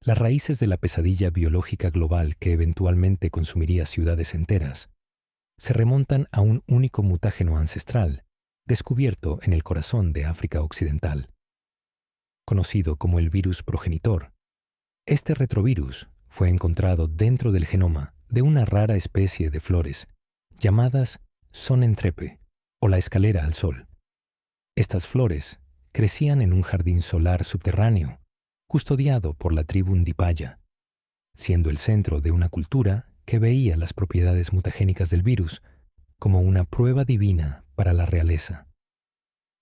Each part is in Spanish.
Las raíces de la pesadilla biológica global que eventualmente consumiría ciudades enteras se remontan a un único mutágeno ancestral descubierto en el corazón de África Occidental. Conocido como el virus progenitor, este retrovirus fue encontrado dentro del genoma de una rara especie de flores llamadas Sonnentreppe o la escalera al sol. Estas flores crecían en un jardín solar subterráneo custodiado por la tribu Ndipaya, siendo el centro de una cultura que veía las propiedades mutagénicas del virus como una prueba divina para la realeza.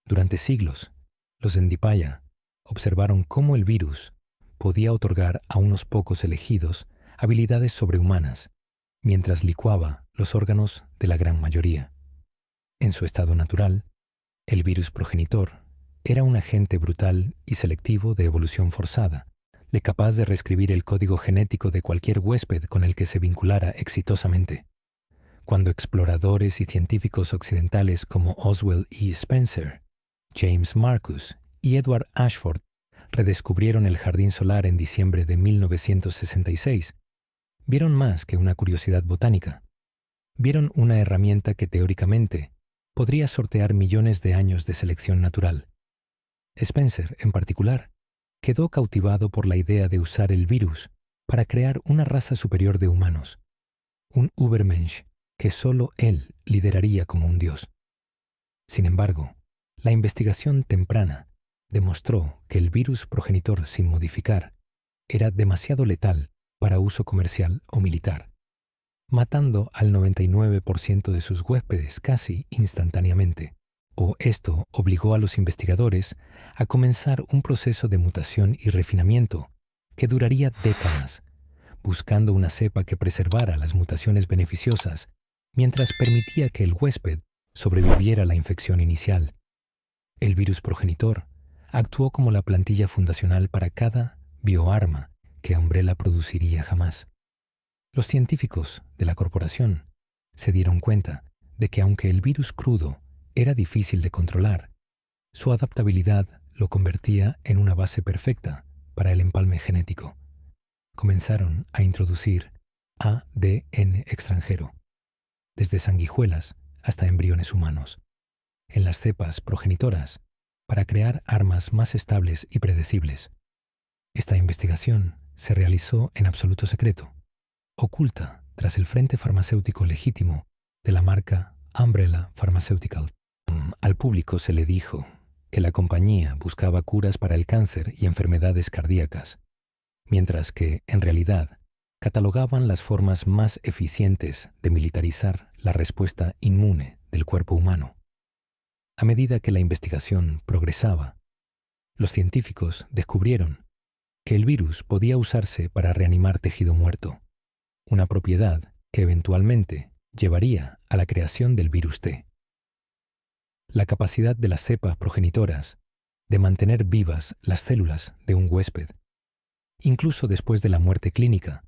Durante siglos, los Ndipaya observaron cómo el virus podía otorgar a unos pocos elegidos habilidades sobrehumanas, mientras licuaba los órganos de la gran mayoría. En su estado natural, el virus progenitor era un agente brutal y selectivo de evolución forzada, capaz de reescribir el código genético de cualquier huésped con el que se vinculara exitosamente. Cuando exploradores y científicos occidentales como Oswald E. Spencer, James Marcus y Edward Ashford redescubrieron el jardín solar en diciembre de 1966, vieron más que una curiosidad botánica. Vieron una herramienta que teóricamente podría sortear millones de años de selección natural. Spencer, en particular, quedó cautivado por la idea de usar el virus para crear una raza superior de humanos, un Übermensch que solo él lideraría como un dios. Sin embargo, la investigación temprana demostró que el virus progenitor sin modificar era demasiado letal para uso comercial o militar, matando al 99% de sus huéspedes casi instantáneamente. Esto obligó a los investigadores a comenzar un proceso de mutación y refinamiento que duraría décadas, buscando una cepa que preservara las mutaciones beneficiosas mientras permitía que el huésped sobreviviera a la infección inicial. El virus progenitor actuó como la plantilla fundacional para cada bioarma que Umbrella produciría jamás. Los científicos de la corporación se dieron cuenta de que aunque el virus crudo era difícil de controlar, su adaptabilidad lo convertía en una base perfecta para el empalme genético. Comenzaron a introducir ADN extranjero, desde sanguijuelas hasta embriones humanos, en las cepas progenitoras para crear armas más estables y predecibles. Esta investigación se realizó en absoluto secreto, oculta tras el frente farmacéutico legítimo de la marca Umbrella Pharmaceuticals. Al público se le dijo que la compañía buscaba curas para el cáncer y enfermedades cardíacas, mientras que, en realidad, catalogaban las formas más eficientes de militarizar la respuesta inmune del cuerpo humano. A medida que la investigación progresaba, los científicos descubrieron que el virus podía usarse para reanimar tejido muerto, una propiedad que eventualmente llevaría a la creación del virus T. La capacidad de las cepas progenitoras de mantener vivas las células de un huésped, incluso después de la muerte clínica,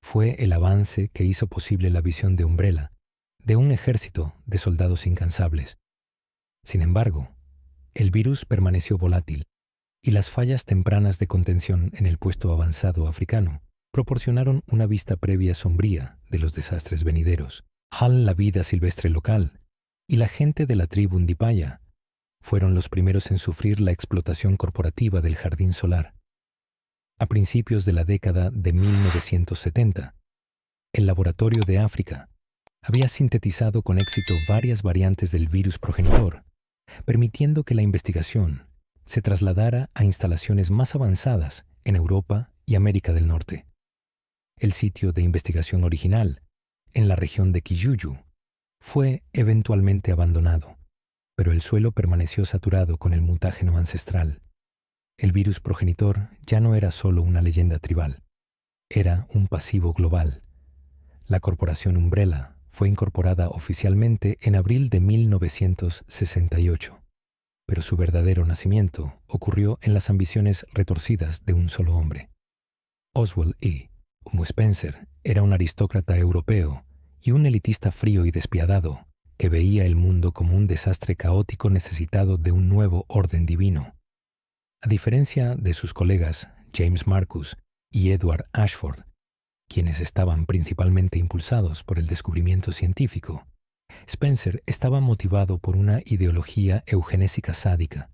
fue el avance que hizo posible la visión de Umbrella de un ejército de soldados incansables. Sin embargo, el virus permaneció volátil y las fallas tempranas de contención en el puesto avanzado africano proporcionaron una vista previa sombría de los desastres venideros. La vida silvestre local y la gente de la tribu Ndipaya fueron los primeros en sufrir la explotación corporativa del jardín solar. A principios de la década de 1970, el Laboratorio de África había sintetizado con éxito varias variantes del virus progenitor, permitiendo que la investigación se trasladara a instalaciones más avanzadas en Europa y América del Norte. El sitio de investigación original, en la región de Kiyuyu, fue eventualmente abandonado, pero el suelo permaneció saturado con el mutágeno ancestral. El virus progenitor ya no era solo una leyenda tribal, era un pasivo global. La corporación Umbrella fue incorporada oficialmente en abril de 1968, pero su verdadero nacimiento ocurrió en las ambiciones retorcidas de un solo hombre. Oswald E. Spencer era un aristócrata europeo y un elitista frío y despiadado que veía el mundo como un desastre caótico necesitado de un nuevo orden divino. A diferencia de sus colegas James Marcus y Edward Ashford, quienes estaban principalmente impulsados por el descubrimiento científico, Spencer estaba motivado por una ideología eugenésica sádica.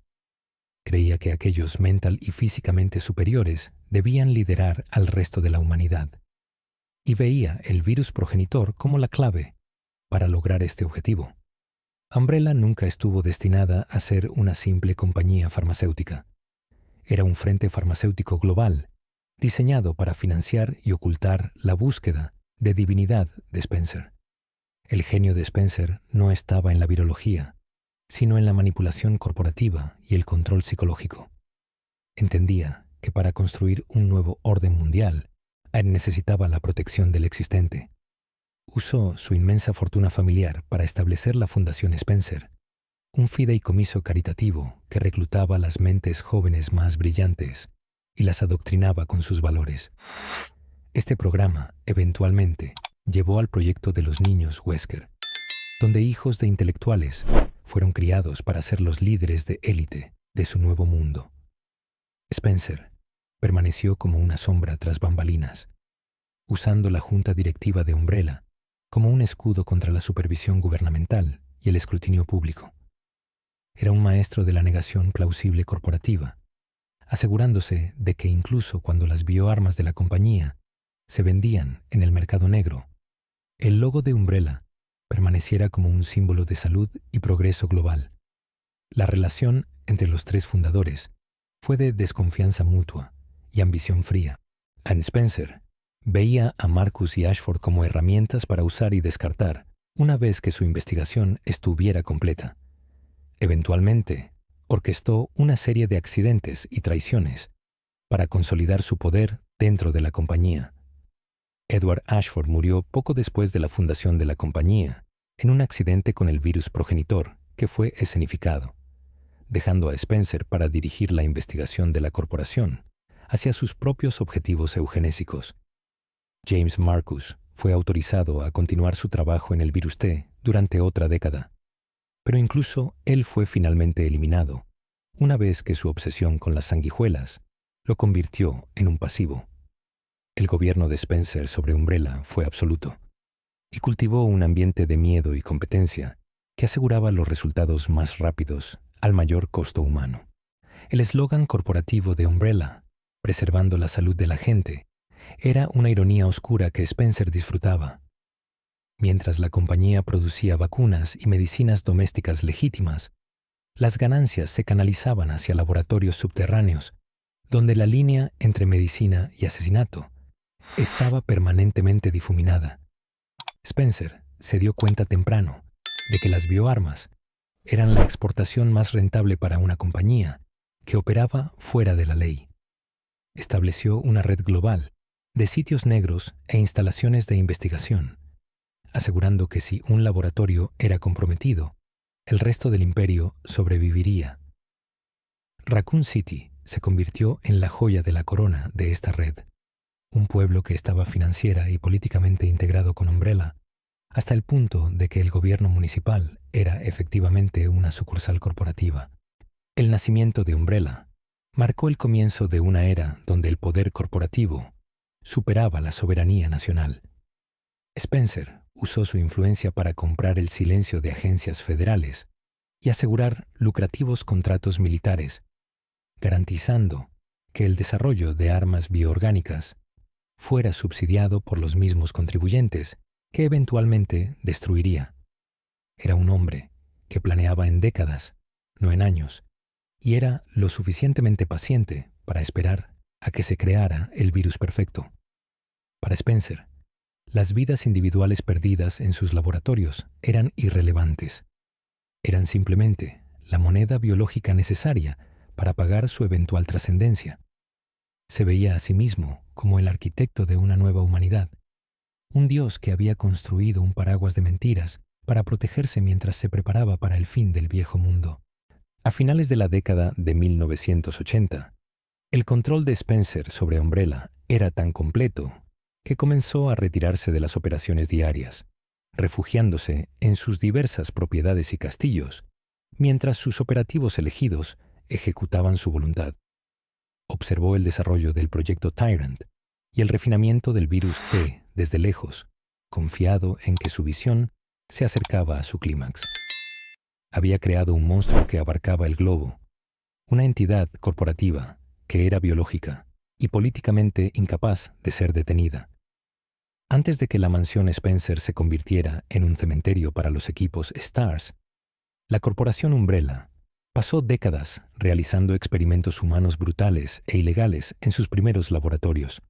Creía que aquellos mental y físicamente superiores debían liderar al resto de la humanidad, y veía el virus progenitor como la clave para lograr este objetivo. Umbrella nunca estuvo destinada a ser una simple compañía farmacéutica. Era un frente farmacéutico global, diseñado para financiar y ocultar la búsqueda de divinidad de Spencer. El genio de Spencer no estaba en la virología, sino en la manipulación corporativa y el control psicológico. Entendía que para construir un nuevo orden mundial, necesitaba la protección del existente. Usó su inmensa fortuna familiar para establecer la Fundación Spencer, un fideicomiso caritativo que reclutaba las mentes jóvenes más brillantes y las adoctrinaba con sus valores. Este programa, eventualmente, llevó al proyecto de los niños Wesker, donde hijos de intelectuales fueron criados para ser los líderes de élite de su nuevo mundo. Spencer permaneció como una sombra tras bambalinas, usando la junta directiva de Umbrella como un escudo contra la supervisión gubernamental y el escrutinio público. Era un maestro de la negación plausible corporativa, asegurándose de que incluso cuando las bioarmas de la compañía se vendían en el mercado negro, el logo de Umbrella permaneciera como un símbolo de salud y progreso global. La relación entre los tres fundadores fue de desconfianza mutua y ambición fría. Ann Spencer veía a Marcus y Ashford como herramientas para usar y descartar una vez que su investigación estuviera completa. Eventualmente, orquestó una serie de accidentes y traiciones para consolidar su poder dentro de la compañía. Edward Ashford murió poco después de la fundación de la compañía en un accidente con el virus progenitor que fue escenificado, dejando a Spencer para dirigir la investigación de la corporación hacia sus propios objetivos eugenésicos. James Marcus fue autorizado a continuar su trabajo en el virus T durante otra década, pero incluso él fue finalmente eliminado, una vez que su obsesión con las sanguijuelas lo convirtió en un pasivo. El gobierno de Spencer sobre Umbrella fue absoluto, y cultivó un ambiente de miedo y competencia que aseguraba los resultados más rápidos al mayor costo humano. El eslogan corporativo de Umbrella, preservando la salud de la gente, era una ironía oscura que Spencer disfrutaba. Mientras la compañía producía vacunas y medicinas domésticas legítimas, las ganancias se canalizaban hacia laboratorios subterráneos, donde la línea entre medicina y asesinato estaba permanentemente difuminada. Spencer se dio cuenta temprano de que las bioarmas eran la exportación más rentable para una compañía que operaba fuera de la ley. Estableció una red global de sitios negros e instalaciones de investigación, asegurando que si un laboratorio era comprometido, el resto del imperio sobreviviría. Raccoon City se convirtió en la joya de la corona de esta red, un pueblo que estaba financiera y políticamente integrado con Umbrella, hasta el punto de que el gobierno municipal era efectivamente una sucursal corporativa. El nacimiento de Umbrella marcó el comienzo de una era donde el poder corporativo superaba la soberanía nacional. Spencer usó su influencia para comprar el silencio de agencias federales y asegurar lucrativos contratos militares, garantizando que el desarrollo de armas bioorgánicas fuera subsidiado por los mismos contribuyentes que eventualmente destruiría. Era un hombre que planeaba en décadas, no en años, y era lo suficientemente paciente para esperar a que se creara el virus perfecto. Para Spencer, las vidas individuales perdidas en sus laboratorios eran irrelevantes. Eran simplemente la moneda biológica necesaria para pagar su eventual trascendencia. Se veía a sí mismo como el arquitecto de una nueva humanidad, un dios que había construido un paraguas de mentiras para protegerse mientras se preparaba para el fin del viejo mundo. A finales de la década de 1980, el control de Spencer sobre Umbrella era tan completo que comenzó a retirarse de las operaciones diarias, refugiándose en sus diversas propiedades y castillos, mientras sus operativos elegidos ejecutaban su voluntad. Observó el desarrollo del proyecto Tyrant y el refinamiento del virus T desde lejos, confiado en que su visión se acercaba a su clímax. Había creado un monstruo que abarcaba el globo, una entidad corporativa que era biológica y políticamente incapaz de ser detenida. Antes de que la mansión Spencer se convirtiera en un cementerio para los equipos STARS, la corporación Umbrella pasó décadas realizando experimentos humanos brutales e ilegales en sus primeros laboratorios.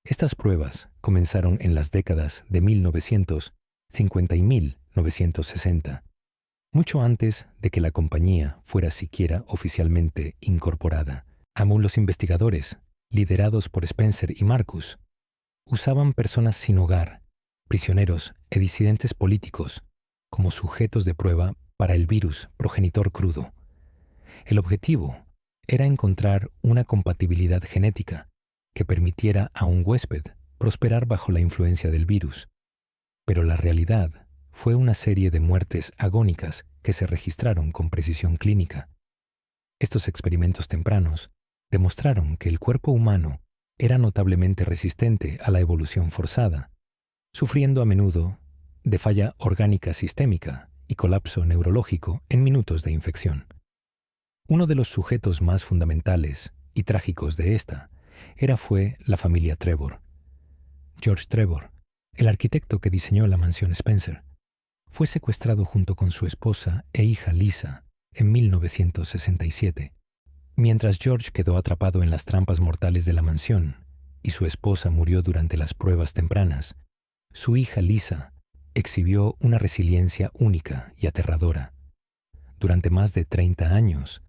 Estas pruebas comenzaron en las décadas de 1950 y 1960, mucho antes de que la compañía fuera siquiera oficialmente incorporada. Aún los investigadores, liderados por Spencer y Marcus, usaban personas sin hogar, prisioneros e disidentes políticos como sujetos de prueba para el virus progenitor crudo. El objetivo era encontrar una compatibilidad genética que permitiera a un huésped prosperar bajo la influencia del virus. Pero la realidad fue una serie de muertes agónicas que se registraron con precisión clínica. Estos experimentos tempranos demostraron que el cuerpo humano era notablemente resistente a la evolución forzada, sufriendo a menudo de falla orgánica sistémica y colapso neurológico en minutos de infección. Uno de los sujetos más fundamentales y trágicos de esta fue la familia Trevor. George Trevor, el arquitecto que diseñó la mansión Spencer, fue secuestrado junto con su esposa e hija Lisa en 1967. Mientras George quedó atrapado en las trampas mortales de la mansión y su esposa murió durante las pruebas tempranas, su hija Lisa exhibió una resiliencia única y aterradora. Durante más de 30 años,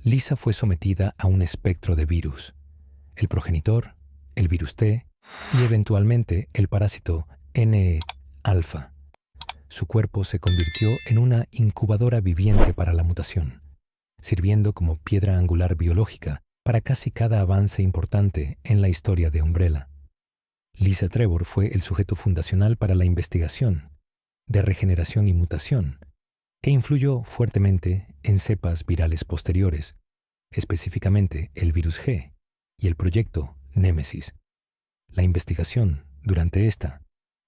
Lisa fue sometida a un espectro de virus, el progenitor, el virus T y eventualmente el parásito NE-alfa. Su cuerpo se convirtió en una incubadora viviente para la mutación, sirviendo como piedra angular biológica para casi cada avance importante en la historia de Umbrella. Lisa Trevor fue el sujeto fundacional para la investigación de regeneración y mutación, que influyó fuertemente en cepas virales posteriores, específicamente el virus G y el proyecto Némesis. La investigación durante esta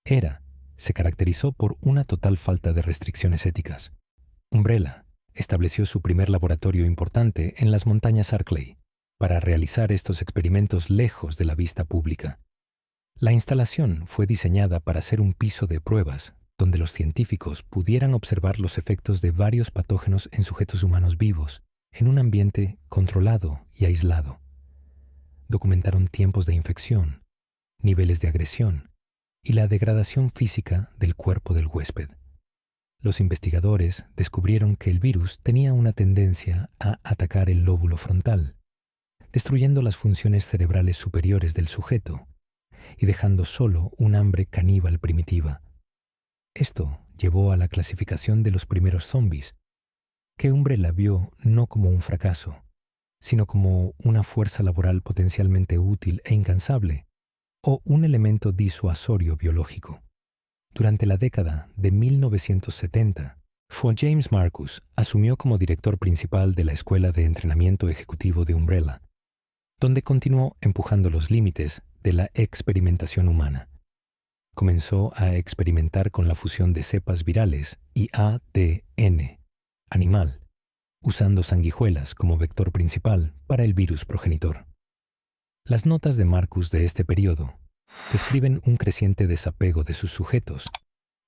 era se caracterizó por una total falta de restricciones éticas. Umbrella estableció su primer laboratorio importante en las montañas Arklay para realizar estos experimentos lejos de la vista pública. La instalación fue diseñada para ser un piso de pruebas donde los científicos pudieran observar los efectos de varios patógenos en sujetos humanos vivos en un ambiente controlado y aislado. Documentaron tiempos de infección, niveles de agresión y la degradación física del cuerpo del huésped. Los investigadores descubrieron que el virus tenía una tendencia a atacar el lóbulo frontal, destruyendo las funciones cerebrales superiores del sujeto y dejando solo un hambre caníbal primitiva. Esto llevó a la clasificación de los primeros zombies, que Umbrella vio no como un fracaso, sino como una fuerza laboral potencialmente útil e incansable, o un elemento disuasorio biológico. Durante la década de 1970, James Marcus asumió como director principal de la Escuela de Entrenamiento Ejecutivo de Umbrella, donde continuó empujando los límites de la experimentación humana. Comenzó a experimentar con la fusión de cepas virales y ADN animal, usando sanguijuelas como vector principal para el virus progenitor. Las notas de Marcus de este periodo describen un creciente desapego de sus sujetos,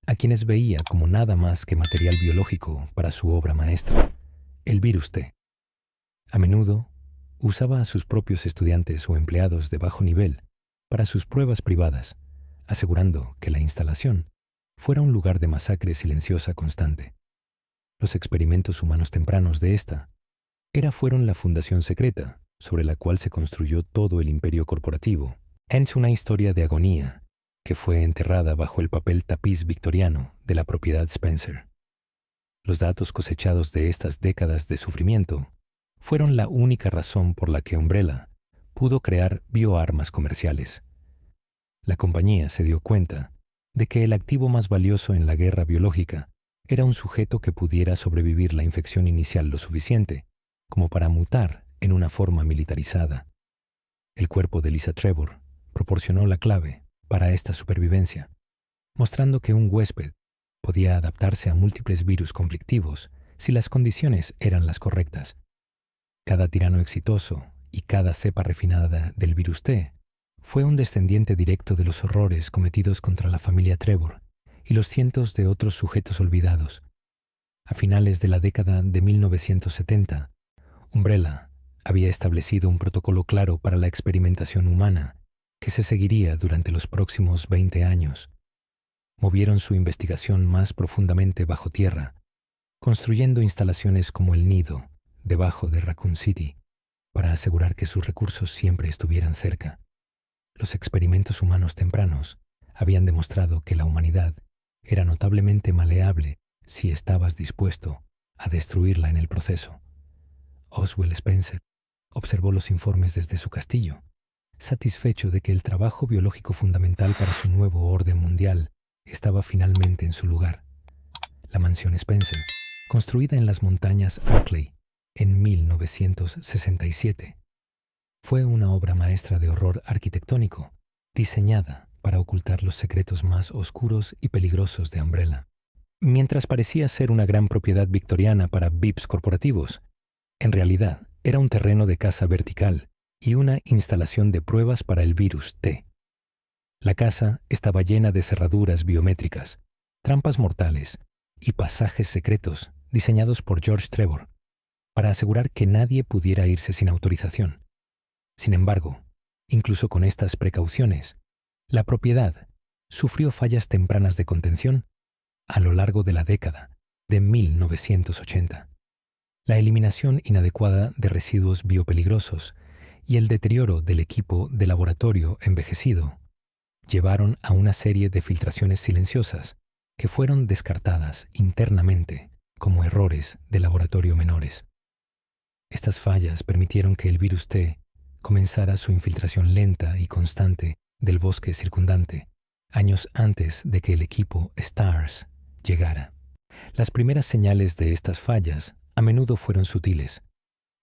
a quienes veía como nada más que material biológico para su obra maestra, el virus T. A menudo usaba a sus propios estudiantes o empleados de bajo nivel para sus pruebas privadas, asegurando que la instalación fuera un lugar de masacre silenciosa constante. Los experimentos humanos tempranos de esta fueron la fundación secreta sobre la cual se construyó todo el imperio corporativo. Es una historia de agonía que fue enterrada bajo el papel tapiz victoriano de la propiedad Spencer. Los datos cosechados de estas décadas de sufrimiento fueron la única razón por la que Umbrella pudo crear bioarmas comerciales. La compañía se dio cuenta de que el activo más valioso en la guerra biológica era un sujeto que pudiera sobrevivir la infección inicial lo suficiente como para mutar en una forma militarizada. El cuerpo de Lisa Trevor proporcionó la clave para esta supervivencia, mostrando que un huésped podía adaptarse a múltiples virus conflictivos si las condiciones eran las correctas. Cada tirano exitoso y cada cepa refinada del virus T fue un descendiente directo de los horrores cometidos contra la familia Trevor y los cientos de otros sujetos olvidados. A finales de la década de 1970, Umbrella había establecido un protocolo claro para la experimentación humana que se seguiría durante los próximos 20 años. Movieron su investigación más profundamente bajo tierra, construyendo instalaciones como el Nido, debajo de Raccoon City, para asegurar que sus recursos siempre estuvieran cerca. Los experimentos humanos tempranos habían demostrado que la humanidad era notablemente maleable si estabas dispuesto a destruirla en el proceso. Oswald Spencer observó los informes desde su castillo, satisfecho de que el trabajo biológico fundamental para su nuevo orden mundial estaba finalmente en su lugar. La mansión Spencer, construida en las montañas Arklay en 1967, fue una obra maestra de horror arquitectónico, diseñada para ocultar los secretos más oscuros y peligrosos de Umbrella. Mientras parecía ser una gran propiedad victoriana para VIPs corporativos, en realidad era un terreno de caza vertical y una instalación de pruebas para el virus T. La casa estaba llena de cerraduras biométricas, trampas mortales y pasajes secretos diseñados por George Trevor para asegurar que nadie pudiera irse sin autorización. Sin embargo, incluso con estas precauciones, la propiedad sufrió fallas tempranas de contención a lo largo de la década de 1980. La eliminación inadecuada de residuos biopeligrosos y el deterioro del equipo de laboratorio envejecido llevaron a una serie de filtraciones silenciosas que fueron descartadas internamente como errores de laboratorio menores. Estas fallas permitieron que el virus T comenzara su infiltración lenta y constante del bosque circundante, años antes de que el equipo STARS llegara. Las primeras señales de estas fallas a menudo fueron sutiles: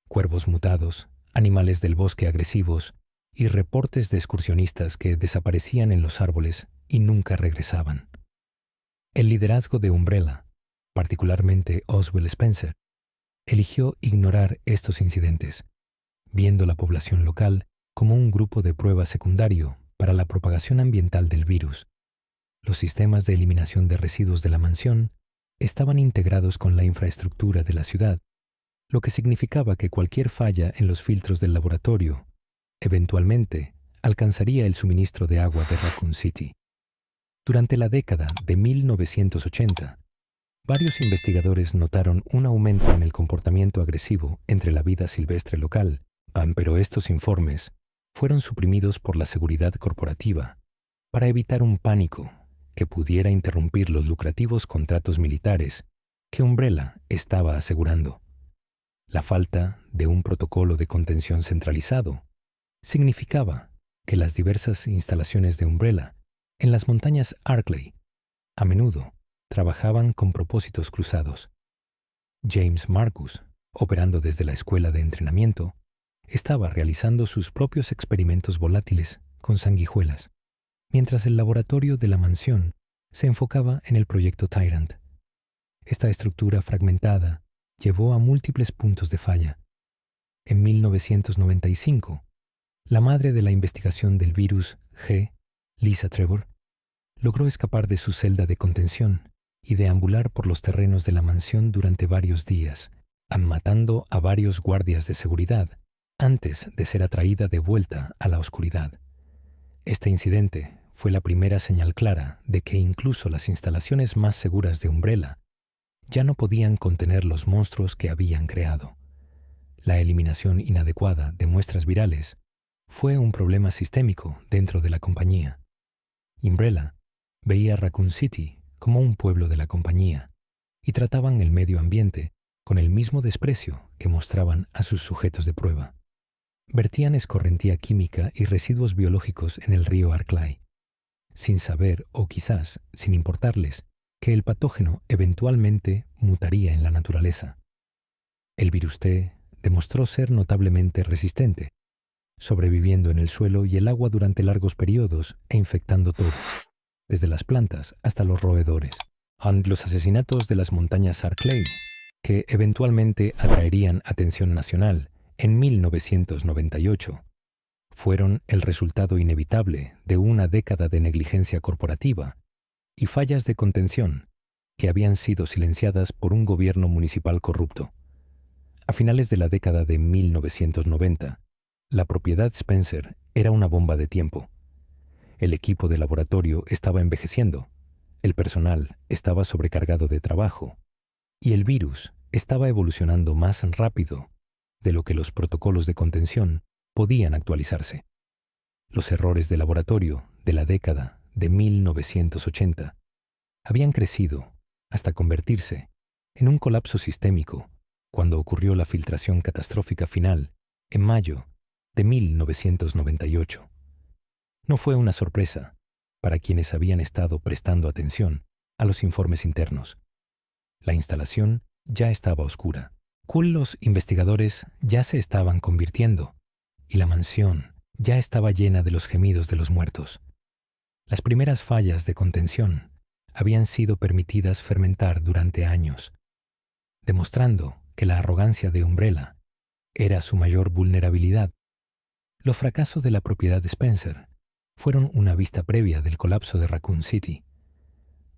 cuervos mutados, animales del bosque agresivos y reportes de excursionistas que desaparecían en los árboles y nunca regresaban. El liderazgo de Umbrella, particularmente Oswald Spencer, eligió ignorar estos incidentes, viendo la población local como un grupo de prueba secundario para la propagación ambiental del virus. Los sistemas de eliminación de residuos de la mansión estaban integrados con la infraestructura de la ciudad, lo que significaba que cualquier falla en los filtros del laboratorio eventualmente alcanzaría el suministro de agua de Raccoon City. Durante la década de 1980, varios investigadores notaron un aumento en el comportamiento agresivo entre la vida silvestre local, pero estos informes fueron suprimidos por la seguridad corporativa para evitar un pánico que pudiera interrumpir los lucrativos contratos militares que Umbrella estaba asegurando. La falta de un protocolo de contención centralizado significaba que las diversas instalaciones de Umbrella en las montañas Arklay a menudo trabajaban con propósitos cruzados. James Marcus, operando desde la escuela de entrenamiento, estaba realizando sus propios experimentos volátiles con sanguijuelas, mientras el laboratorio de la mansión se enfocaba en el proyecto Tyrant. Esta estructura fragmentada llevó a múltiples puntos de falla. En 1995, la madre de la investigación del virus G, Lisa Trevor, logró escapar de su celda de contención y deambular por los terrenos de la mansión durante varios días, matando a varios guardias de seguridad antes de ser atraída de vuelta a la oscuridad. Este incidente fue la primera señal clara de que incluso las instalaciones más seguras de Umbrella ya no podían contener los monstruos que habían creado. La eliminación inadecuada de muestras virales fue un problema sistémico dentro de la compañía. Umbrella veía Raccoon City como un pueblo de la compañía y trataban el medio ambiente con el mismo desprecio que mostraban a sus sujetos de prueba. Vertían escorrentía química y residuos biológicos en el río Arklay, sin saber o quizás sin importarles que el patógeno eventualmente mutaría en la naturaleza. El virus T demostró ser notablemente resistente, sobreviviendo en el suelo y el agua durante largos periodos e infectando todo, desde las plantas hasta los roedores. Los asesinatos de las montañas Arklay, que eventualmente atraerían atención nacional en 1998, fueron el resultado inevitable de una década de negligencia corporativa y fallas de contención que habían sido silenciadas por un gobierno municipal corrupto. A finales de la década de 1990, la propiedad Spencer era una bomba de tiempo. El equipo de laboratorio estaba envejeciendo, el personal estaba sobrecargado de trabajo y el virus estaba evolucionando más rápido de lo que los protocolos de contención podían actualizarse. Los errores de laboratorio de la década de 1980 habían crecido hasta convertirse en un colapso sistémico cuando ocurrió la filtración catastrófica final en mayo de 1998. No fue una sorpresa para quienes habían estado prestando atención a los informes internos. La instalación ya estaba oscura. Los investigadores ya se estaban convirtiendo y la mansión ya estaba llena de los gemidos de los muertos. Las primeras fallas de contención habían sido permitidas fermentar durante años, demostrando que la arrogancia de Umbrella era su mayor vulnerabilidad. Los fracasos de la propiedad de Spencer fueron una vista previa del colapso de Raccoon City.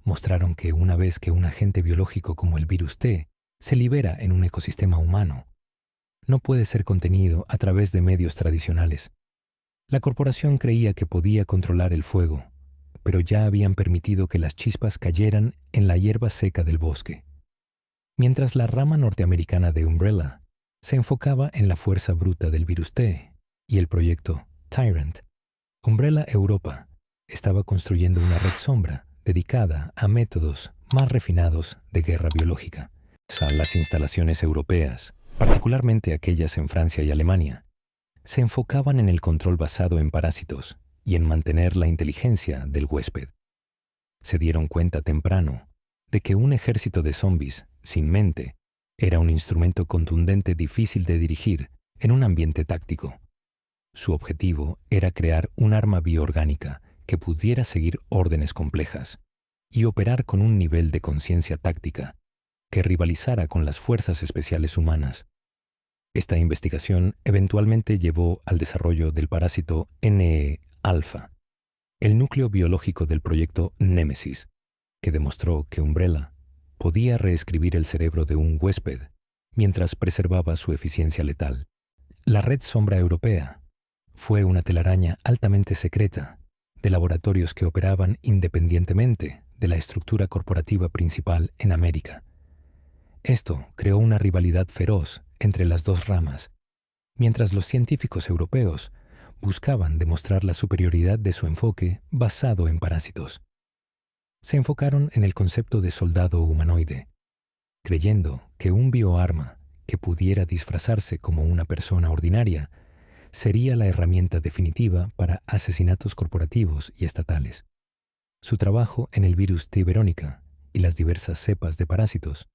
Mostraron que una vez que un agente biológico como el virus T se libera en un ecosistema humano, no puede ser contenido a través de medios tradicionales. La corporación creía que podía controlar el fuego, pero ya habían permitido que las chispas cayeran en la hierba seca del bosque. Mientras la rama norteamericana de Umbrella se enfocaba en la fuerza bruta del virus T y el proyecto Tyrant, Umbrella Europa estaba construyendo una red sombra dedicada a métodos más refinados de guerra biológica. Las instalaciones europeas, particularmente aquellas en Francia y Alemania, se enfocaban en el control basado en parásitos y en mantener la inteligencia del huésped. Se dieron cuenta temprano de que un ejército de zombies sin mente era un instrumento contundente difícil de dirigir en un ambiente táctico. Su objetivo era crear un arma bioorgánica que pudiera seguir órdenes complejas y operar con un nivel de conciencia táctica que rivalizara con las fuerzas especiales humanas. Esta investigación eventualmente llevó al desarrollo del parásito NE-alfa, el núcleo biológico del proyecto Némesis, que demostró que Umbrella podía reescribir el cerebro de un huésped mientras preservaba su eficiencia letal. La Red Sombra Europea fue una telaraña altamente secreta de laboratorios que operaban independientemente de la estructura corporativa principal en América. Esto creó una rivalidad feroz entre las dos ramas, mientras los científicos europeos buscaban demostrar la superioridad de su enfoque basado en parásitos. Se enfocaron en el concepto de soldado humanoide, creyendo que un bioarma que pudiera disfrazarse como una persona ordinaria sería la herramienta definitiva para asesinatos corporativos y estatales. Su trabajo en el virus T. veronica y las diversas cepas de parásitos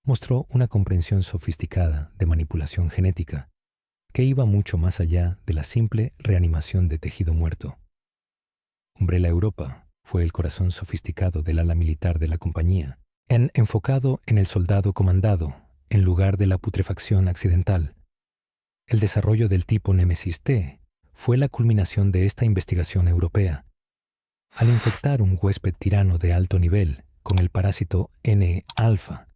mostró una comprensión sofisticada de manipulación genética que iba mucho más allá de la simple reanimación de tejido muerto. Umbrella Europa fue el corazón sofisticado del ala militar de la compañía, enfocado en el soldado comandado en lugar de la putrefacción accidental. El desarrollo del tipo Némesis T fue la culminación de esta investigación europea. Al infectar un huésped tirano de alto nivel con el parásito N-alfa,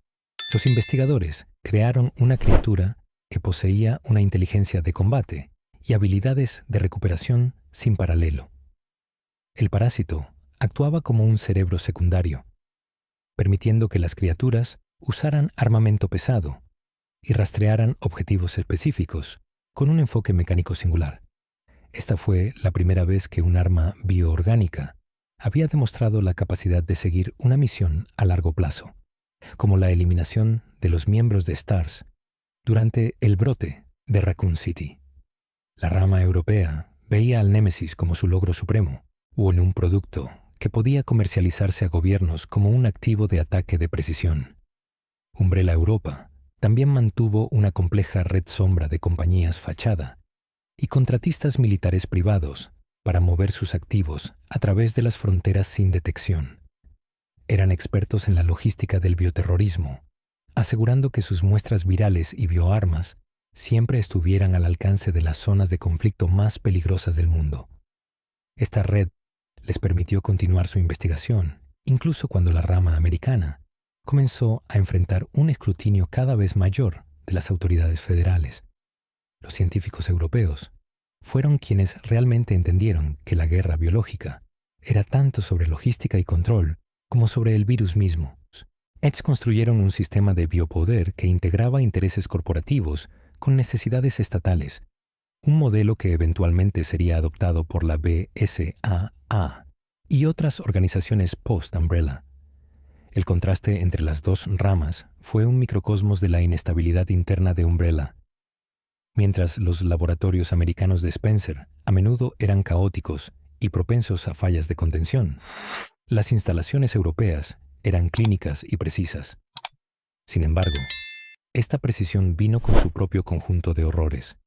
los investigadores crearon una criatura que poseía una inteligencia de combate y habilidades de recuperación sin paralelo. El parásito actuaba como un cerebro secundario, permitiendo que las criaturas usaran armamento pesado y rastrearan objetivos específicos con un enfoque mecánico singular. Esta fue la primera vez que un arma bioorgánica había demostrado la capacidad de seguir una misión a largo plazo, como la eliminación de los miembros de STARS durante el brote de Raccoon City. La rama europea veía al Némesis como su logro supremo, o en un producto que podía comercializarse a gobiernos como un activo de ataque de precisión. Umbrella Europa también mantuvo una compleja red sombra de compañías fachada y contratistas militares privados para mover sus activos a través de las fronteras sin detección. Eran expertos en la logística del bioterrorismo, asegurando que sus muestras virales y bioarmas siempre estuvieran al alcance de las zonas de conflicto más peligrosas del mundo. Esta red les permitió continuar su investigación, incluso cuando la rama americana comenzó a enfrentar un escrutinio cada vez mayor de las autoridades federales. Los científicos europeos fueron quienes realmente entendieron que la guerra biológica era tanto sobre logística y control como sobre el virus mismo. Ellos construyeron un sistema de biopoder que integraba intereses corporativos con necesidades estatales, un modelo que eventualmente sería adoptado por la BSAA y otras organizaciones post-Umbrella. El contraste entre las dos ramas fue un microcosmos de la inestabilidad interna de Umbrella. Mientras los laboratorios americanos de Spencer a menudo eran caóticos y propensos a fallas de contención, las instalaciones europeas eran clínicas y precisas. Sin embargo, esta precisión vino con su propio conjunto de horrores.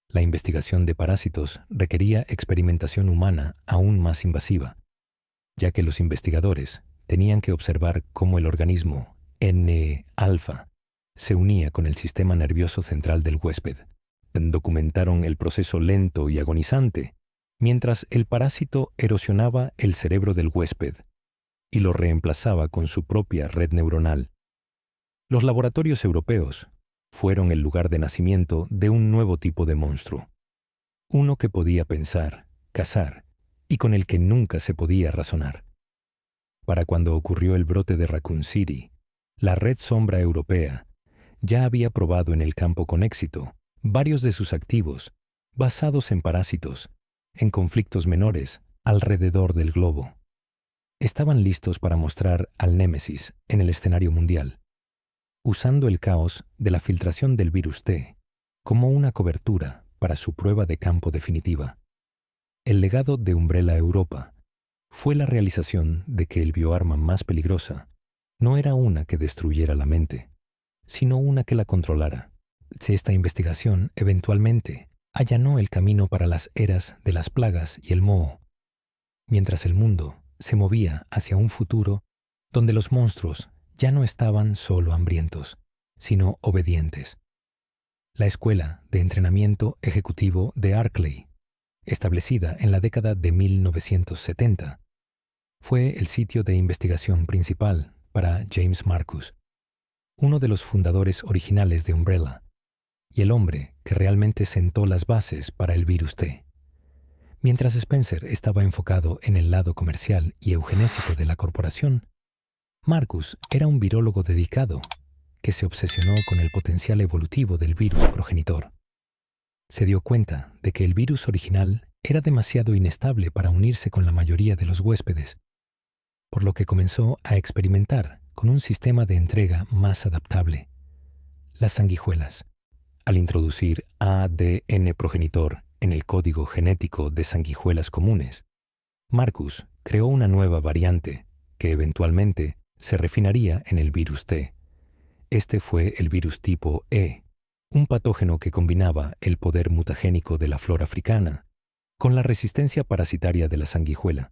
La investigación de parásitos requería experimentación humana aún más invasiva, ya que los investigadores tenían que observar cómo el organismo N-alfa se unía con el sistema nervioso central del huésped. Documentaron el proceso lento y agonizante, mientras el parásito erosionaba el cerebro del huésped y lo reemplazaba con su propia red neuronal. Los laboratorios europeos fueron el lugar de nacimiento de un nuevo tipo de monstruo, uno que podía pensar, cazar y con el que nunca se podía razonar. Para cuando ocurrió el brote de Raccoon City, la Red Sombra Europea ya había probado en el campo con éxito varios de sus activos basados en parásitos, en conflictos menores alrededor del globo. Estaban listos para mostrar al Némesis en el escenario mundial, usando el caos de la filtración del virus T como una cobertura para su prueba de campo definitiva. El legado de Umbrella Europa fue la realización de que el bioarma más peligrosa no era una que destruyera la mente, sino una que la controlara. Esta investigación eventualmente allanó el camino para las eras de las plagas y el moho, mientras el mundo se movía hacia un futuro donde los monstruos ya no estaban solo hambrientos, sino obedientes. La Escuela de Entrenamiento Ejecutivo de Arkley, establecida en la década de 1970, fue el sitio de investigación principal para James Marcus, uno de los fundadores originales de Umbrella, y el hombre que realmente sentó las bases para el virus T. Mientras Spencer estaba enfocado en el lado comercial y eugenésico de la corporación, Marcus era un virólogo dedicado que se obsesionó con el potencial evolutivo del virus progenitor. Se dio cuenta de que el virus original era demasiado inestable para unirse con la mayoría de los huéspedes, por lo que comenzó a experimentar con un sistema de entrega más adaptable, las sanguijuelas. Al introducir ADN progenitor en el código genético de sanguijuelas comunes, Marcus creó una nueva variante que eventualmente se refinaría en el virus T. Este fue el virus tipo E, un patógeno que combinaba el poder mutagénico de la flora africana con la resistencia parasitaria de la sanguijuela.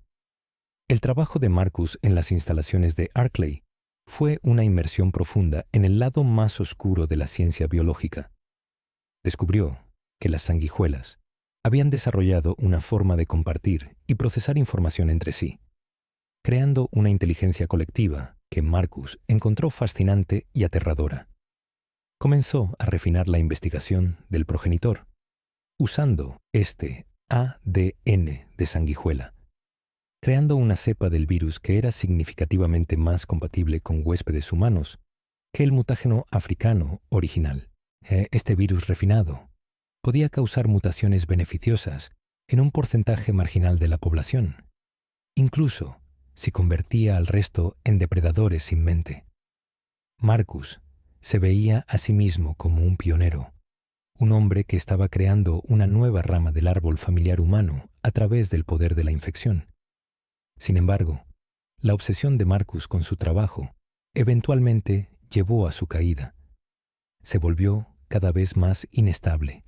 El trabajo de Marcus en las instalaciones de Arkley fue una inmersión profunda en el lado más oscuro de la ciencia biológica. Descubrió que las sanguijuelas habían desarrollado una forma de compartir y procesar información entre sí, creando una inteligencia colectiva que Marcus encontró fascinante y aterradora. Comenzó a refinar la investigación del progenitor, usando este ADN de sanguijuela, creando una cepa del virus que era significativamente más compatible con huéspedes humanos que el mutágeno africano original. Este virus refinado podía causar mutaciones beneficiosas en un porcentaje marginal de la población, incluso si convertía al resto en depredadores sin mente. Marcus se veía a sí mismo como un pionero, un hombre que estaba creando una nueva rama del árbol familiar humano a través del poder de la infección. Sin embargo, la obsesión de Marcus con su trabajo eventualmente llevó a su caída. Se volvió cada vez más inestable.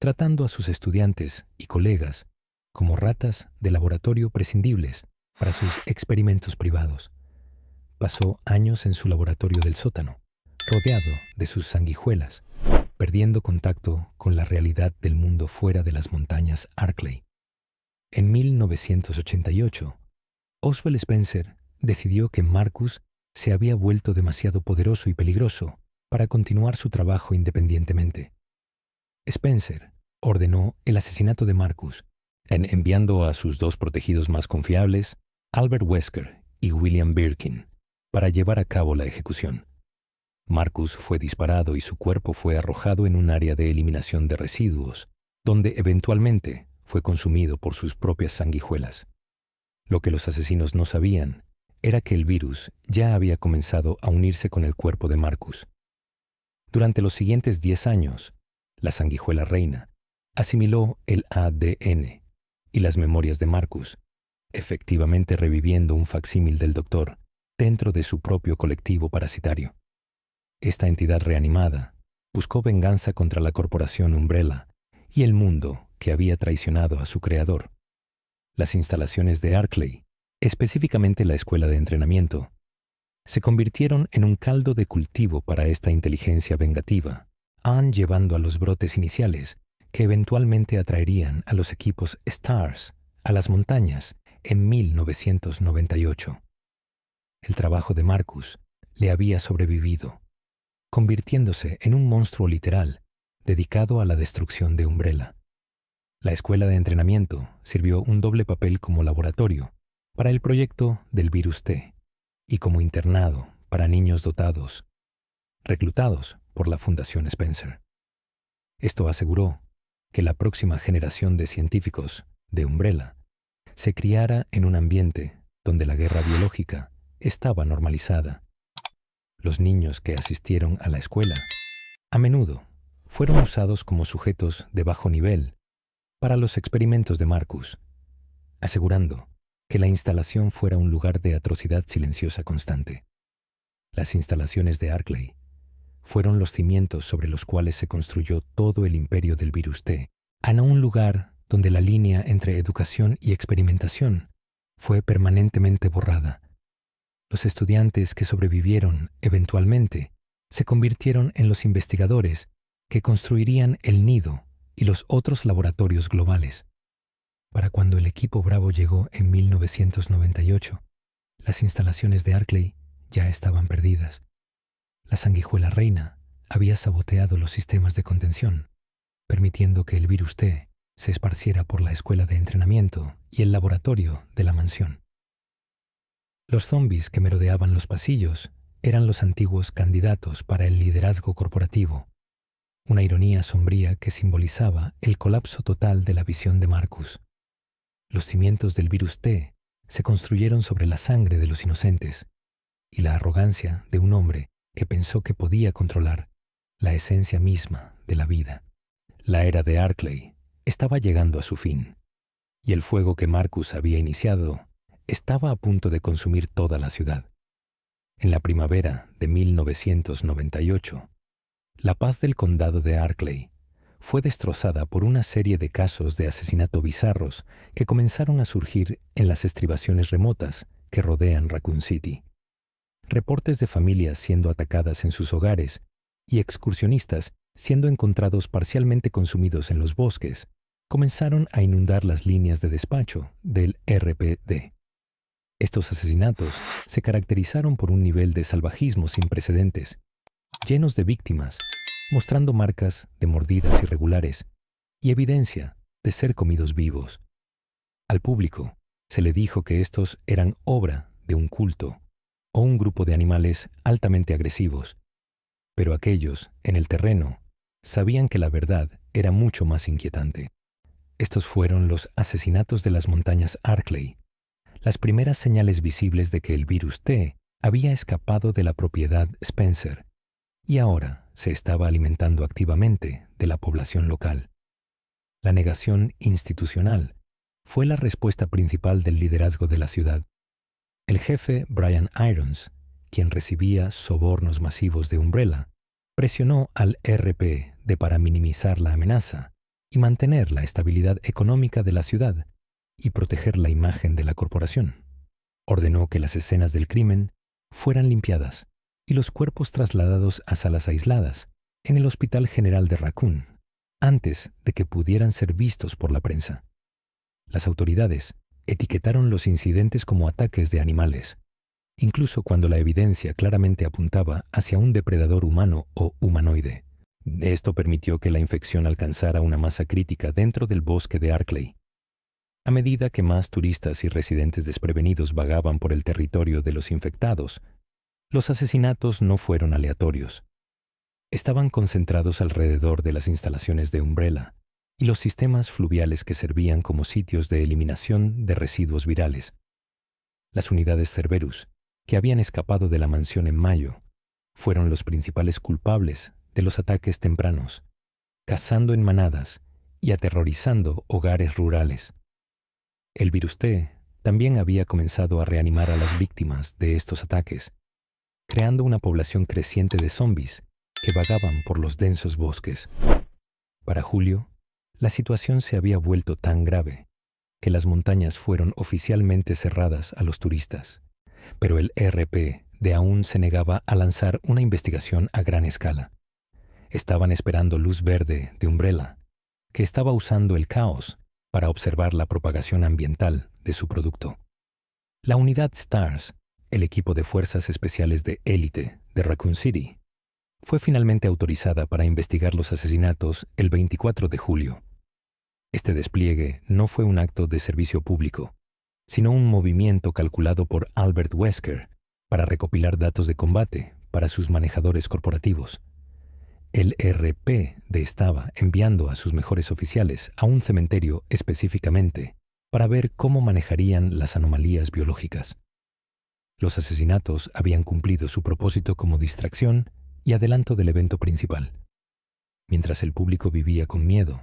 tratando a sus estudiantes y colegas como ratas de laboratorio prescindibles para sus experimentos privados. Pasó años en su laboratorio del sótano, rodeado de sus sanguijuelas, perdiendo contacto con la realidad del mundo fuera de las montañas Arklay. En 1988, Oswald Spencer decidió que Marcus se había vuelto demasiado poderoso y peligroso para continuar su trabajo independientemente. Spencer ordenó el asesinato de Marcus, enviando a sus dos protegidos más confiables, Albert Wesker y William Birkin, para llevar a cabo la ejecución. Marcus fue disparado y su cuerpo fue arrojado en un área de eliminación de residuos, donde eventualmente fue consumido por sus propias sanguijuelas. Lo que los asesinos no sabían era que el virus ya había comenzado a unirse con el cuerpo de Marcus. Durante los siguientes 10 años, la sanguijuela reina asimiló el ADN y las memorias de Marcus, efectivamente reviviendo un facsímil del doctor dentro de su propio colectivo parasitario. Esta entidad reanimada buscó venganza contra la corporación Umbrella y el mundo que había traicionado a su creador. Las instalaciones de Arklay, específicamente la escuela de entrenamiento, se convirtieron en un caldo de cultivo para esta inteligencia vengativa, aun llevando a los brotes iniciales que eventualmente atraerían a los equipos STARS a las montañas en 1998. El trabajo de Marcus le había sobrevivido, convirtiéndose en un monstruo literal dedicado a la destrucción de Umbrella. La escuela de entrenamiento sirvió un doble papel como laboratorio para el proyecto del virus T y como internado para niños dotados, reclutados por la Fundación Spencer. Esto aseguró que la próxima generación de científicos de Umbrella se criara en un ambiente donde la guerra biológica estaba normalizada. Los niños que asistieron a la escuela a menudo fueron usados como sujetos de bajo nivel para los experimentos de Marcus, asegurando que la instalación fuera un lugar de atrocidad silenciosa constante. Las instalaciones de Arklay fueron los cimientos sobre los cuales se construyó todo el imperio del virus T, a un lugar donde la línea entre educación y experimentación fue permanentemente borrada. Los estudiantes que sobrevivieron eventualmente se convirtieron en los investigadores que construirían el nido y los otros laboratorios globales. Para cuando el equipo Bravo llegó en 1998, las instalaciones de Arklay ya estaban perdidas. La sanguijuela reina había saboteado los sistemas de contención, permitiendo que el virus T se esparciera por la escuela de entrenamiento y el laboratorio de la mansión. Los zombies que merodeaban los pasillos eran los antiguos candidatos para el liderazgo corporativo, una ironía sombría que simbolizaba el colapso total de la visión de Marcus. Los cimientos del virus T se construyeron sobre la sangre de los inocentes y la arrogancia de un hombre que pensó que podía controlar la esencia misma de la vida. La era de Arklay estaba llegando a su fin, y el fuego que Marcus había iniciado estaba a punto de consumir toda la ciudad. En la primavera de 1998, la paz del condado de Arklay fue destrozada por una serie de casos de asesinato bizarros que comenzaron a surgir en las estribaciones remotas que rodean Raccoon City. Reportes de familias siendo atacadas en sus hogares y excursionistas siendo encontrados parcialmente consumidos en los bosques comenzaron a inundar las líneas de despacho del RPD. Estos asesinatos se caracterizaron por un nivel de salvajismo sin precedentes, llenos de víctimas, mostrando marcas de mordidas irregulares y evidencia de ser comidos vivos. Al público se le dijo que estos eran obra de un culto o un grupo de animales altamente agresivos, pero aquellos, en el terreno, sabían que la verdad era mucho más inquietante. Estos fueron los asesinatos de las montañas Arklay, las primeras señales visibles de que el virus T había escapado de la propiedad Spencer y ahora se estaba alimentando activamente de la población local. La negación institucional fue la respuesta principal del liderazgo de la ciudad. El jefe Brian Irons, quien recibía sobornos masivos de Umbrella, presionó al RPD para minimizar la amenaza y mantener la estabilidad económica de la ciudad y proteger la imagen de la corporación. Ordenó que las escenas del crimen fueran limpiadas y los cuerpos trasladados a salas aisladas en el Hospital General de Raccoon, antes de que pudieran ser vistos por la prensa. Las autoridades etiquetaron los incidentes como ataques de animales, incluso cuando la evidencia claramente apuntaba hacia un depredador humano o humanoide. Esto permitió que la infección alcanzara una masa crítica dentro del bosque de Arkley. A medida que más turistas y residentes desprevenidos vagaban por el territorio de los infectados, los asesinatos no fueron aleatorios. Estaban concentrados alrededor de las instalaciones de Umbrella y los sistemas fluviales que servían como sitios de eliminación de residuos virales. Las unidades Cerberus, que habían escapado de la mansión en mayo, fueron los principales culpables de los ataques tempranos, cazando en manadas y aterrorizando hogares rurales. El virus T también había comenzado a reanimar a las víctimas de estos ataques, creando una población creciente de zombies que vagaban por los densos bosques. Para julio, la situación se había vuelto tan grave que las montañas fueron oficialmente cerradas a los turistas, pero el RP aún se negaba a lanzar una investigación a gran escala. Estaban esperando luz verde de Umbrella, que estaba usando el caos para observar la propagación ambiental de su producto. La unidad STARS, el equipo de fuerzas especiales de élite de Raccoon City, fue finalmente autorizada para investigar los asesinatos el 24 de julio. Este despliegue no fue un acto de servicio público, sino un movimiento calculado por Albert Wesker para recopilar datos de combate para sus manejadores corporativos. El RP estaba enviando a sus mejores oficiales a un cementerio específicamente para ver cómo manejarían las anomalías biológicas. Los asesinatos habían cumplido su propósito como distracción y adelanto del evento principal. Mientras el público vivía con miedo,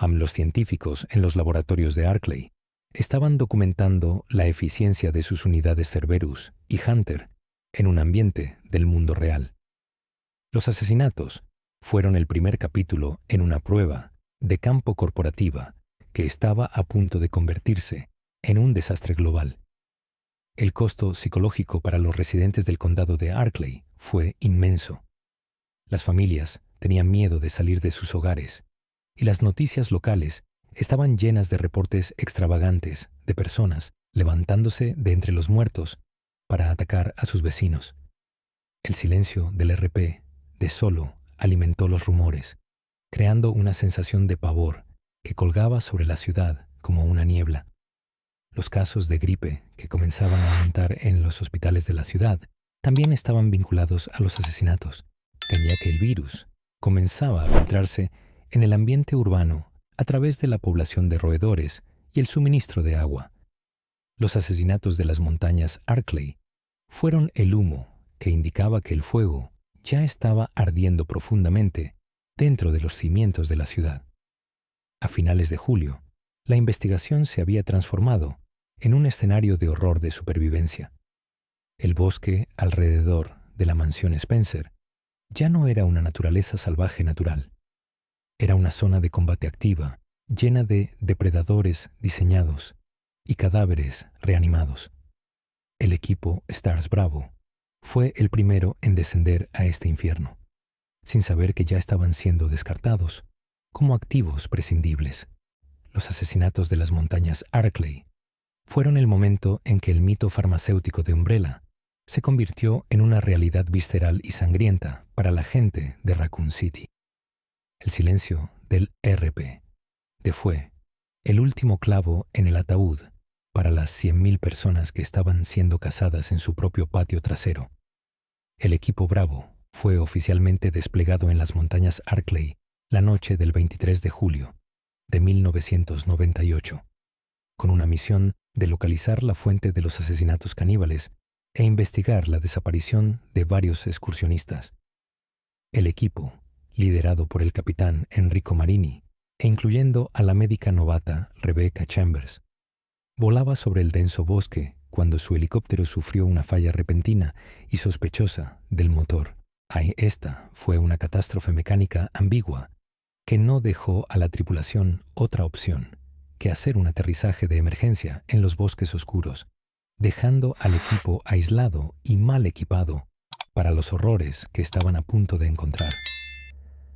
los científicos en los laboratorios de Arkley estaban documentando la eficiencia de sus unidades Cerberus y Hunter en un ambiente del mundo real. Los asesinatos fueron el primer capítulo en una prueba de campo corporativa que estaba a punto de convertirse en un desastre global. El costo psicológico para los residentes del condado de Arkley fue inmenso. Las familias tenían miedo de salir de sus hogares y las noticias locales estaban llenas de reportes extravagantes de personas levantándose de entre los muertos para atacar a sus vecinos. El silencio del RP solo alimentó los rumores, creando una sensación de pavor que colgaba sobre la ciudad como una niebla. Los casos de gripe que comenzaban a aumentar en los hospitales de la ciudad también estaban vinculados a los asesinatos, ya que el virus comenzaba a filtrarse en el ambiente urbano a través de la población de roedores y el suministro de agua. Los asesinatos de las montañas Arkley fueron el humo que indicaba que el fuego ya estaba ardiendo profundamente dentro de los cimientos de la ciudad. A finales de julio, la investigación se había transformado en un escenario de horror de supervivencia. El bosque alrededor de la mansión Spencer ya no era una naturaleza salvaje natural. Era una zona de combate activa, llena de depredadores diseñados y cadáveres reanimados. El equipo Stars Bravo fue el primero en descender a este infierno, sin saber que ya estaban siendo descartados como activos prescindibles. Los asesinatos de las montañas Arkley fueron el momento en que el mito farmacéutico de Umbrella se convirtió en una realidad visceral y sangrienta para la gente de Raccoon City. El silencio del RP fue el último clavo en el ataúd para las 100.000 personas que estaban siendo cazadas en su propio patio trasero. El equipo Bravo fue oficialmente desplegado en las montañas Arkley la noche del 23 de julio de 1998, con una misión de localizar la fuente de los asesinatos caníbales e investigar la desaparición de varios excursionistas. El equipo, liderado por el capitán Enrico Marini e incluyendo a la médica novata Rebecca Chambers, volaba sobre el denso bosque cuando su helicóptero sufrió una falla repentina y sospechosa del motor. Esta fue una catástrofe mecánica ambigua que no dejó a la tripulación otra opción que hacer un aterrizaje de emergencia en los bosques oscuros, dejando al equipo aislado y mal equipado para los horrores que estaban a punto de encontrar.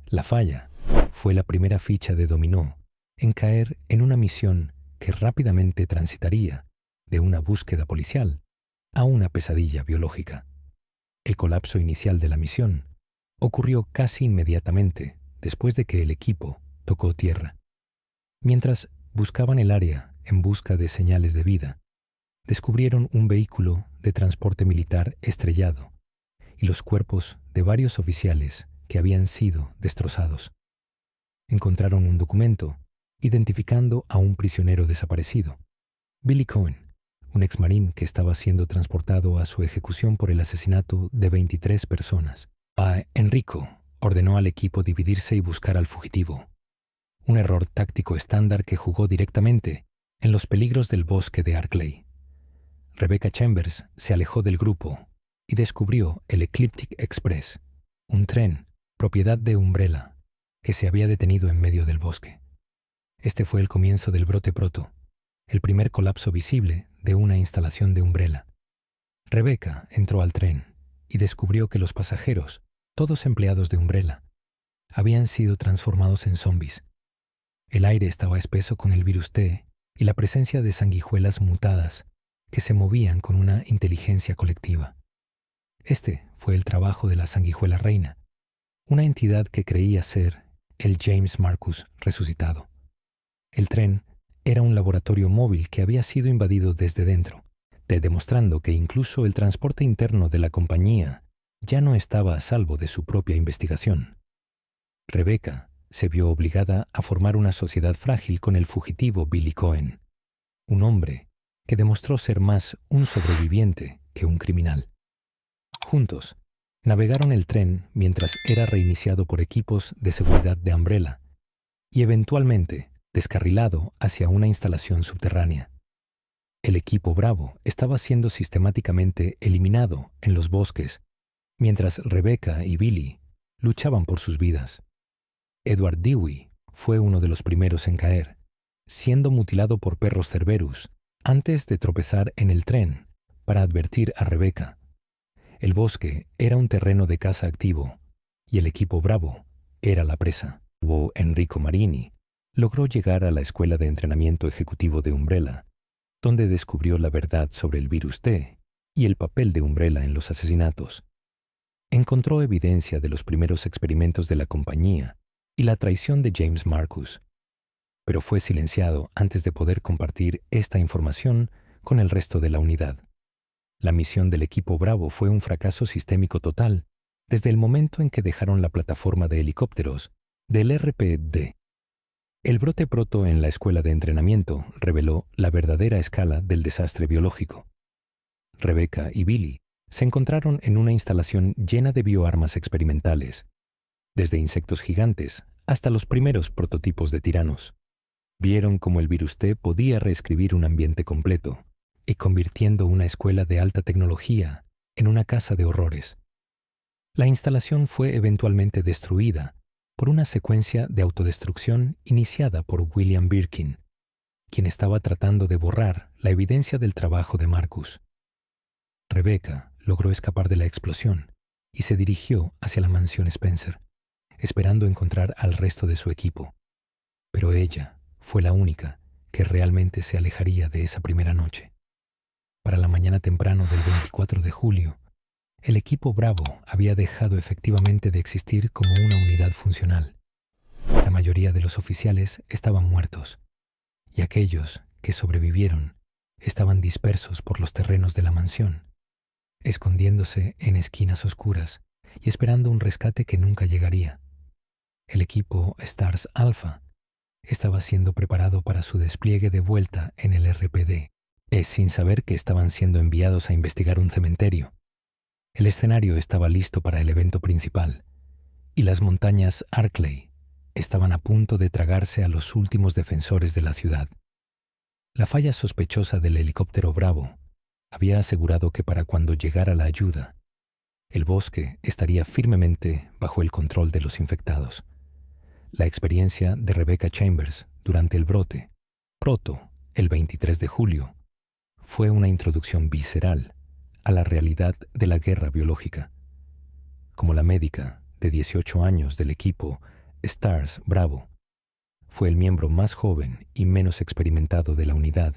La falla fue la primera ficha de dominó en caer en una misión que rápidamente transitaría de una búsqueda policial a una pesadilla biológica. El colapso inicial de la misión ocurrió casi inmediatamente después de que el equipo tocó tierra. Mientras buscaban el área en busca de señales de vida, descubrieron un vehículo de transporte militar estrellado y los cuerpos de varios oficiales que habían sido destrozados. Encontraron un documento identificando a un prisionero desaparecido, Billy Cohen, un exmarín que estaba siendo transportado a su ejecución por el asesinato de 23 personas. Enrico ordenó al equipo dividirse y buscar al fugitivo, un error táctico estándar que jugó directamente en los peligros del bosque de Arklay. Rebecca Chambers se alejó del grupo y descubrió el Ecliptic Express, un tren propiedad de Umbrella que se había detenido en medio del bosque. Este fue el comienzo del brote proto, el primer colapso visible de una instalación de Umbrella. Rebecca entró al tren y descubrió que los pasajeros, todos empleados de Umbrella, habían sido transformados en zombies. El aire estaba espeso con el virus T y la presencia de sanguijuelas mutadas que se movían con una inteligencia colectiva. Este fue el trabajo de la sanguijuela reina, una entidad que creía ser el James Marcus resucitado. El tren era un laboratorio móvil que había sido invadido desde dentro, demostrando que incluso el transporte interno de la compañía ya no estaba a salvo de su propia investigación. Rebecca se vio obligada a formar una sociedad frágil con el fugitivo Billy Cohen, un hombre que demostró ser más un sobreviviente que un criminal. Juntos, navegaron el tren mientras era reiniciado por equipos de seguridad de Umbrella y eventualmente descarrilado hacia una instalación subterránea. El equipo Bravo estaba siendo sistemáticamente eliminado en los bosques mientras Rebecca y Billy luchaban por sus vidas. Edward Dewey fue uno de los primeros en caer, siendo mutilado por perros Cerberus antes de tropezar en el tren para advertir a Rebecca. El bosque era un terreno de caza activo y el equipo Bravo era la presa. Enrico Marini logró llegar a la escuela de entrenamiento ejecutivo de Umbrella, donde descubrió la verdad sobre el virus T y el papel de Umbrella en los asesinatos. Encontró evidencia de los primeros experimentos de la compañía y la traición de James Marcus, pero fue silenciado antes de poder compartir esta información con el resto de la unidad. La misión del equipo Bravo fue un fracaso sistémico total desde el momento en que dejaron la plataforma de helicópteros del RPD. El brote proto en la escuela de entrenamiento reveló la verdadera escala del desastre biológico. Rebecca y Billy se encontraron en una instalación llena de bioarmas experimentales, desde insectos gigantes hasta los primeros prototipos de tiranos. Vieron cómo el virus T podía reescribir un ambiente completo y convirtiendo una escuela de alta tecnología en una casa de horrores. La instalación fue eventualmente destruida por una secuencia de autodestrucción iniciada por William Birkin, quien estaba tratando de borrar la evidencia del trabajo de Marcus. Rebecca logró escapar de la explosión y se dirigió hacia la mansión Spencer, esperando encontrar al resto de su equipo. Pero ella fue la única que realmente se alejaría de esa primera noche. Para la mañana temprano del 24 de julio, el equipo Bravo había dejado efectivamente de existir como una unidad funcional. La mayoría de los oficiales estaban muertos, y aquellos que sobrevivieron estaban dispersos por los terrenos de la mansión, escondiéndose en esquinas oscuras y esperando un rescate que nunca llegaría. El equipo Stars Alpha estaba siendo preparado para su despliegue de vuelta en el RPD, sin saber que estaban siendo enviados a investigar un cementerio. El escenario estaba listo para el evento principal, y las montañas Arklay estaban a punto de tragarse a los últimos defensores de la ciudad. La falla sospechosa del helicóptero Bravo había asegurado que para cuando llegara la ayuda, el bosque estaría firmemente bajo el control de los infectados. La experiencia de Rebecca Chambers durante el brote, proto, el 23 de julio, fue una introducción visceral a la realidad de la guerra biológica. Como la médica de 18 años del equipo Stars Bravo, fue el miembro más joven y menos experimentado de la unidad,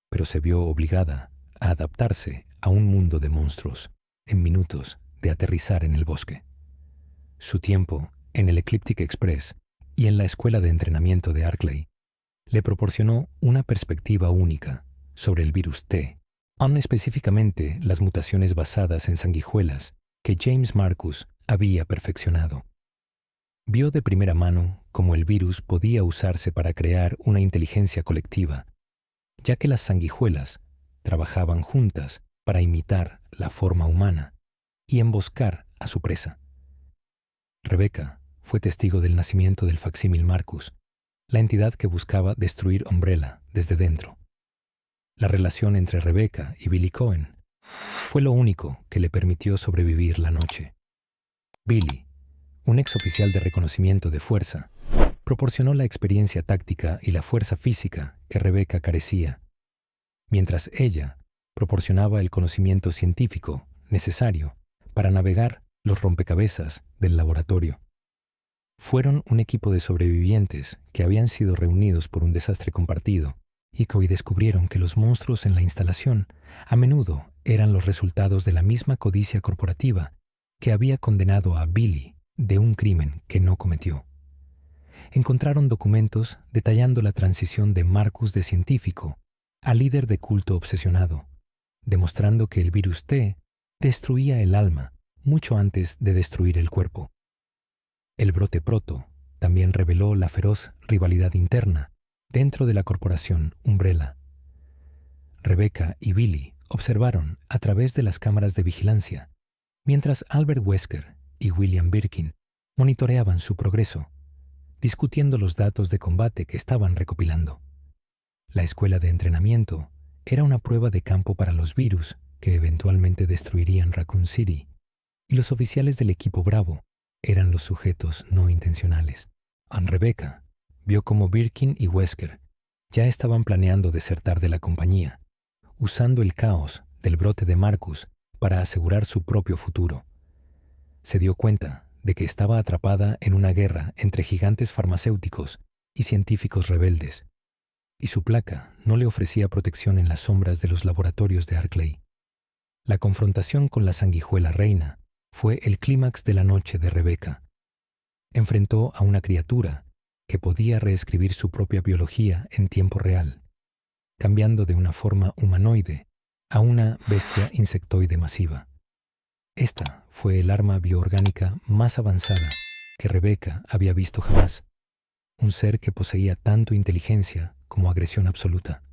pero se vio obligada a adaptarse a un mundo de monstruos en minutos de aterrizar en el bosque. Su tiempo en el Ecliptic Express y en la escuela de entrenamiento de Arklay le proporcionó una perspectiva única sobre el virus T, aun específicamente las mutaciones basadas en sanguijuelas que James Marcus había perfeccionado. Vio de primera mano cómo el virus podía usarse para crear una inteligencia colectiva, ya que las sanguijuelas trabajaban juntas para imitar la forma humana y emboscar a su presa. Rebecca fue testigo del nacimiento del facsímil Marcus, la entidad que buscaba destruir Umbrella desde dentro. La relación entre Rebecca y Billy Cohen fue lo único que le permitió sobrevivir la noche. Billy, un exoficial de reconocimiento de fuerza, proporcionó la experiencia táctica y la fuerza física que Rebecca carecía, mientras ella proporcionaba el conocimiento científico necesario para navegar los rompecabezas del laboratorio. Fueron un equipo de sobrevivientes que habían sido reunidos por un desastre compartido y que hoy descubrieron que los monstruos en la instalación a menudo eran los resultados de la misma codicia corporativa que había condenado a Billy de un crimen que no cometió. Encontraron documentos detallando la transición de Marcus de científico a líder de culto obsesionado, demostrando que el virus T destruía el alma mucho antes de destruir el cuerpo. El brote proto también reveló la feroz rivalidad interna dentro de la corporación Umbrella. Rebecca y Billy observaron a través de las cámaras de vigilancia, mientras Albert Wesker y William Birkin monitoreaban su progreso, discutiendo los datos de combate que estaban recopilando. La escuela de entrenamiento era una prueba de campo para los virus que eventualmente destruirían Raccoon City, y los oficiales del equipo Bravo eran los sujetos no intencionales. Rebecca vio cómo Birkin y Wesker ya estaban planeando desertar de la compañía, usando el caos del brote de Marcus para asegurar su propio futuro. Se dio cuenta de que estaba atrapada en una guerra entre gigantes farmacéuticos y científicos rebeldes, y su placa no le ofrecía protección en las sombras de los laboratorios de Arklay. La confrontación con la sanguijuela reina fue el clímax de la noche de Rebecca. Enfrentó a una criatura que podía reescribir su propia biología en tiempo real, cambiando de una forma humanoide a una bestia insectoide masiva. Esta fue el arma bioorgánica más avanzada que Rebecca había visto jamás, un ser que poseía tanto inteligencia como agresión absoluta.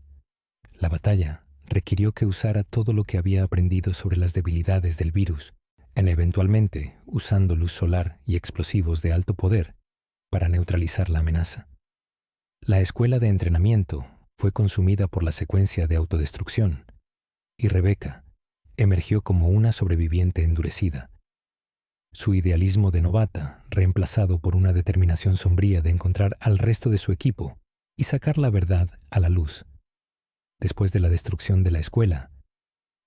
La batalla requirió que usara todo lo que había aprendido sobre las debilidades del virus, eventualmente usando luz solar y explosivos de alto poder para neutralizar la amenaza. La escuela de entrenamiento fue consumida por la secuencia de autodestrucción, y Rebecca emergió como una sobreviviente endurecida. Su idealismo de novata, reemplazado por una determinación sombría de encontrar al resto de su equipo y sacar la verdad a la luz. Después de la destrucción de la escuela,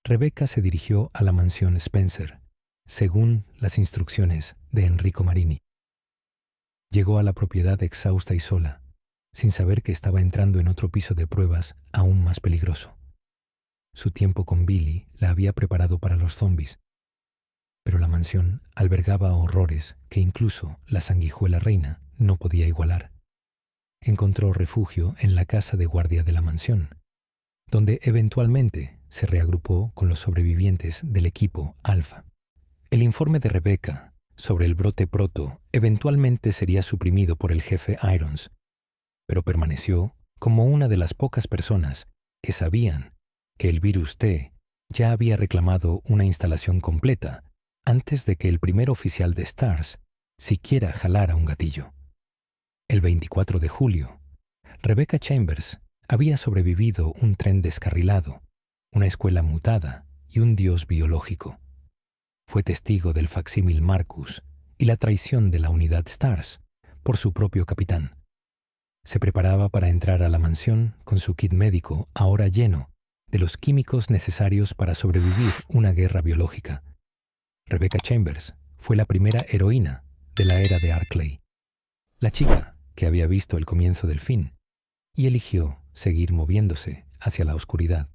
Rebecca se dirigió a la mansión Spencer, según las instrucciones de Enrico Marini. Llegó a la propiedad exhausta y sola, sin saber que estaba entrando en otro piso de pruebas aún más peligroso. Su tiempo con Billy la había preparado para los zombies, pero la mansión albergaba horrores que incluso la sanguijuela reina no podía igualar. Encontró refugio en la casa de guardia de la mansión, donde eventualmente se reagrupó con los sobrevivientes del equipo Alpha. El informe de Rebecca sobre el brote proto eventualmente sería suprimido por el jefe Irons, pero permaneció como una de las pocas personas que sabían que el virus T ya había reclamado una instalación completa antes de que el primer oficial de Stars siquiera jalara un gatillo. El 24 de julio, Rebecca Chambers había sobrevivido un tren descarrilado, una escuela mutada y un dios biológico. Fue testigo del facsímil Marcus y la traición de la unidad Stars por su propio capitán. Se preparaba para entrar a la mansión con su kit médico ahora lleno de los químicos necesarios para sobrevivir una guerra biológica. Rebecca Chambers fue la primera heroína de la era de Arklay, la chica que había visto el comienzo del fin y eligió seguir moviéndose hacia la oscuridad.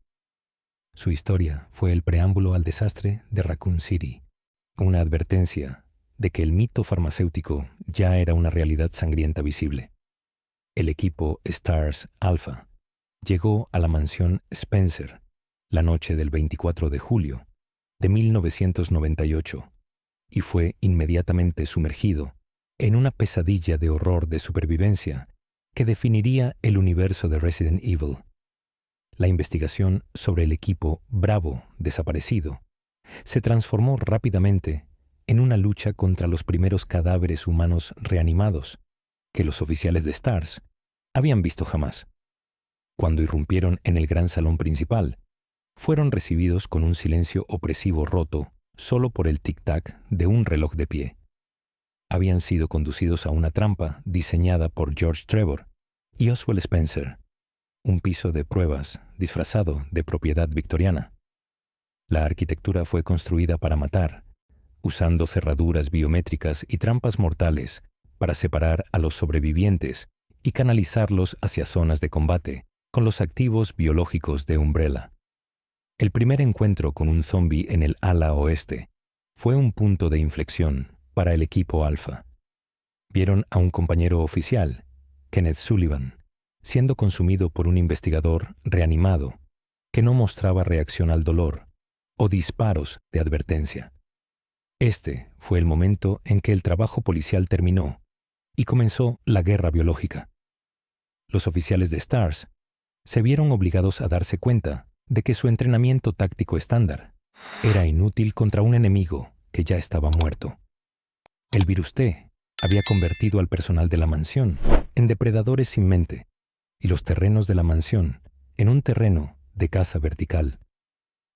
Su historia fue el preámbulo al desastre de Raccoon City, una advertencia de que el mito farmacéutico ya era una realidad sangrienta visible. El equipo STARS Alpha llegó a la mansión Spencer la noche del 24 de julio de 1998 y fue inmediatamente sumergido en una pesadilla de horror de supervivencia que definiría el universo de Resident Evil. La investigación sobre el equipo Bravo desaparecido se transformó rápidamente en una lucha contra los primeros cadáveres humanos reanimados que los oficiales de STARS habían visto jamás. Cuando irrumpieron en el gran salón principal, fueron recibidos con un silencio opresivo roto solo por el tic-tac de un reloj de pie. Habían sido conducidos a una trampa diseñada por George Trevor y Oswald Spencer, un piso de pruebas disfrazado de propiedad victoriana. La arquitectura fue construida para matar, usando cerraduras biométricas y trampas mortales para separar a los sobrevivientes y canalizarlos hacia zonas de combate con los activos biológicos de Umbrella. El primer encuentro con un zombie en el ala oeste fue un punto de inflexión para el equipo Alpha. Vieron a un compañero oficial, Kenneth Sullivan, siendo consumido por un investigador reanimado que no mostraba reacción al dolor o disparos de advertencia. Este fue el momento en que el trabajo policial terminó y comenzó la guerra biológica. Los oficiales de STARS se vieron obligados a darse cuenta de que su entrenamiento táctico estándar era inútil contra un enemigo que ya estaba muerto. El virus T había convertido al personal de la mansión en depredadores sin mente y los terrenos de la mansión en un terreno de caza vertical.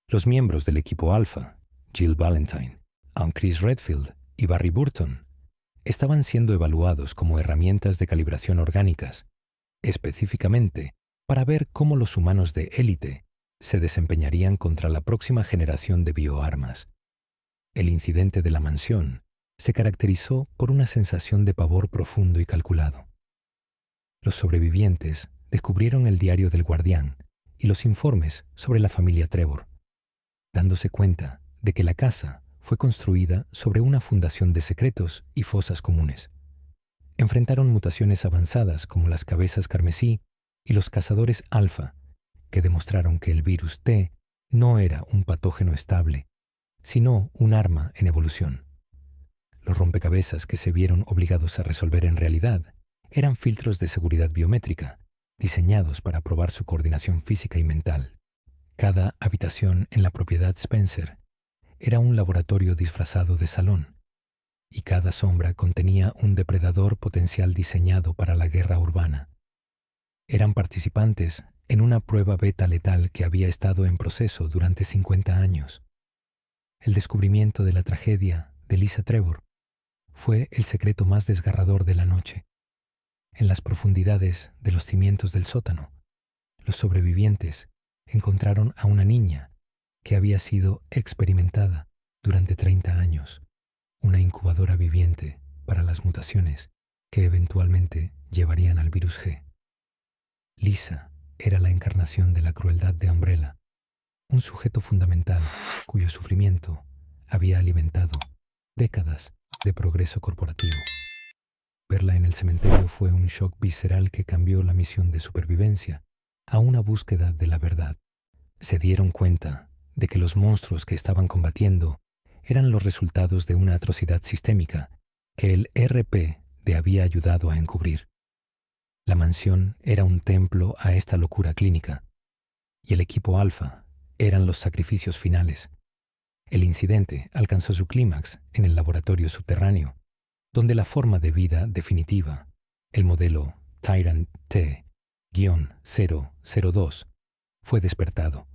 Los miembros del equipo Alpha, Jill Valentine, Chris Redfield y Barry Burton, estaban siendo evaluados como herramientas de calibración orgánicas, específicamente para ver cómo los humanos de élite se desempeñarían contra la próxima generación de bioarmas. El incidente de la mansión se caracterizó por una sensación de pavor profundo y calculado. Los sobrevivientes descubrieron el diario del guardián y los informes sobre la familia Trevor, dándose cuenta de que la casa fue construida sobre una fundación de secretos y fosas comunes. Enfrentaron mutaciones avanzadas como las cabezas carmesí y los cazadores alfa, que demostraron que el virus T no era un patógeno estable, sino un arma en evolución. Los rompecabezas que se vieron obligados a resolver en realidad eran filtros de seguridad biométrica, diseñados para probar su coordinación física y mental. Cada habitación en la propiedad Spencer era un laboratorio disfrazado de salón, y cada sombra contenía un depredador potencial diseñado para la guerra urbana. Eran participantes en una prueba beta letal que había estado en proceso durante 50 años. El descubrimiento de la tragedia de Lisa Trevor fue el secreto más desgarrador de la noche. En las profundidades de los cimientos del sótano, los sobrevivientes encontraron a una niña que había sido experimentada durante 30 años, una incubadora viviente para las mutaciones que eventualmente llevarían al virus G. Lisa era la encarnación de la crueldad de Umbrella, un sujeto fundamental cuyo sufrimiento había alimentado décadas de progreso corporativo. Verla en el cementerio fue un shock visceral que cambió la misión de supervivencia a una búsqueda de la verdad. Se dieron cuenta de que los monstruos que estaban combatiendo eran los resultados de una atrocidad sistémica que el RP había ayudado a encubrir. La mansión era un templo a esta locura clínica, y el equipo Alpha eran los sacrificios finales. El incidente alcanzó su clímax en el laboratorio subterráneo, donde la forma de vida definitiva, el modelo Tyrant T-002, fue despertado.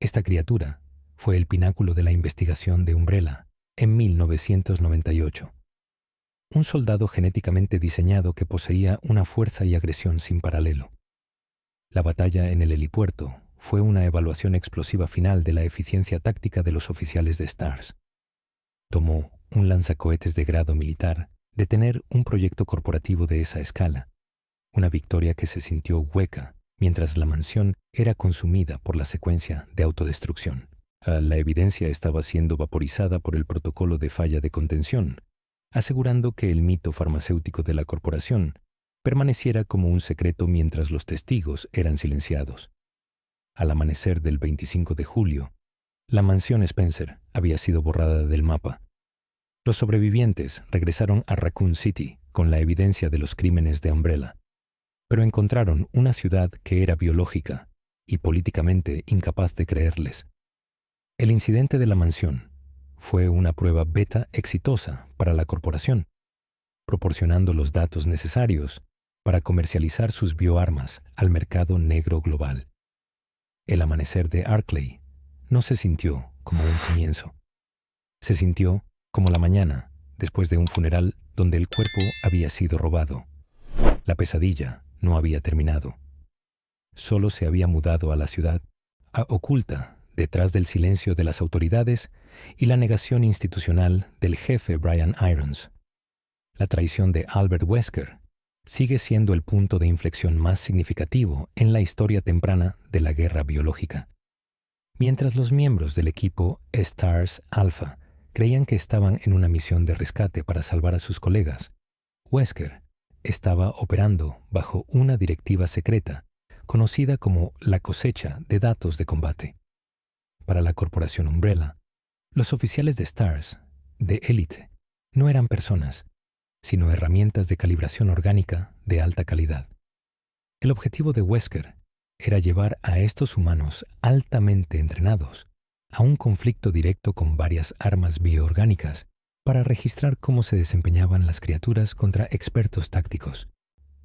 Esta criatura fue el pináculo de la investigación de Umbrella en 1998. un soldado genéticamente diseñado que poseía una fuerza y agresión sin paralelo. La batalla en el helipuerto fue una evaluación explosiva final de la eficiencia táctica de los oficiales de STARS. Tomó un lanzacohetes de grado militar de tener un proyecto corporativo de esa escala, una victoria que se sintió hueca mientras la mansión era consumida por la secuencia de autodestrucción. La evidencia estaba siendo vaporizada por el protocolo de falla de contención, asegurando que el mito farmacéutico de la corporación permaneciera como un secreto mientras los testigos eran silenciados. Al amanecer del 25 de julio, la mansión Spencer había sido borrada del mapa. Los sobrevivientes regresaron a Raccoon City con la evidencia de los crímenes de Umbrella, pero encontraron una ciudad que era biológica y políticamente incapaz de creerles. El incidente de la mansión fue una prueba beta exitosa para la corporación, proporcionando los datos necesarios para comercializar sus bioarmas al mercado negro global. El amanecer de Arklay no se sintió como un comienzo. Se sintió como la mañana después de un funeral donde el cuerpo había sido robado. La pesadilla no había terminado. Solo se había mudado a la ciudad, oculta detrás del silencio de las autoridades y la negación institucional del jefe Brian Irons. La traición de Albert Wesker sigue siendo el punto de inflexión más significativo en la historia temprana de la guerra biológica. Mientras los miembros del equipo STARS Alpha creían que estaban en una misión de rescate para salvar a sus colegas, Wesker estaba operando bajo una directiva secreta conocida como la cosecha de datos de combate. Para la corporación Umbrella, los oficiales de STARS, de élite, no eran personas, sino herramientas de calibración orgánica de alta calidad. El objetivo de Wesker era llevar a estos humanos altamente entrenados a un conflicto directo con varias armas bioorgánicas para registrar cómo se desempeñaban las criaturas contra expertos tácticos.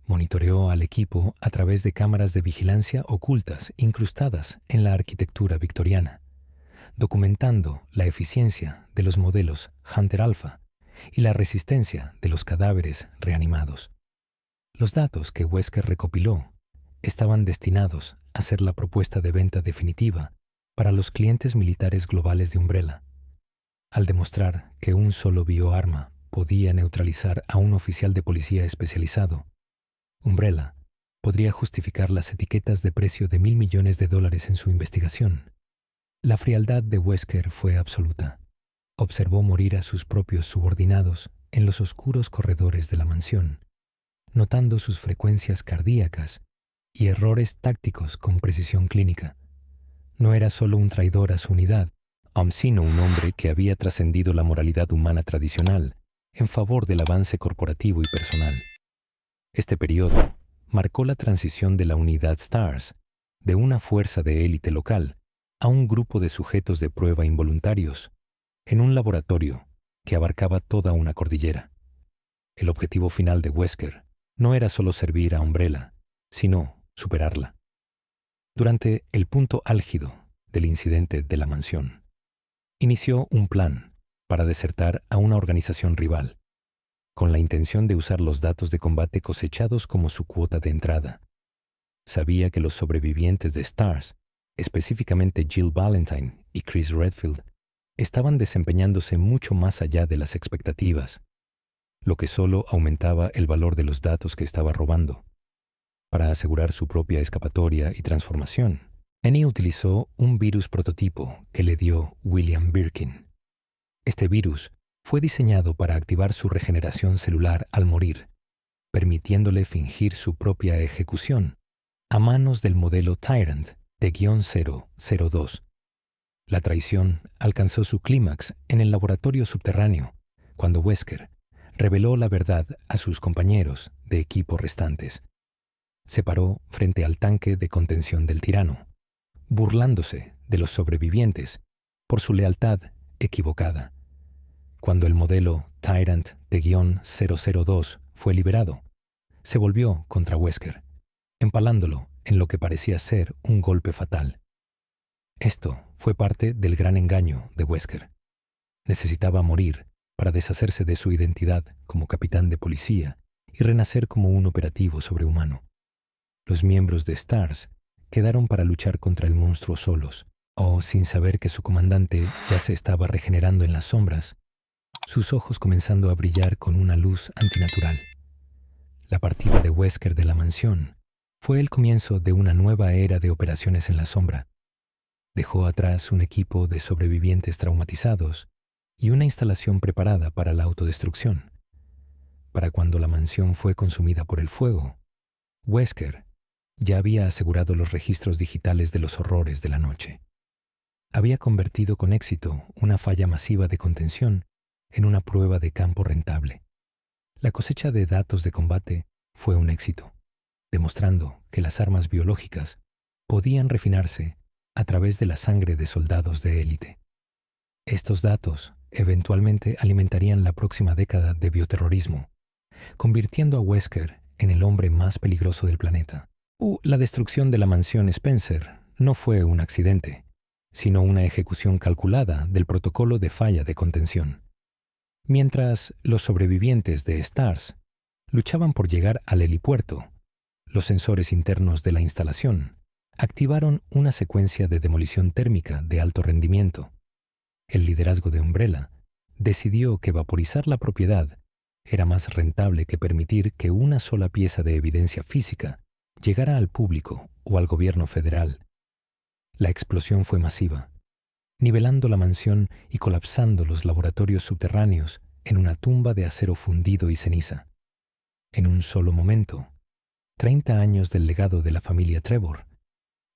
Monitoreó al equipo a través de cámaras de vigilancia ocultas incrustadas en la arquitectura victoriana, documentando la eficiencia de los modelos Hunter Alpha y la resistencia de los cadáveres reanimados. Los datos que Wesker recopiló estaban destinados a ser la propuesta de venta definitiva para los clientes militares globales de Umbrella. Al demostrar que un solo bioarma podía neutralizar a un oficial de policía especializado, Umbrella podría justificar las etiquetas de precio de $1,000 millones en su investigación. La frialdad de Wesker fue absoluta. Observó morir a sus propios subordinados en los oscuros corredores de la mansión, notando sus frecuencias cardíacas y errores tácticos con precisión clínica. No era solo un traidor a su unidad, sino un hombre que había trascendido la moralidad humana tradicional en favor del avance corporativo y personal. Este periodo marcó la transición de la unidad STARS de una fuerza de élite local a un grupo de sujetos de prueba involuntarios en un laboratorio que abarcaba toda una cordillera. El objetivo final de Wesker no era solo servir a Umbrella, sino superarla. Durante el punto álgido del incidente de la mansión, inició un plan para desertar a una organización rival, con la intención de usar los datos de combate cosechados como su cuota de entrada. Sabía que los sobrevivientes de STARS, específicamente Jill Valentine y Chris Redfield, estaban desempeñándose mucho más allá de las expectativas, lo que solo aumentaba el valor de los datos que estaba robando. Para asegurar su propia escapatoria y transformación, Annie utilizó un virus prototipo que le dio William Birkin. Este virus fue diseñado para activar su regeneración celular al morir, permitiéndole fingir su propia ejecución a manos del modelo Tyrant de -002. La traición alcanzó su clímax en el laboratorio subterráneo, cuando Wesker reveló la verdad a sus compañeros de equipo restantes. Se paró frente al tanque de contención del tirano, burlándose de los sobrevivientes por su lealtad equivocada. Cuando el modelo Tyrant de -002 fue liberado, se volvió contra Wesker, empalándolo en lo que parecía ser un golpe fatal. Esto fue parte del gran engaño de Wesker. Necesitaba morir para deshacerse de su identidad como capitán de policía y renacer como un operativo sobrehumano. Los miembros de STARS quedaron para luchar contra el monstruo solos, o sin saber que su comandante ya se estaba regenerando en las sombras, sus ojos comenzando a brillar con una luz antinatural. La partida de Wesker de la mansión fue el comienzo de una nueva era de operaciones en la sombra. Dejó atrás un equipo de sobrevivientes traumatizados y una instalación preparada para la autodestrucción. Para cuando la mansión fue consumida por el fuego, Wesker ya había asegurado los registros digitales de los horrores de la noche. Había convertido con éxito una falla masiva de contención en una prueba de campo rentable. La cosecha de datos de combate fue un éxito, demostrando que las armas biológicas podían refinarse a través de la sangre de soldados de élite. Estos datos eventualmente alimentarían la próxima década de bioterrorismo, convirtiendo a Wesker en el hombre más peligroso del planeta. La destrucción de la mansión Spencer no fue un accidente, sino una ejecución calculada del protocolo de falla de contención. Mientras los sobrevivientes de STARS luchaban por llegar al helipuerto, los sensores internos de la instalación activaron una secuencia de demolición térmica de alto rendimiento. El liderazgo de Umbrella decidió que vaporizar la propiedad era más rentable que permitir que una sola pieza de evidencia física llegara al público o al gobierno federal. La explosión fue masiva, nivelando la mansión y colapsando los laboratorios subterráneos en una tumba de acero fundido y ceniza. En un solo momento, 30 años del legado de la familia Trevor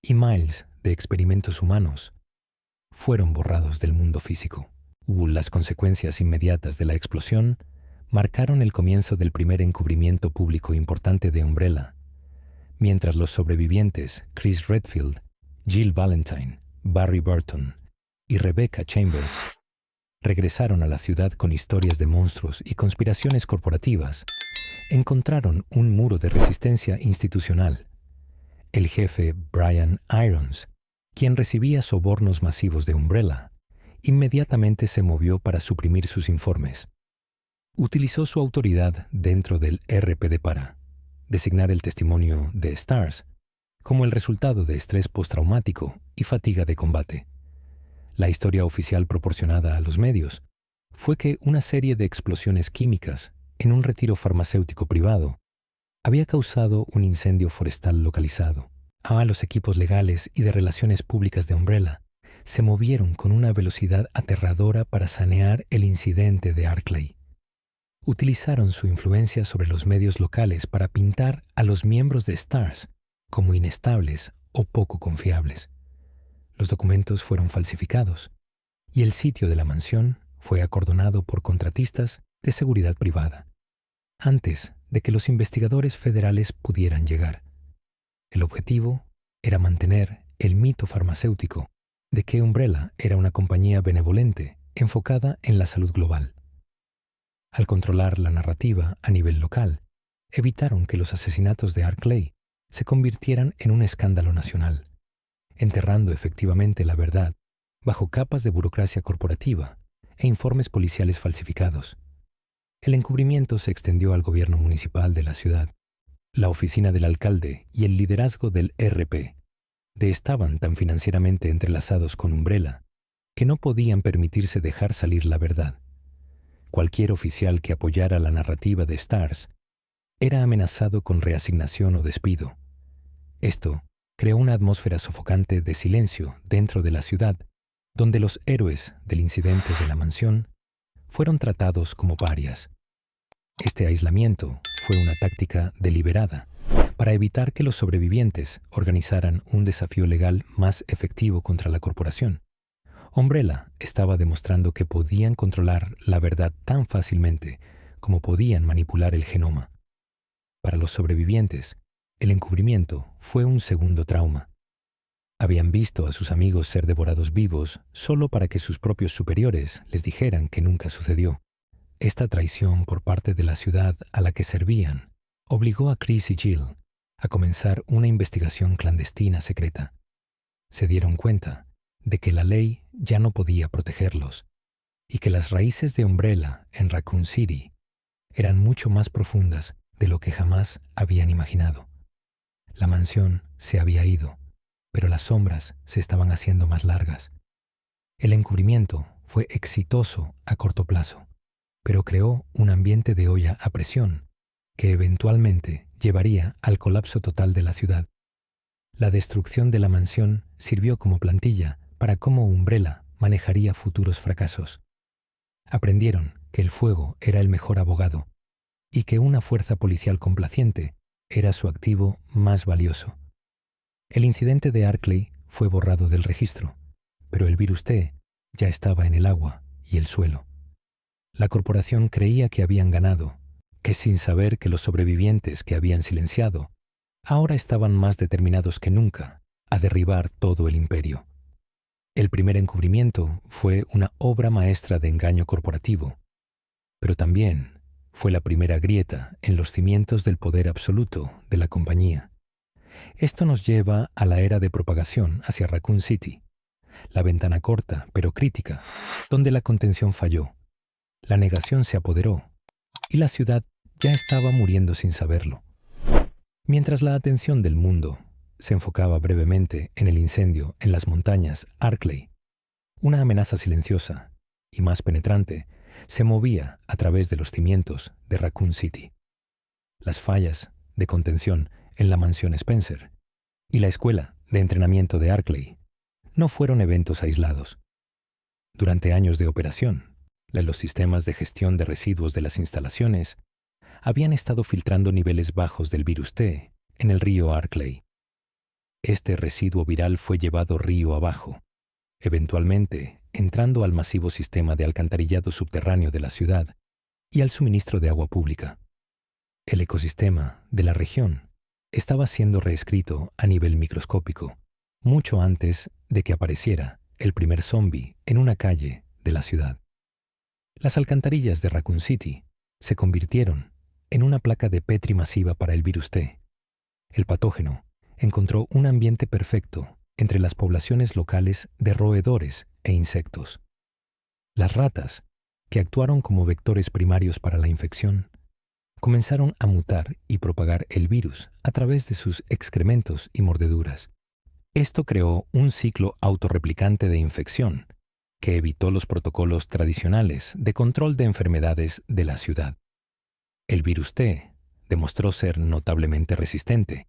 y miles de experimentos humanos fueron borrados del mundo físico. Las consecuencias inmediatas de la explosión marcaron el comienzo del primer encubrimiento público importante de Umbrella, mientras los sobrevivientes Chris Redfield, Jill Valentine, Barry Burton y Rebecca Chambers regresaron a la ciudad con historias de monstruos y conspiraciones corporativas. Encontraron un muro de resistencia institucional. El jefe Brian Irons, quien recibía sobornos masivos de Umbrella, inmediatamente se movió para suprimir sus informes. Utilizó su autoridad dentro del RPD para designar el testimonio de STARS como el resultado de estrés postraumático y fatiga de combate. La historia oficial proporcionada a los medios fue que una serie de explosiones químicas en un retiro farmacéutico privado había causado un incendio forestal localizado. Los equipos legales y de relaciones públicas de Umbrella se movieron con una velocidad aterradora para sanear el incidente de Arclay. Utilizaron su influencia sobre los medios locales para pintar a los miembros de STARS como inestables o poco confiables. Los documentos fueron falsificados y el sitio de la mansión fue acordonado por contratistas de seguridad privada, antes de que los investigadores federales pudieran llegar. El objetivo era mantener el mito farmacéutico de que Umbrella era una compañía benevolente enfocada en la salud global. Al controlar la narrativa a nivel local, evitaron que los asesinatos de Arclay se convirtieran en un escándalo nacional, enterrando efectivamente la verdad bajo capas de burocracia corporativa e informes policiales falsificados. El encubrimiento se extendió al gobierno municipal de la ciudad. La oficina del alcalde y el liderazgo del RP estaban tan financieramente entrelazados con Umbrella que no podían permitirse dejar salir la verdad. Cualquier oficial que apoyara la narrativa de STARS era amenazado con reasignación o despido. Esto creó una atmósfera sofocante de silencio dentro de la ciudad, donde los héroes del incidente de la mansión fueron tratados como parias. Este aislamiento fue una táctica deliberada para evitar que los sobrevivientes organizaran un desafío legal más efectivo contra la corporación. Umbrella estaba demostrando que podían controlar la verdad tan fácilmente como podían manipular el genoma. Para los sobrevivientes, el encubrimiento fue un segundo trauma. Habían visto a sus amigos ser devorados vivos solo para que sus propios superiores les dijeran que nunca sucedió. Esta traición por parte de la ciudad a la que servían obligó a Chris y Jill a comenzar una investigación clandestina secreta. Se dieron cuenta de que la ley ya no podía protegerlos y que las raíces de Umbrella en Raccoon City eran mucho más profundas de lo que jamás habían imaginado. La mansión se había ido, pero las sombras se estaban haciendo más largas. El encubrimiento fue exitoso a corto plazo, pero creó un ambiente de olla a presión que eventualmente llevaría al colapso total de la ciudad. La destrucción de la mansión sirvió como plantilla para cómo Umbrella manejaría futuros fracasos. Aprendieron que el fuego era el mejor abogado y que una fuerza policial complaciente era su activo más valioso. El incidente de Arklay fue borrado del registro, pero el virus T ya estaba en el agua y el suelo. La corporación creía que habían ganado, que sin saber que los sobrevivientes que habían silenciado ahora estaban más determinados que nunca a derribar todo el imperio. El primer encubrimiento fue una obra maestra de engaño corporativo, pero también fue la primera grieta en los cimientos del poder absoluto de la compañía. Esto nos lleva a la era de propagación hacia Raccoon City, la ventana corta pero crítica, donde la contención falló, la negación se apoderó y la ciudad ya estaba muriendo sin saberlo. Mientras la atención del mundo se enfocaba brevemente en el incendio en las montañas Arklay, una amenaza silenciosa y más penetrante se movía a través de los cimientos de Raccoon City. Las fallas de contención en la mansión Spencer y la escuela de entrenamiento de Arklay no fueron eventos aislados. Durante años de operación, los sistemas de gestión de residuos de las instalaciones habían estado filtrando niveles bajos del virus T en el río Arklay. Este residuo viral fue llevado río abajo, eventualmente entrando al masivo sistema de alcantarillado subterráneo de la ciudad y al suministro de agua pública. El ecosistema de la región estaba siendo reescrito a nivel microscópico, mucho antes de que apareciera el primer zombi en una calle de la ciudad. Las alcantarillas de Raccoon City se convirtieron en una placa de Petri masiva para el virus T. El patógeno encontró un ambiente perfecto entre las poblaciones locales de roedores e insectos. Las ratas, que actuaron como vectores primarios para la infección, comenzaron a mutar y propagar el virus a través de sus excrementos y mordeduras. Esto creó un ciclo autorreplicante de infección que evitó los protocolos tradicionales de control de enfermedades de la ciudad. El virus T demostró ser notablemente resistente,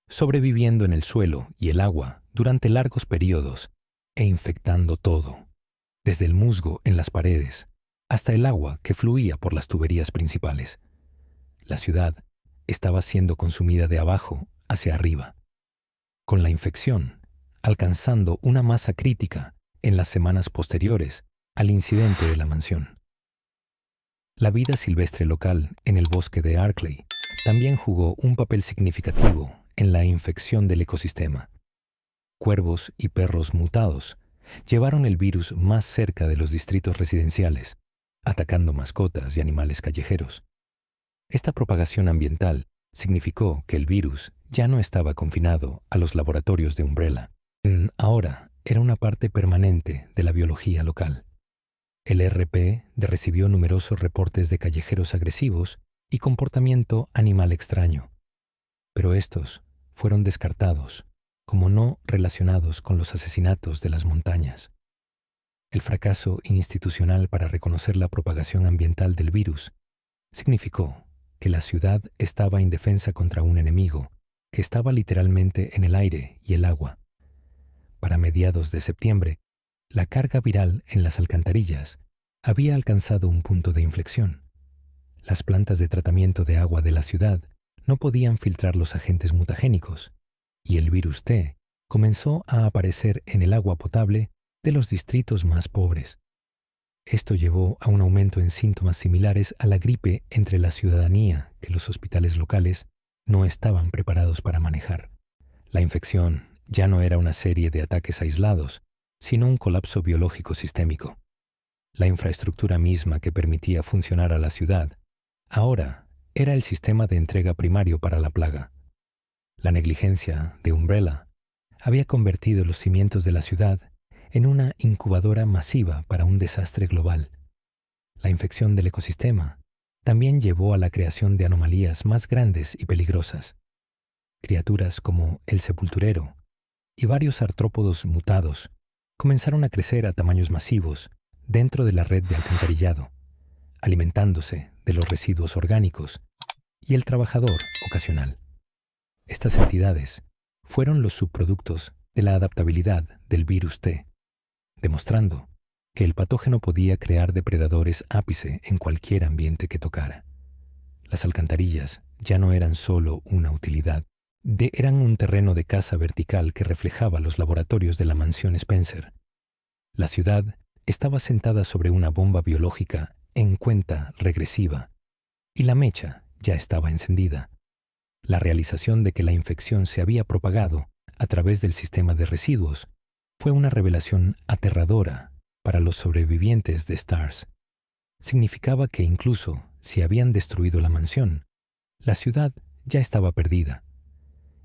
sobreviviendo en el suelo y el agua durante largos periodos e infectando todo, desde el musgo en las paredes hasta el agua que fluía por las tuberías principales. La ciudad estaba siendo consumida de abajo hacia arriba, con la infección alcanzando una masa crítica en las semanas posteriores al incidente de la mansión. La vida silvestre local en el bosque de Arklay también jugó un papel significativo en la infección del ecosistema. Cuervos y perros mutados llevaron el virus más cerca de los distritos residenciales, atacando mascotas y animales callejeros. Esta propagación ambiental significó que el virus ya no estaba confinado a los laboratorios de Umbrella. Ahora era una parte permanente de la biología local. El RP recibió numerosos reportes de callejeros agresivos y comportamiento animal extraño, pero estos fueron descartados como no relacionados con los asesinatos de las montañas. El fracaso institucional para reconocer la propagación ambiental del virus significó que la ciudad estaba indefensa contra un enemigo que estaba literalmente en el aire y el agua. Para mediados de septiembre, la carga viral en las alcantarillas había alcanzado un punto de inflexión. Las plantas de tratamiento de agua de la ciudad no podían filtrar los agentes mutagénicos, y el virus T comenzó a aparecer en el agua potable de los distritos más pobres. Esto llevó a un aumento en síntomas similares a la gripe entre la ciudadanía que los hospitales locales no estaban preparados para manejar. La infección ya no era una serie de ataques aislados, sino un colapso biológico sistémico. La infraestructura misma que permitía funcionar a la ciudad ahora era el sistema de entrega primario para la plaga. La negligencia de Umbrella había convertido los cimientos de la ciudad en una incubadora masiva para un desastre global. La infección del ecosistema también llevó a la creación de anomalías más grandes y peligrosas. Criaturas como el sepulturero y varios artrópodos mutados comenzaron a crecer a tamaños masivos dentro de la red de alcantarillado, alimentándose de los residuos orgánicos y el trabajador ocasional. Estas entidades fueron los subproductos de la adaptabilidad del virus T, demostrando que el patógeno podía crear depredadores ápice en cualquier ambiente que tocara. Las alcantarillas ya no eran solo una utilidad, eran un terreno de caza vertical que reflejaba los laboratorios de la mansión Spencer. La ciudad estaba sentada sobre una bomba biológica en cuenta regresiva, y la mecha ya estaba encendida. La realización de que la infección se había propagado a través del sistema de residuos fue una revelación aterradora para los sobrevivientes de STARS. Significaba que incluso si habían destruido la mansión, la ciudad ya estaba perdida.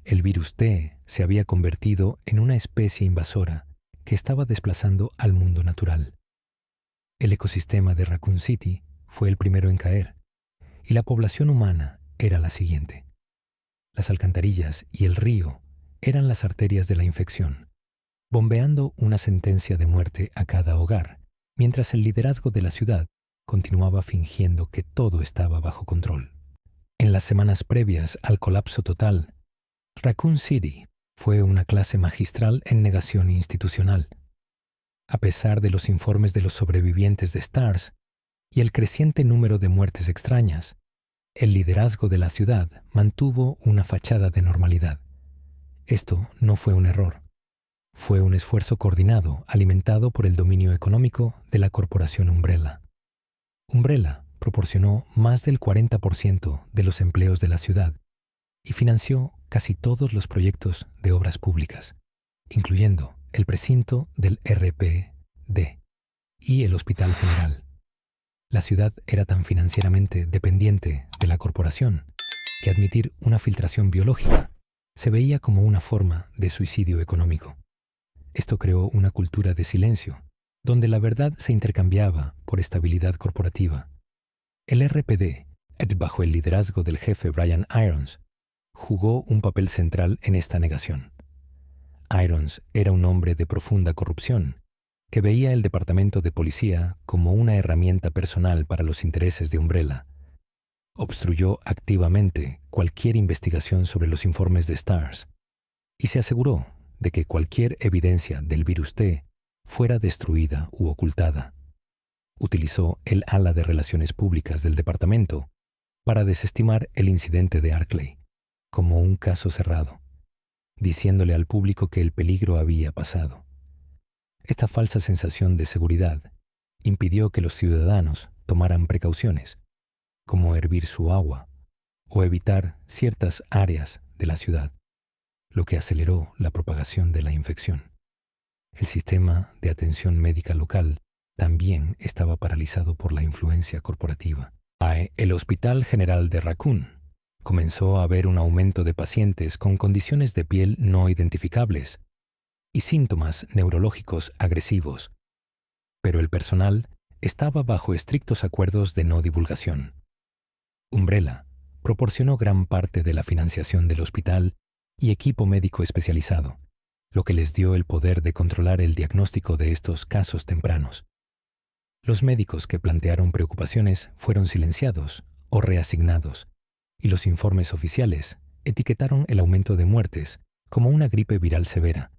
El virus T se había convertido en una especie invasora que estaba desplazando al mundo natural. El ecosistema de Raccoon City fue el primero en caer, y la población humana era la siguiente. Las alcantarillas y el río eran las arterias de la infección, bombeando una sentencia de muerte a cada hogar, mientras el liderazgo de la ciudad continuaba fingiendo que todo estaba bajo control. En las semanas previas al colapso total, Raccoon City fue una clase magistral en negación institucional. A pesar de los informes de los sobrevivientes de STARS y el creciente número de muertes extrañas, el liderazgo de la ciudad mantuvo una fachada de normalidad. Esto no fue un error. Fue un esfuerzo coordinado alimentado por el dominio económico de la corporación Umbrella. Umbrella proporcionó más del 40% de los empleos de la ciudad y financió casi todos los proyectos de obras públicas, incluyendo el precinto del RPD y el Hospital General. La ciudad era tan financieramente dependiente de la corporación que admitir una filtración biológica se veía como una forma de suicidio económico. Esto creó una cultura de silencio, donde la verdad se intercambiaba por estabilidad corporativa. El RPD, bajo el liderazgo del jefe Brian Irons, jugó un papel central en esta negación. Irons era un hombre de profunda corrupción, que veía el departamento de policía como una herramienta personal para los intereses de Umbrella. Obstruyó activamente cualquier investigación sobre los informes de STARS y se aseguró de que cualquier evidencia del virus T fuera destruida u ocultada. Utilizó el ala de relaciones públicas del departamento para desestimar el incidente de Arklay como un caso cerrado, diciéndole al público que el peligro había pasado. Esta falsa sensación de seguridad impidió que los ciudadanos tomaran precauciones, como hervir su agua o evitar ciertas áreas de la ciudad, lo que aceleró la propagación de la infección. El sistema de atención médica local también estaba paralizado por la influencia corporativa. El Hospital General de Raccoon comenzó a haber un aumento de pacientes con condiciones de piel no identificables y síntomas neurológicos agresivos, pero el personal estaba bajo estrictos acuerdos de no divulgación. Umbrella proporcionó gran parte de la financiación del hospital y equipo médico especializado, lo que les dio el poder de controlar el diagnóstico de estos casos tempranos. Los médicos que plantearon preocupaciones fueron silenciados o reasignados, y los informes oficiales etiquetaron el aumento de muertes como una gripe viral severa.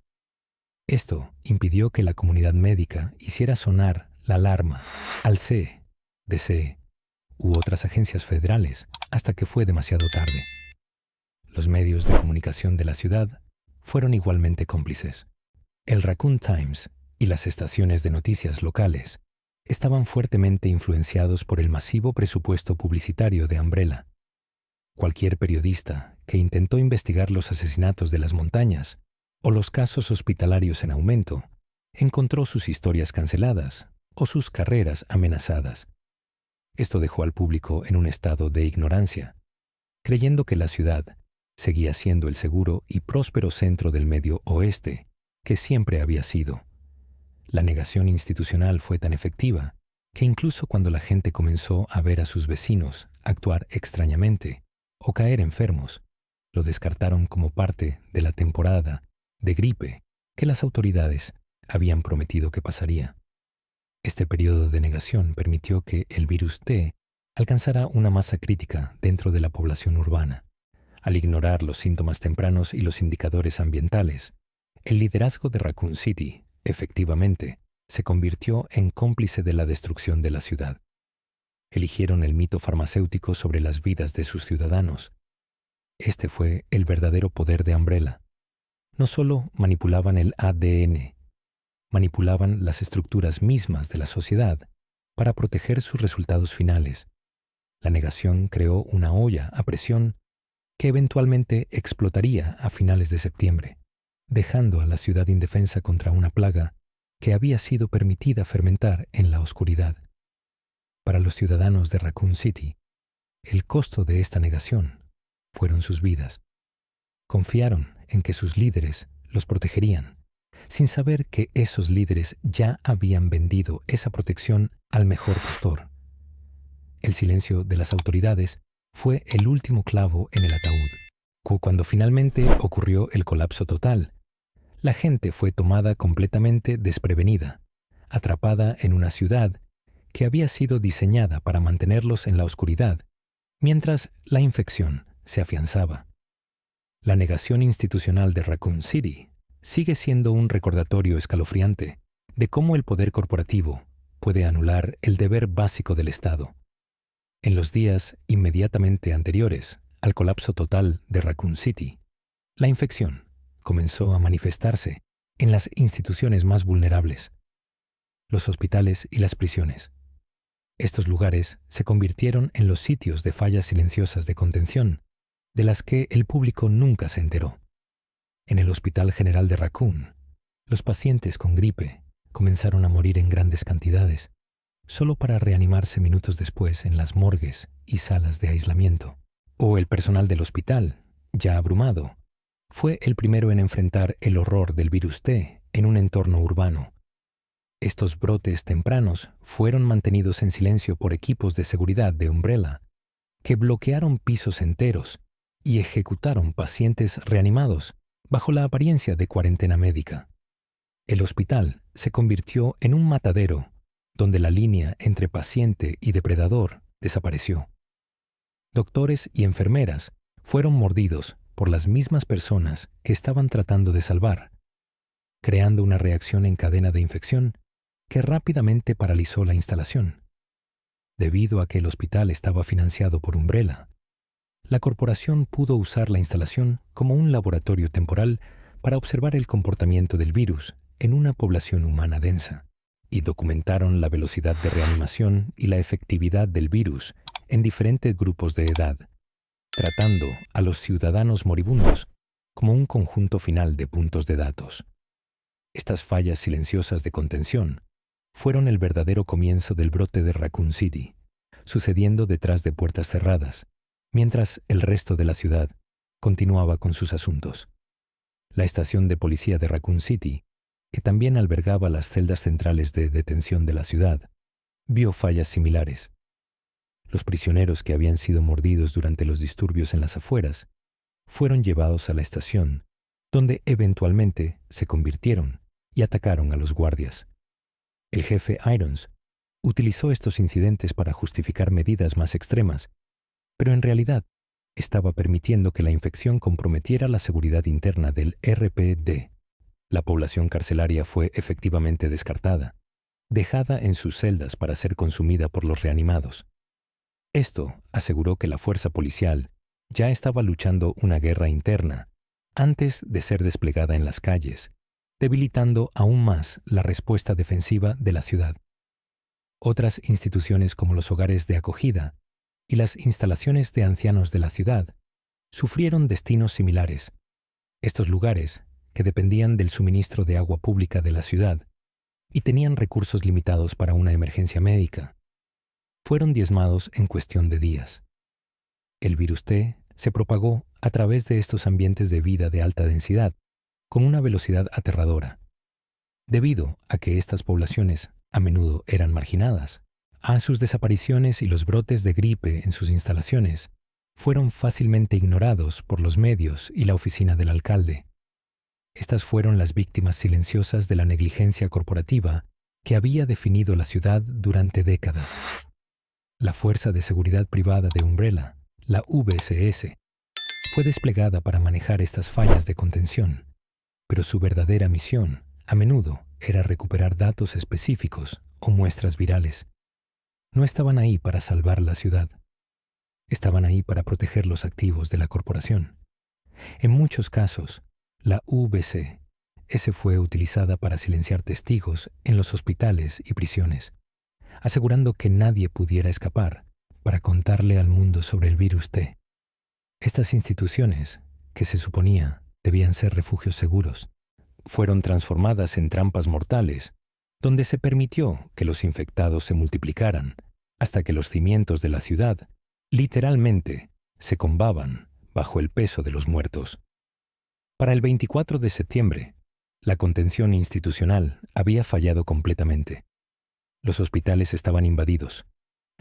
Esto impidió que la comunidad médica hiciera sonar la alarma al CDC u otras agencias federales hasta que fue demasiado tarde. Los medios de comunicación de la ciudad fueron igualmente cómplices. El Raccoon Times y las estaciones de noticias locales estaban fuertemente influenciados por el masivo presupuesto publicitario de Umbrella. Cualquier periodista que intentó investigar los asesinatos de las montañas o los casos hospitalarios en aumento encontró sus historias canceladas o sus carreras amenazadas. Esto dejó al público en un estado de ignorancia, creyendo que la ciudad seguía siendo el seguro y próspero centro del Medio Oeste que siempre había sido. La negación institucional fue tan efectiva que incluso cuando la gente comenzó a ver a sus vecinos actuar extrañamente o caer enfermos, lo descartaron como parte de la temporada de gripe que las autoridades habían prometido que pasaría. Este periodo de negación permitió que el virus T alcanzara una masa crítica dentro de la población urbana. Al ignorar los síntomas tempranos y los indicadores ambientales, el liderazgo de Raccoon City, efectivamente, se convirtió en cómplice de la destrucción de la ciudad. Eligieron el mito farmacéutico sobre las vidas de sus ciudadanos. Este fue el verdadero poder de Umbrella. No solo manipulaban el ADN, manipulaban las estructuras mismas de la sociedad para proteger sus resultados finales. La negación creó una olla a presión que eventualmente explotaría a finales de septiembre, dejando a la ciudad indefensa contra una plaga que había sido permitida fermentar en la oscuridad. Para los ciudadanos de Raccoon City, el costo de esta negación fueron sus vidas. Confiaron en que sus líderes los protegerían, sin saber que esos líderes ya habían vendido esa protección al mejor postor. El silencio de las autoridades fue el último clavo en el ataúd. Cuando finalmente ocurrió el colapso total, la gente fue tomada completamente desprevenida, atrapada en una ciudad que había sido diseñada para mantenerlos en la oscuridad, mientras la infección se afianzaba. La negación institucional de Raccoon City sigue siendo un recordatorio escalofriante de cómo el poder corporativo puede anular el deber básico del Estado. En los días inmediatamente anteriores al colapso total de Raccoon City, la infección comenzó a manifestarse en las instituciones más vulnerables, los hospitales y las prisiones. Estos lugares se convirtieron en los sitios de fallas silenciosas de contención, de las que el público nunca se enteró. En el Hospital General de Raccoon, los pacientes con gripe comenzaron a morir en grandes cantidades, solo para reanimarse minutos después en las morgues y salas de aislamiento. O el personal del hospital, ya abrumado, fue el primero en enfrentar el horror del virus T en un entorno urbano. Estos brotes tempranos fueron mantenidos en silencio por equipos de seguridad de Umbrella, que bloquearon pisos enteros y ejecutaron pacientes reanimados bajo la apariencia de cuarentena médica. El hospital se convirtió en un matadero donde la línea entre paciente y depredador desapareció. Doctores y enfermeras fueron mordidos por las mismas personas que estaban tratando de salvar, creando una reacción en cadena de infección que rápidamente paralizó la instalación. Debido a que el hospital estaba financiado por Umbrella, la corporación pudo usar la instalación como un laboratorio temporal para observar el comportamiento del virus en una población humana densa, y documentaron la velocidad de reanimación y la efectividad del virus en diferentes grupos de edad, tratando a los ciudadanos moribundos como un conjunto final de puntos de datos. Estas fallas silenciosas de contención fueron el verdadero comienzo del brote de Raccoon City, sucediendo detrás de puertas cerradas, mientras el resto de la ciudad continuaba con sus asuntos. La estación de policía de Raccoon City, que también albergaba las celdas centrales de detención de la ciudad, vio fallas similares. Los prisioneros que habían sido mordidos durante los disturbios en las afueras fueron llevados a la estación, donde eventualmente se convirtieron y atacaron a los guardias. El jefe Irons utilizó estos incidentes para justificar medidas más extremas, pero en realidad estaba permitiendo que la infección comprometiera la seguridad interna del RPD. La población carcelaria fue efectivamente descartada, dejada en sus celdas para ser consumida por los reanimados. Esto aseguró que la fuerza policial ya estaba luchando una guerra interna antes de ser desplegada en las calles, debilitando aún más la respuesta defensiva de la ciudad. Otras instituciones como los hogares de acogida y las instalaciones de ancianos de la ciudad sufrieron destinos similares. Estos lugares, que dependían del suministro de agua pública de la ciudad y tenían recursos limitados para una emergencia médica, fueron diezmados en cuestión de días. El virus T se propagó a través de estos ambientes de vida de alta densidad, con una velocidad aterradora. Debido a que estas poblaciones a menudo eran marginadas, Sus desapariciones y los brotes de gripe en sus instalaciones fueron fácilmente ignorados por los medios y la oficina del alcalde. Estas fueron las víctimas silenciosas de la negligencia corporativa que había definido la ciudad durante décadas. La Fuerza de Seguridad Privada de Umbrella, la VSS, fue desplegada para manejar estas fallas de contención, pero su verdadera misión, a menudo, era recuperar datos específicos o muestras virales. No estaban ahí para salvar la ciudad. Estaban ahí para proteger los activos de la corporación. En muchos casos, la VSS fue utilizada para silenciar testigos en los hospitales y prisiones, asegurando que nadie pudiera escapar para contarle al mundo sobre el virus T. Estas instituciones, que se suponía debían ser refugios seguros, fueron transformadas en trampas mortales, donde se permitió que los infectados se multiplicaran hasta que los cimientos de la ciudad, literalmente, se combaban bajo el peso de los muertos. Para el 24 de septiembre, la contención institucional había fallado completamente. Los hospitales estaban invadidos,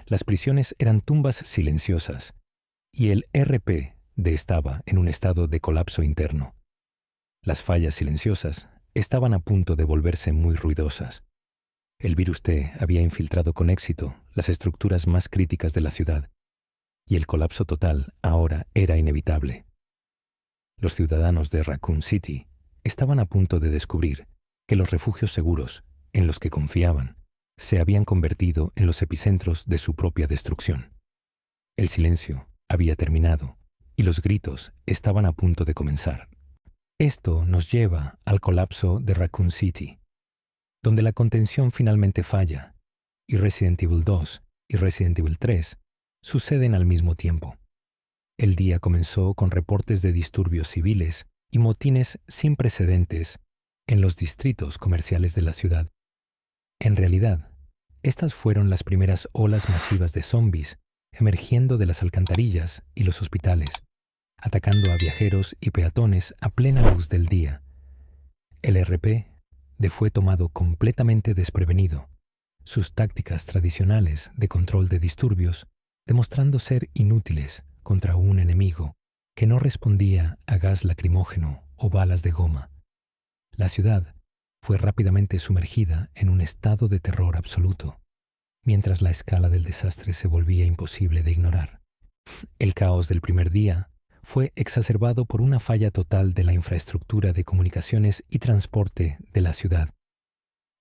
las prisiones eran tumbas silenciosas y el RP estaba en un estado de colapso interno. Las fallas silenciosas estaban a punto de volverse muy ruidosas. El virus T había infiltrado con éxito las estructuras más críticas de la ciudad, y el colapso total ahora era inevitable. Los ciudadanos de Raccoon City estaban a punto de descubrir que los refugios seguros en los que confiaban se habían convertido en los epicentros de su propia destrucción. El silencio había terminado y los gritos estaban a punto de comenzar. Esto nos lleva al colapso de Raccoon City, donde la contención finalmente falla y Resident Evil 2 y Resident Evil 3 suceden al mismo tiempo. El día comenzó con reportes de disturbios civiles y motines sin precedentes en los distritos comerciales de la ciudad. En realidad, estas fueron las primeras olas masivas de zombies emergiendo de las alcantarillas y los hospitales, atacando a viajeros y peatones a plena luz del día. El RP fue tomado completamente desprevenido, sus tácticas tradicionales de control de disturbios demostrando ser inútiles contra un enemigo que no respondía a gas lacrimógeno o balas de goma. La ciudad fue rápidamente sumergida en un estado de terror absoluto, mientras la escala del desastre se volvía imposible de ignorar. El caos del primer día fue exacerbado por una falla total de la infraestructura de comunicaciones y transporte de la ciudad.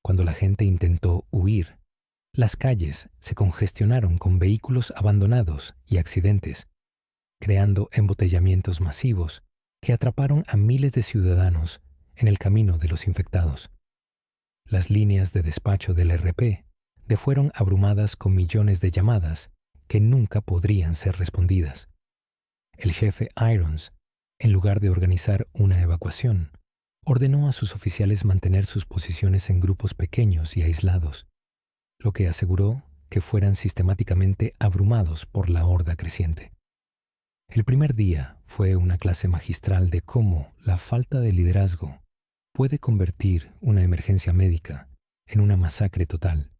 Cuando la gente intentó huir, las calles se congestionaron con vehículos abandonados y accidentes, creando embotellamientos masivos que atraparon a miles de ciudadanos en el camino de los infectados. Las líneas de despacho del RP fueron abrumadas con millones de llamadas que nunca podrían ser respondidas. El jefe Irons, en lugar de organizar una evacuación, ordenó a sus oficiales mantener sus posiciones en grupos pequeños y aislados, lo que aseguró que fueran sistemáticamente abrumados por la horda creciente. El primer día fue una clase magistral de cómo la falta de liderazgo puede convertir una emergencia médica en una masacre total.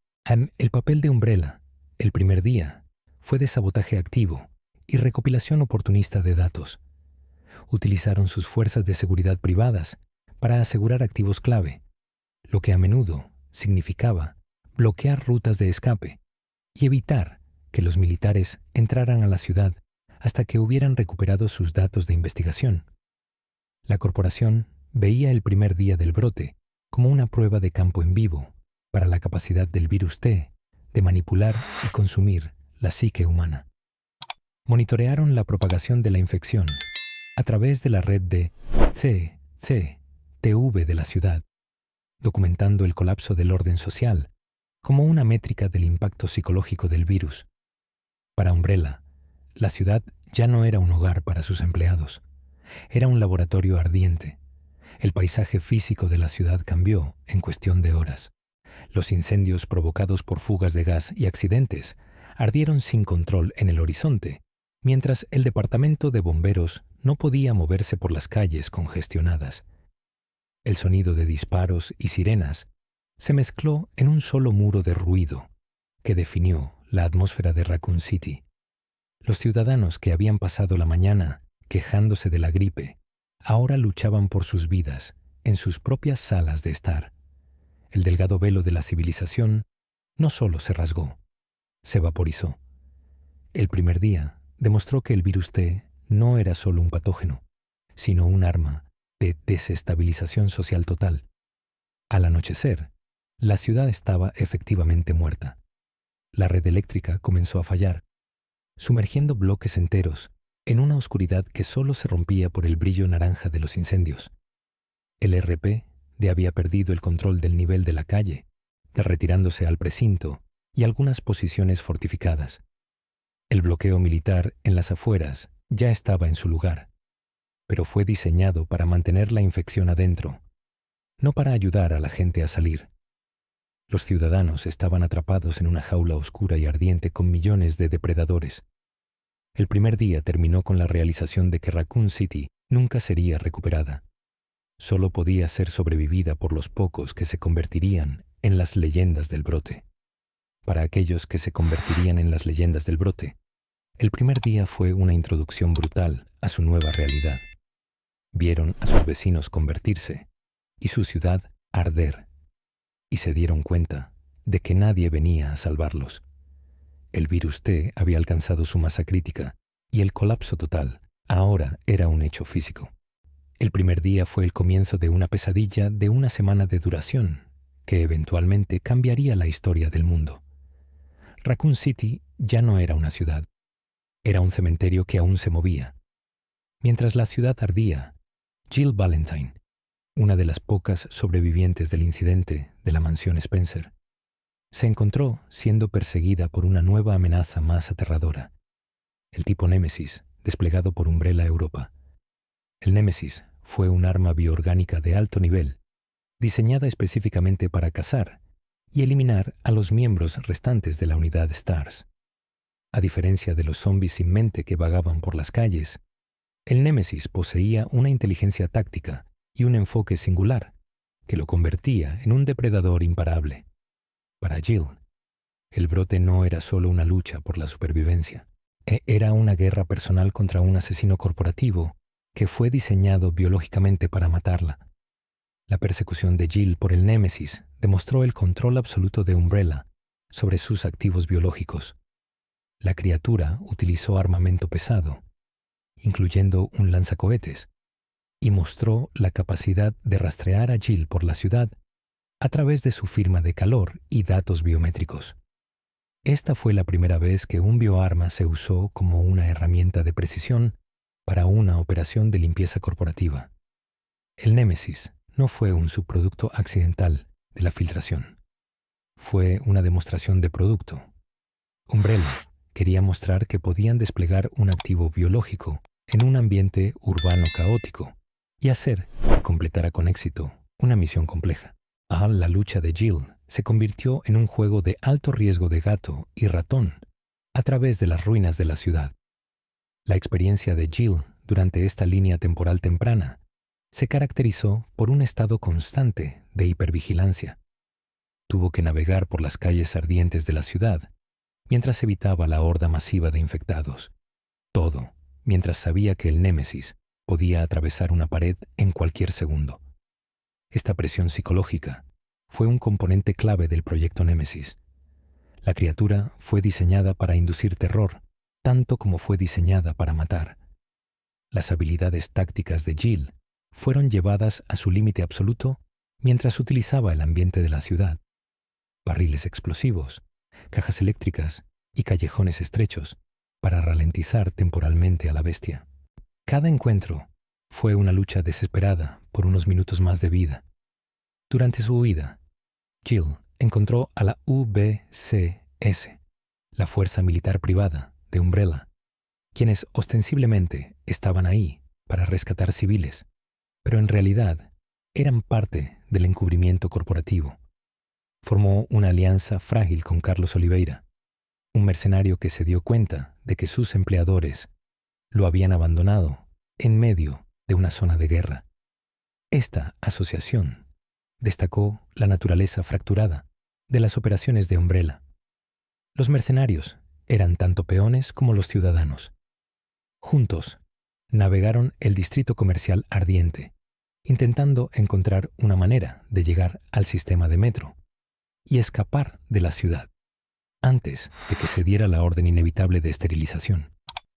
El papel de Umbrella, el primer día, fue de sabotaje activo y recopilación oportunista de datos. Utilizaron sus fuerzas de seguridad privadas para asegurar activos clave, lo que a menudo significaba bloquear rutas de escape y evitar que los militares entraran a la ciudad hasta que hubieran recuperado sus datos de investigación. La corporación veía el primer día del brote como una prueba de campo en vivo para la capacidad del virus T de manipular y consumir la psique humana. Monitorearon la propagación de la infección a través de la red de CCTV de la ciudad, documentando el colapso del orden social como una métrica del impacto psicológico del virus. Para Umbrella, la ciudad ya no era un hogar para sus empleados, era un laboratorio ardiente. El paisaje físico de la ciudad cambió en cuestión de horas. Los incendios provocados por fugas de gas y accidentes ardieron sin control en el horizonte, mientras el departamento de bomberos no podía moverse por las calles congestionadas. El sonido de disparos y sirenas se mezcló en un solo muro de ruido, que definió la atmósfera de Raccoon City. Los ciudadanos que habían pasado la mañana quejándose de la gripe, ahora luchaban por sus vidas en sus propias salas de estar. El delgado velo de la civilización no solo se rasgó, se vaporizó. El primer día demostró que el virus T no era solo un patógeno, sino un arma de desestabilización social total. Al anochecer, la ciudad estaba efectivamente muerta. La red eléctrica comenzó a fallar, sumergiendo bloques enteros en una oscuridad que solo se rompía por el brillo naranja de los incendios. El RPD había perdido el control del nivel de la calle, retirándose al precinto y algunas posiciones fortificadas. El bloqueo militar en las afueras ya estaba en su lugar, pero fue diseñado para mantener la infección adentro, no para ayudar a la gente a salir. Los ciudadanos estaban atrapados en una jaula oscura y ardiente con millones de depredadores. El primer día terminó con la realización de que Raccoon City nunca sería recuperada. Solo podía ser sobrevivida por los pocos que se convertirían en las leyendas del brote. Para aquellos que se convertirían en las leyendas del brote, el primer día fue una introducción brutal a su nueva realidad. Vieron a sus vecinos convertirse y su ciudad arder, y se dieron cuenta de que nadie venía a salvarlos. El virus T había alcanzado su masa crítica y el colapso total ahora era un hecho físico. El primer día fue el comienzo de una pesadilla de una semana de duración que eventualmente cambiaría la historia del mundo. Raccoon City ya no era una ciudad, era un cementerio que aún se movía. Mientras la ciudad ardía, Jill Valentine, una de las pocas sobrevivientes del incidente de la mansión Spencer, se encontró siendo perseguida por una nueva amenaza más aterradora, el tipo Némesis, desplegado por Umbrella Europa. El Némesis fue un arma bioorgánica de alto nivel, diseñada específicamente para cazar y eliminar a los miembros restantes de la unidad STARS. A diferencia de los zombies sin mente que vagaban por las calles, el Némesis poseía una inteligencia táctica y un enfoque singular que lo convertía en un depredador imparable. Para Jill, el brote no era solo una lucha por la supervivencia. Era una guerra personal contra un asesino corporativo que fue diseñado biológicamente para matarla. La persecución de Jill por el Némesis demostró el control absoluto de Umbrella sobre sus activos biológicos. La criatura utilizó armamento pesado, incluyendo un lanzacohetes, y mostró la capacidad de rastrear a Jill por la ciudad a través de su firma de calor y datos biométricos. Esta fue la primera vez que un bioarma se usó como una herramienta de precisión para una operación de limpieza corporativa. El Némesis no fue un subproducto accidental de la filtración. Fue una demostración de producto. Umbrella quería mostrar que podían desplegar un activo biológico en un ambiente urbano caótico y hacer que completara con éxito una misión compleja. La lucha de Jill se convirtió en un juego de alto riesgo de gato y ratón a través de las ruinas de la ciudad. La experiencia de Jill durante esta línea temporal temprana se caracterizó por un estado constante de hipervigilancia. Tuvo que navegar por las calles ardientes de la ciudad mientras evitaba la horda masiva de infectados. Todo mientras sabía que el Némesis podía atravesar una pared en cualquier segundo. Esta presión psicológica fue un componente clave del proyecto Némesis. La criatura fue diseñada para inducir terror, tanto como fue diseñada para matar. Las habilidades tácticas de Jill fueron llevadas a su límite absoluto mientras utilizaba el ambiente de la ciudad. Barriles explosivos, cajas eléctricas y callejones estrechos para ralentizar temporalmente a la bestia. Cada encuentro fue una lucha desesperada por unos minutos más de vida. Durante su huida, Jill encontró a la UBCS, la Fuerza Militar Privada de Umbrella, quienes ostensiblemente estaban ahí para rescatar civiles, pero en realidad eran parte del encubrimiento corporativo. Formó una alianza frágil con Carlos Oliveira, un mercenario que se dio cuenta de que sus empleadores lo habían abandonado en medio de una zona de guerra. Esta asociación destacó la naturaleza fracturada de las operaciones de Umbrella. Los mercenarios eran tanto peones como los ciudadanos. Juntos, navegaron el distrito comercial ardiente, intentando encontrar una manera de llegar al sistema de metro y escapar de la ciudad antes de que se diera la orden inevitable de esterilización.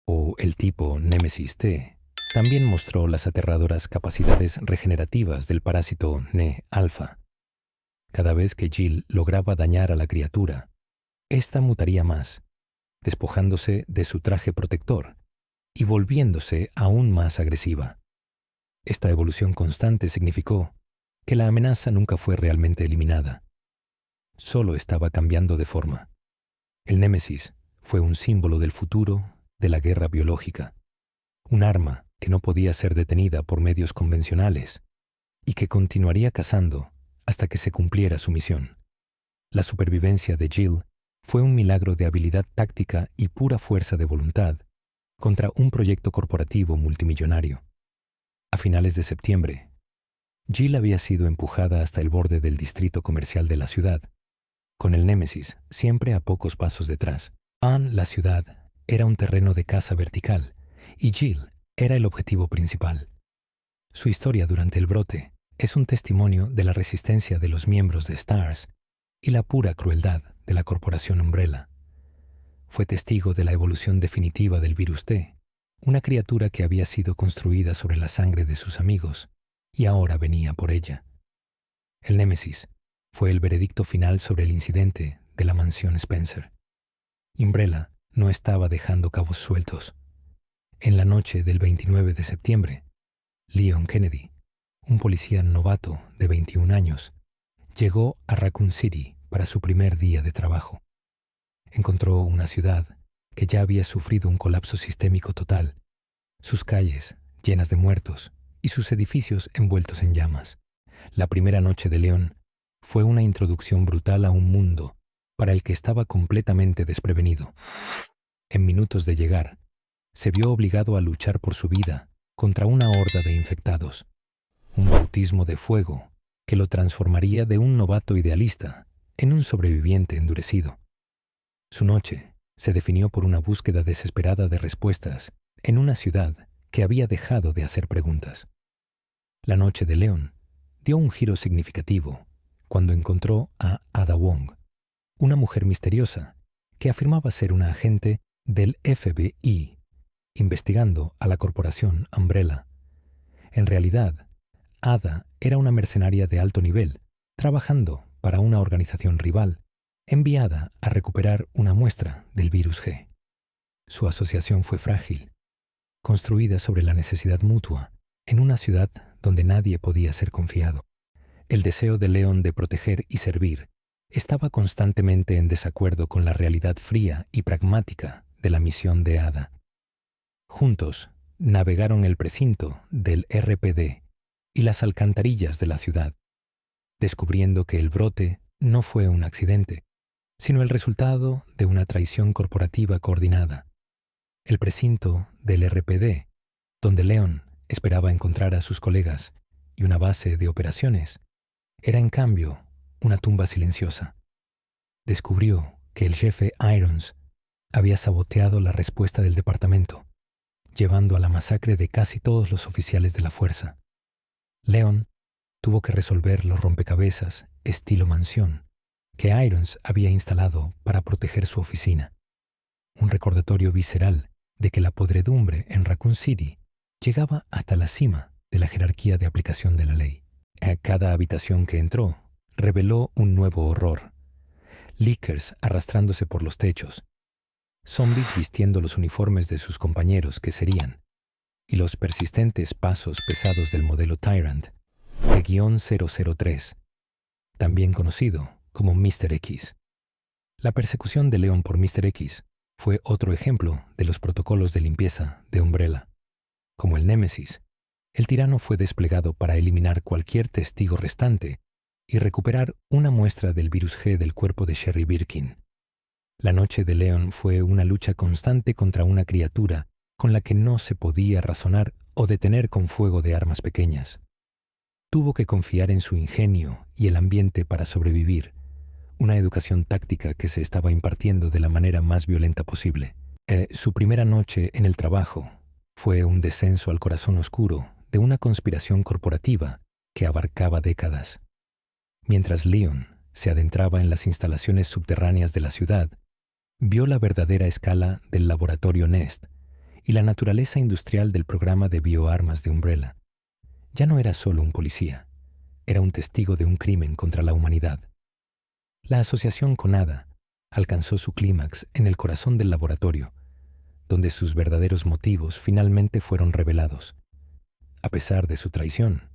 O el tipo Némesis T también mostró las aterradoras capacidades regenerativas del parásito Ne-alfa. Cada vez que Jill lograba dañar a la criatura, ésta mutaría más, despojándose de su traje protector y volviéndose aún más agresiva. Esta evolución constante significó que la amenaza nunca fue realmente eliminada. Solo estaba cambiando de forma. El Némesis fue un símbolo del futuro de la guerra biológica, un arma que no podía ser detenida por medios convencionales y que continuaría cazando hasta que se cumpliera su misión. La supervivencia de Jill fue un milagro de habilidad táctica y pura fuerza de voluntad contra un proyecto corporativo multimillonario. A finales de septiembre, Jill había sido empujada hasta el borde del distrito comercial de la ciudad, con el Némesis siempre a pocos pasos detrás. La ciudad, era un terreno de caza vertical y Jill era el objetivo principal. Su historia durante el brote es un testimonio de la resistencia de los miembros de STARS y la pura crueldad de la corporación Umbrella. Fue testigo de la evolución definitiva del virus T, una criatura que había sido construida sobre la sangre de sus amigos y ahora venía por ella. El Némesis fue el veredicto final sobre el incidente de la mansión Spencer. Umbrella no estaba dejando cabos sueltos. En la noche del 29 de septiembre, Leon Kennedy, un policía novato de 21 años, llegó a Raccoon City para su primer día de trabajo. Encontró una ciudad que ya había sufrido un colapso sistémico total, sus calles llenas de muertos y sus edificios envueltos en llamas. La primera noche de Leon fue una introducción brutal a un mundo para el que estaba completamente desprevenido. En minutos de llegar, se vio obligado a luchar por su vida contra una horda de infectados, un bautismo de fuego que lo transformaría de un novato idealista en un sobreviviente endurecido. Su noche se definió por una búsqueda desesperada de respuestas en una ciudad que había dejado de hacer preguntas. La noche de Leon dio un giro significativo cuando encontró a Ada Wong, una mujer misteriosa que afirmaba ser una agente del FBI, investigando a la corporación Umbrella. En realidad, Ada era una mercenaria de alto nivel, trabajando para una organización rival, enviada a recuperar una muestra del virus G. Su asociación fue frágil, construida sobre la necesidad mutua, en una ciudad donde nadie podía ser confiado. El deseo de Leon de proteger y servir estaba constantemente en desacuerdo con la realidad fría y pragmática de la misión de Ada. Juntos, navegaron el precinto del RPD y las alcantarillas de la ciudad, descubriendo que el brote no fue un accidente, sino el resultado de una traición corporativa coordinada. El precinto del RPD, donde Leon esperaba encontrar a sus colegas y una base de operaciones, era en cambio una tumba silenciosa. Descubrió que el jefe Irons había saboteado la respuesta del departamento, llevando a la masacre de casi todos los oficiales de la fuerza. Leon tuvo que resolver los rompecabezas estilo mansión que Irons había instalado para proteger su oficina. Un recordatorio visceral de que la podredumbre en Raccoon City llegaba hasta la cima de la jerarquía de aplicación de la ley. A cada habitación que entró reveló un nuevo horror. Lickers arrastrándose por los techos, zombies vistiendo los uniformes de sus compañeros que serían, y los persistentes pasos pesados del modelo Tyrant de -003, también conocido como Mr. X. La persecución de Leon por Mr. X fue otro ejemplo de los protocolos de limpieza de Umbrella. Como el Némesis, el tirano fue desplegado para eliminar cualquier testigo restante y recuperar una muestra del virus G del cuerpo de Sherry Birkin. La noche de Leon fue una lucha constante contra una criatura con la que no se podía razonar o detener con fuego de armas pequeñas. Tuvo que confiar en su ingenio y el ambiente para sobrevivir, una educación táctica que se estaba impartiendo de la manera más violenta posible. Su primera noche en el trabajo fue un descenso al corazón oscuro de una conspiración corporativa que abarcaba décadas. Mientras Leon se adentraba en las instalaciones subterráneas de la ciudad, vio la verdadera escala del laboratorio Nest y la naturaleza industrial del programa de bioarmas de Umbrella. Ya no era solo un policía, era un testigo de un crimen contra la humanidad. La asociación con Ada alcanzó su clímax en el corazón del laboratorio, donde sus verdaderos motivos finalmente fueron revelados. A pesar de su traición,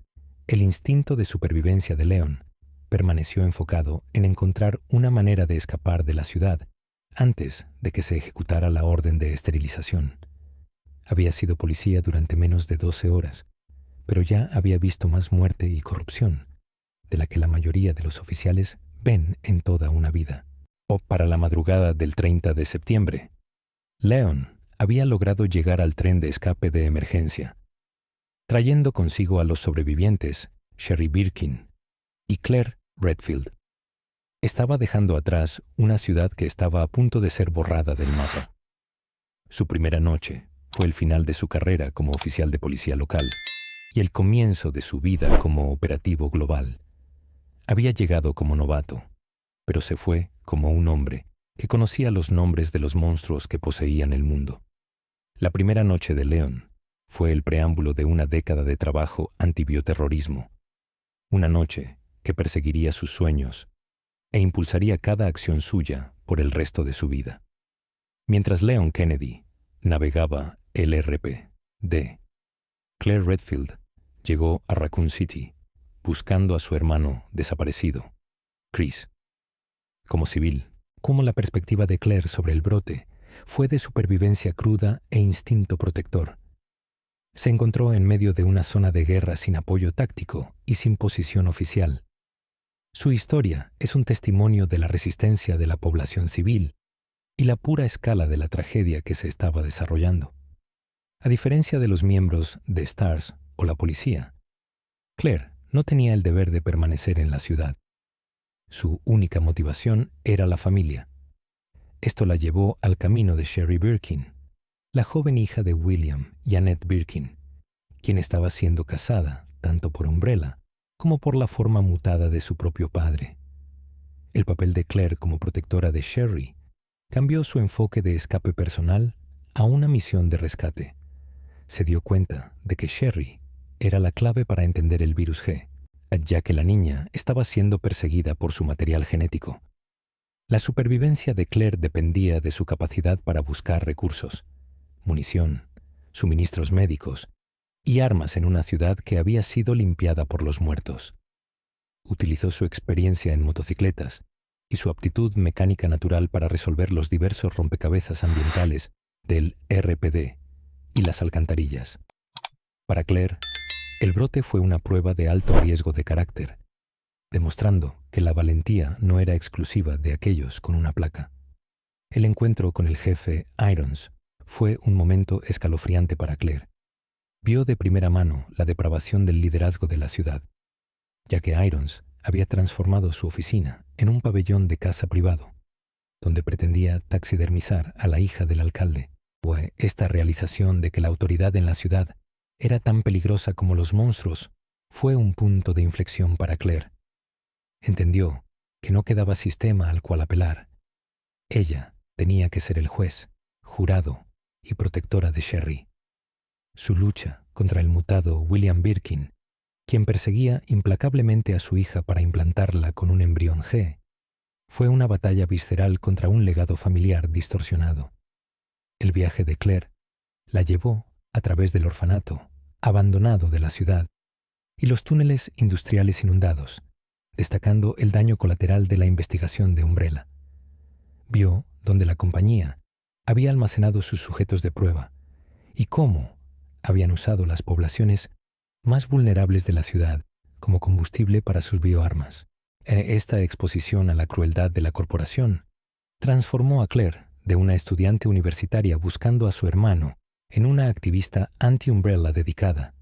el instinto de supervivencia de Leon permaneció enfocado en encontrar una manera de escapar de la ciudad antes de que se ejecutara la orden de esterilización. Había sido policía durante menos de 12 horas, pero ya había visto más muerte y corrupción de la que la mayoría de los oficiales ven en toda una vida. Para la madrugada del 30 de septiembre, Leon había logrado llegar al tren de escape de emergencia, trayendo consigo a los sobrevivientes, Sherry Birkin y Claire Redfield. Estaba dejando atrás una ciudad que estaba a punto de ser borrada del mapa. Su primera noche fue el final de su carrera como oficial de policía local y el comienzo de su vida como operativo global. Había llegado como novato, pero se fue como un hombre que conocía los nombres de los monstruos que poseían el mundo. La primera noche de Leon fue el preámbulo de una década de trabajo antibioterrorismo, una noche que perseguiría sus sueños e impulsaría cada acción suya por el resto de su vida. Mientras Leon Kennedy navegaba el RPD, Claire Redfield llegó a Raccoon City buscando a su hermano desaparecido, Chris. Como civil, como la perspectiva de Claire sobre el brote fue de supervivencia cruda e instinto protector. Se encontró en medio de una zona de guerra sin apoyo táctico y sin posición oficial. Su historia es un testimonio de la resistencia de la población civil y la pura escala de la tragedia que se estaba desarrollando. A diferencia de los miembros de STARS o la policía, Claire no tenía el deber de permanecer en la ciudad. Su única motivación era la familia. Esto la llevó al camino de Sherry Birkin, la joven hija de William y Annette Birkin, quien estaba siendo casada tanto por Umbrella como por la forma mutada de su propio padre. El papel de Claire como protectora de Sherry cambió su enfoque de escape personal a una misión de rescate. Se dio cuenta de que Sherry era la clave para entender el virus G, ya que la niña estaba siendo perseguida por su material genético. La supervivencia de Claire dependía de su capacidad para buscar recursos, munición, suministros médicos y armas en una ciudad que había sido limpiada por los muertos. Utilizó su experiencia en motocicletas y su aptitud mecánica natural para resolver los diversos rompecabezas ambientales del RPD y las alcantarillas. Para Claire, el brote fue una prueba de alto riesgo de carácter, demostrando que la valentía no era exclusiva de aquellos con una placa. El encuentro con el jefe Irons fue un momento escalofriante para Claire. Vio de primera mano la depravación del liderazgo de la ciudad, ya que Irons había transformado su oficina en un pabellón de caza privado, donde pretendía taxidermizar a la hija del alcalde. Esta realización de que la autoridad en la ciudad era tan peligrosa como los monstruos fue un punto de inflexión para Claire. Entendió que no quedaba sistema al cual apelar. Ella tenía que ser el juez, jurado y protectora de Sherry. Su lucha contra el mutado William Birkin, quien perseguía implacablemente a su hija para implantarla con un embrión G, fue una batalla visceral contra un legado familiar distorsionado. El viaje de Claire la llevó a través del orfanato, abandonado de la ciudad, y los túneles industriales inundados, destacando el daño colateral de la investigación de Umbrella. Vio donde la compañía había almacenado sus sujetos de prueba y cómo habían usado las poblaciones más vulnerables de la ciudad como combustible para sus bioarmas. Esta exposición a la crueldad de la corporación transformó a Claire de una estudiante universitaria buscando a su hermano en una activista anti-Umbrella dedicada.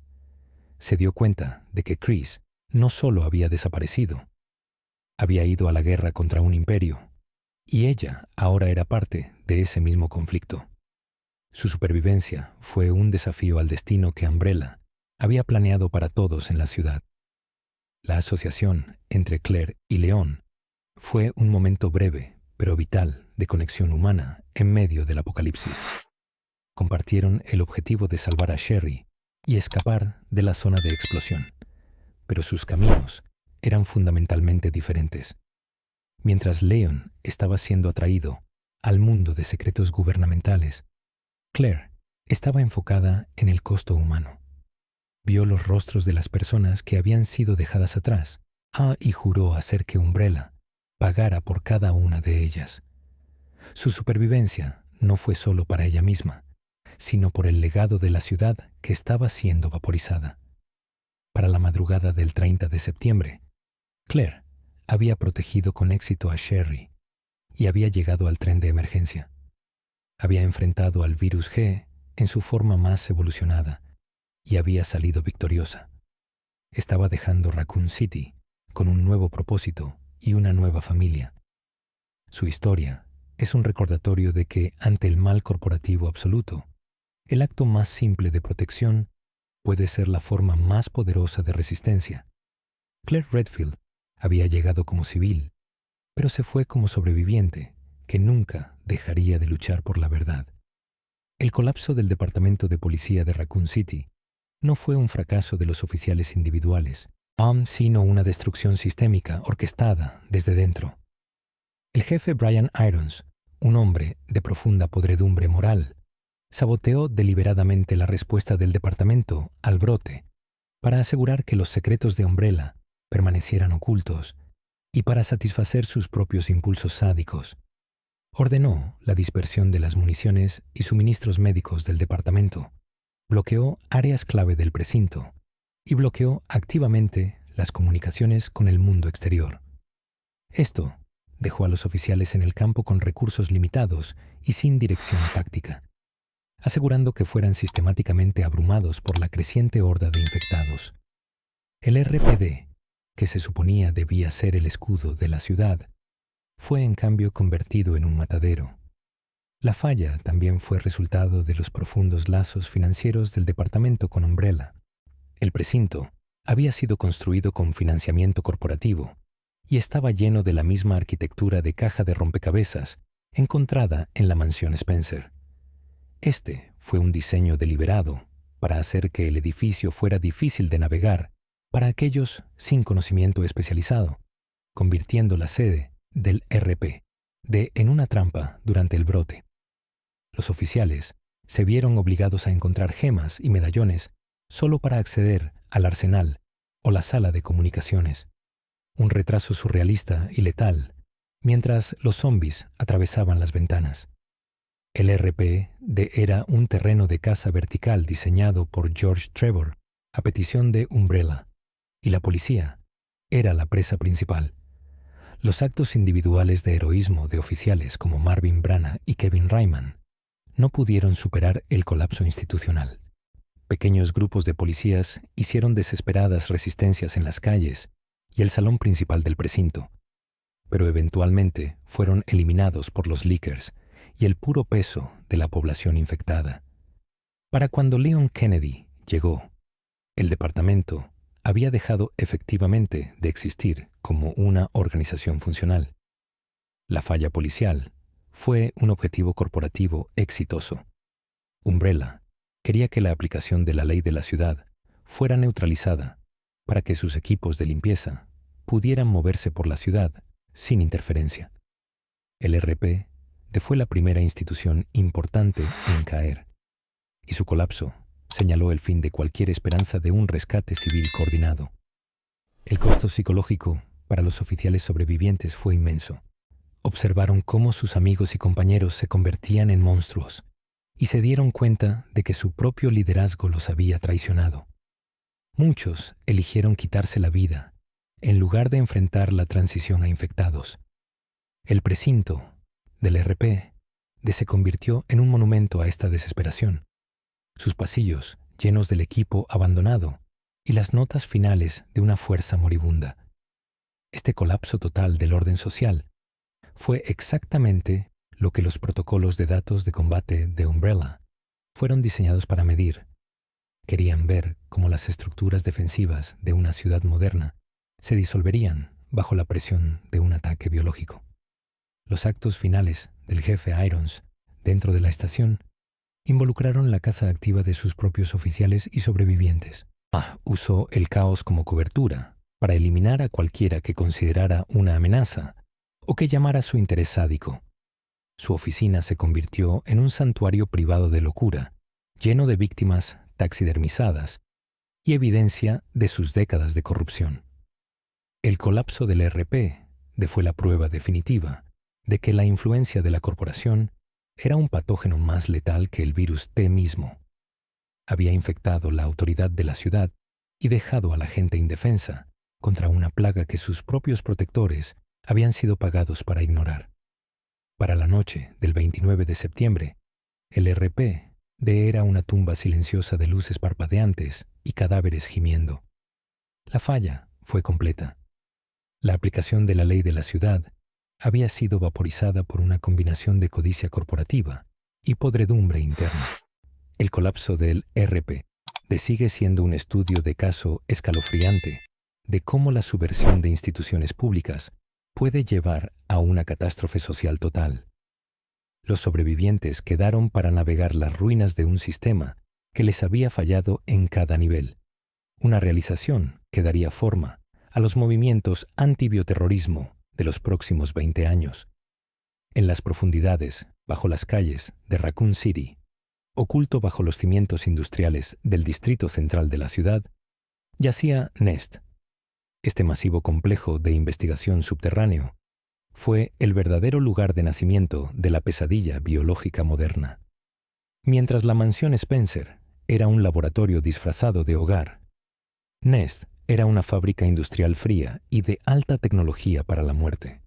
Se dio cuenta de que Chris no solo había desaparecido, había ido a la guerra contra un imperio, y ella ahora era parte de ese mismo conflicto. Su supervivencia fue un desafío al destino que Umbrella había planeado para todos en la ciudad. La asociación entre Claire y Leon fue un momento breve, pero vital, de conexión humana en medio del apocalipsis. Compartieron el objetivo de salvar a Sherry y escapar de la zona de explosión, pero sus caminos eran fundamentalmente diferentes. Mientras Leon estaba siendo atraído al mundo de secretos gubernamentales, Claire estaba enfocada en el costo humano. Vio los rostros de las personas que habían sido dejadas atrás, y juró hacer que Umbrella pagara por cada una de ellas. Su supervivencia no fue solo para ella misma, sino por el legado de la ciudad que estaba siendo vaporizada. Para la madrugada del 30 de septiembre, Claire había protegido con éxito a Sherry y había llegado al tren de emergencia. Había enfrentado al virus G en su forma más evolucionada y había salido victoriosa. Estaba dejando Raccoon City con un nuevo propósito y una nueva familia. Su historia es un recordatorio de que, ante el mal corporativo absoluto, el acto más simple de protección puede ser la forma más poderosa de resistencia. Claire Redfield había llegado como civil, pero se fue como sobreviviente que nunca dejaría de luchar por la verdad. El colapso del departamento de policía de Raccoon City no fue un fracaso de los oficiales individuales, sino una destrucción sistémica orquestada desde dentro. El jefe Brian Irons, un hombre de profunda podredumbre moral, saboteó deliberadamente la respuesta del departamento al brote para asegurar que los secretos de Umbrella permanecieran ocultos y para satisfacer sus propios impulsos sádicos. Ordenó la dispersión de las municiones y suministros médicos del departamento, bloqueó áreas clave del precinto y bloqueó activamente las comunicaciones con el mundo exterior. Esto dejó a los oficiales en el campo con recursos limitados y sin dirección táctica, asegurando que fueran sistemáticamente abrumados por la creciente horda de infectados. El RPD, que se suponía debía ser el escudo de la ciudad, fue en cambio convertido en un matadero. La falla también fue resultado de los profundos lazos financieros del departamento con Umbrella. El precinto había sido construido con financiamiento corporativo y estaba lleno de la misma arquitectura de caja de rompecabezas encontrada en la mansión Spencer. Este fue un diseño deliberado para hacer que el edificio fuera difícil de navegar para aquellos sin conocimiento especializado, convirtiendo la sede del RPD en una trampa durante el brote. Los oficiales se vieron obligados a encontrar gemas y medallones solo para acceder al arsenal o la sala de comunicaciones. Un retraso surrealista y letal, mientras los zombies atravesaban las ventanas. El RPD era un terreno de caza vertical diseñado por George Trevor a petición de Umbrella, y la policía era la presa principal. Los actos individuales de heroísmo de oficiales como Marvin Branagh y Kevin Ryman no pudieron superar el colapso institucional. Pequeños grupos de policías hicieron desesperadas resistencias en las calles y el salón principal del precinto, pero eventualmente fueron eliminados por los leakers y el puro peso de la población infectada. Para cuando Leon Kennedy llegó, el departamento había dejado efectivamente de existir como una organización funcional. La falla policial fue un objetivo corporativo exitoso. Umbrella quería que la aplicación de la ley de la ciudad fuera neutralizada para que sus equipos de limpieza pudieran moverse por la ciudad sin interferencia. El RPD fue la primera institución importante en caer, y su colapso señaló el fin de cualquier esperanza de un rescate civil coordinado. El costo psicológico para los oficiales sobrevivientes fue inmenso. Observaron cómo sus amigos y compañeros se convertían en monstruos y se dieron cuenta de que su propio liderazgo los había traicionado. Muchos eligieron quitarse la vida en lugar de enfrentar la transición a infectados. El precinto del RPD se convirtió en un monumento a esta desesperación. Sus pasillos llenos del equipo abandonado y las notas finales de una fuerza moribunda. Este colapso total del orden social fue exactamente lo que los protocolos de datos de combate de Umbrella fueron diseñados para medir. Querían ver cómo las estructuras defensivas de una ciudad moderna se disolverían bajo la presión de un ataque biológico. Los actos finales del jefe Irons dentro de la estación involucraron la caza activa de sus propios oficiales y sobrevivientes. Usó el caos como cobertura para eliminar a cualquiera que considerara una amenaza o que llamara su interés sádico. Su oficina se convirtió en un santuario privado de locura, lleno de víctimas taxidermizadas y evidencia de sus décadas de corrupción. El colapso del ERP fue la prueba definitiva de que la influencia de la corporación era un patógeno más letal que el virus T mismo. Había infectado la autoridad de la ciudad y dejado a la gente indefensa contra una plaga que sus propios protectores habían sido pagados para ignorar. Para la noche del 29 de septiembre, el ERP era una tumba silenciosa de luces parpadeantes y cadáveres gimiendo. La falla fue completa. La aplicación de la ley de la ciudad había sido vaporizada por una combinación de codicia corporativa y podredumbre interna. El colapso del ERP sigue siendo un estudio de caso escalofriante de cómo la subversión de instituciones públicas puede llevar a una catástrofe social total. Los sobrevivientes quedaron para navegar las ruinas de un sistema que les había fallado en cada nivel, una realización que daría forma a los movimientos antibioterrorismo de los próximos 20 años. En las profundidades, bajo las calles de Raccoon City, oculto bajo los cimientos industriales del distrito central de la ciudad, yacía Nest. Este masivo complejo de investigación subterráneo fue el verdadero lugar de nacimiento de la pesadilla biológica moderna. Mientras la mansión Spencer era un laboratorio disfrazado de hogar, Nest era una fábrica industrial fría y de alta tecnología para la muerte.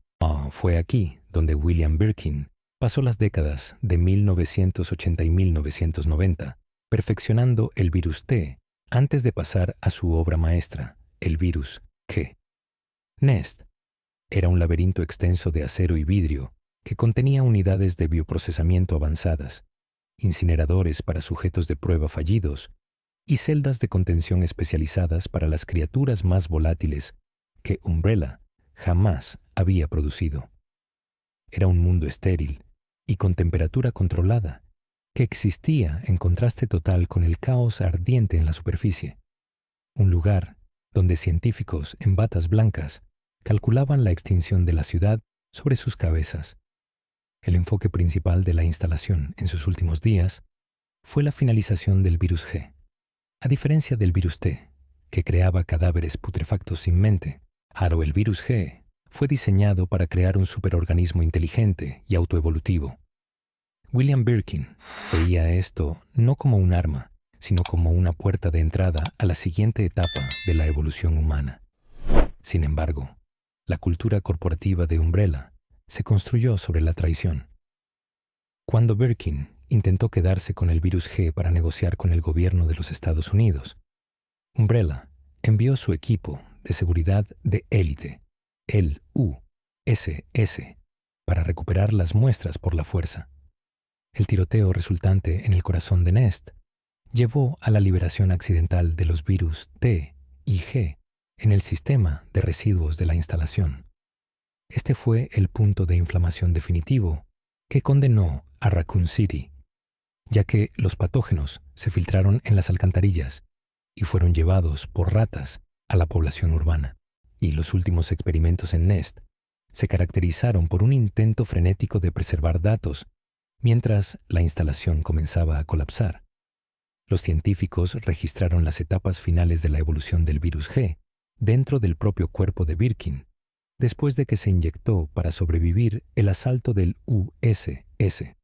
Fue aquí donde William Birkin pasó las décadas de 1980 y 1990, perfeccionando el virus T antes de pasar a su obra maestra, el virus G. Nest era un laberinto extenso de acero y vidrio que contenía unidades de bioprocesamiento avanzadas, incineradores para sujetos de prueba fallidos y celdas de contención especializadas para las criaturas más volátiles que Umbrella jamás había producido. Era un mundo estéril y con temperatura controlada que existía en contraste total con el caos ardiente en la superficie. Un lugar donde científicos en batas blancas calculaban la extinción de la ciudad sobre sus cabezas. El enfoque principal de la instalación en sus últimos días fue la finalización del virus G. A diferencia del virus T, que creaba cadáveres putrefactos sin mente, el virus G fue diseñado para crear un superorganismo inteligente y autoevolutivo. William Birkin veía esto no como un arma, sino como una puerta de entrada a la siguiente etapa de la evolución humana. Sin embargo, la cultura corporativa de Umbrella se construyó sobre la traición. Cuando Birkin intentó quedarse con el virus G para negociar con el gobierno de los Estados Unidos, Umbrella envió su equipo de seguridad de élite, el USS, para recuperar las muestras por la fuerza. El tiroteo resultante en el corazón de Nest llevó a la liberación accidental de los virus T y G en el sistema de residuos de la instalación. Este fue el punto de inflamación definitivo que condenó a Raccoon City, ya que los patógenos se filtraron en las alcantarillas y fueron llevados por ratas a la población urbana. Y los últimos experimentos en Nest se caracterizaron por un intento frenético de preservar datos mientras la instalación comenzaba a colapsar. Los científicos registraron las etapas finales de la evolución del virus G dentro del propio cuerpo de Birkin, después de que se inyectó para sobrevivir el asalto del USS.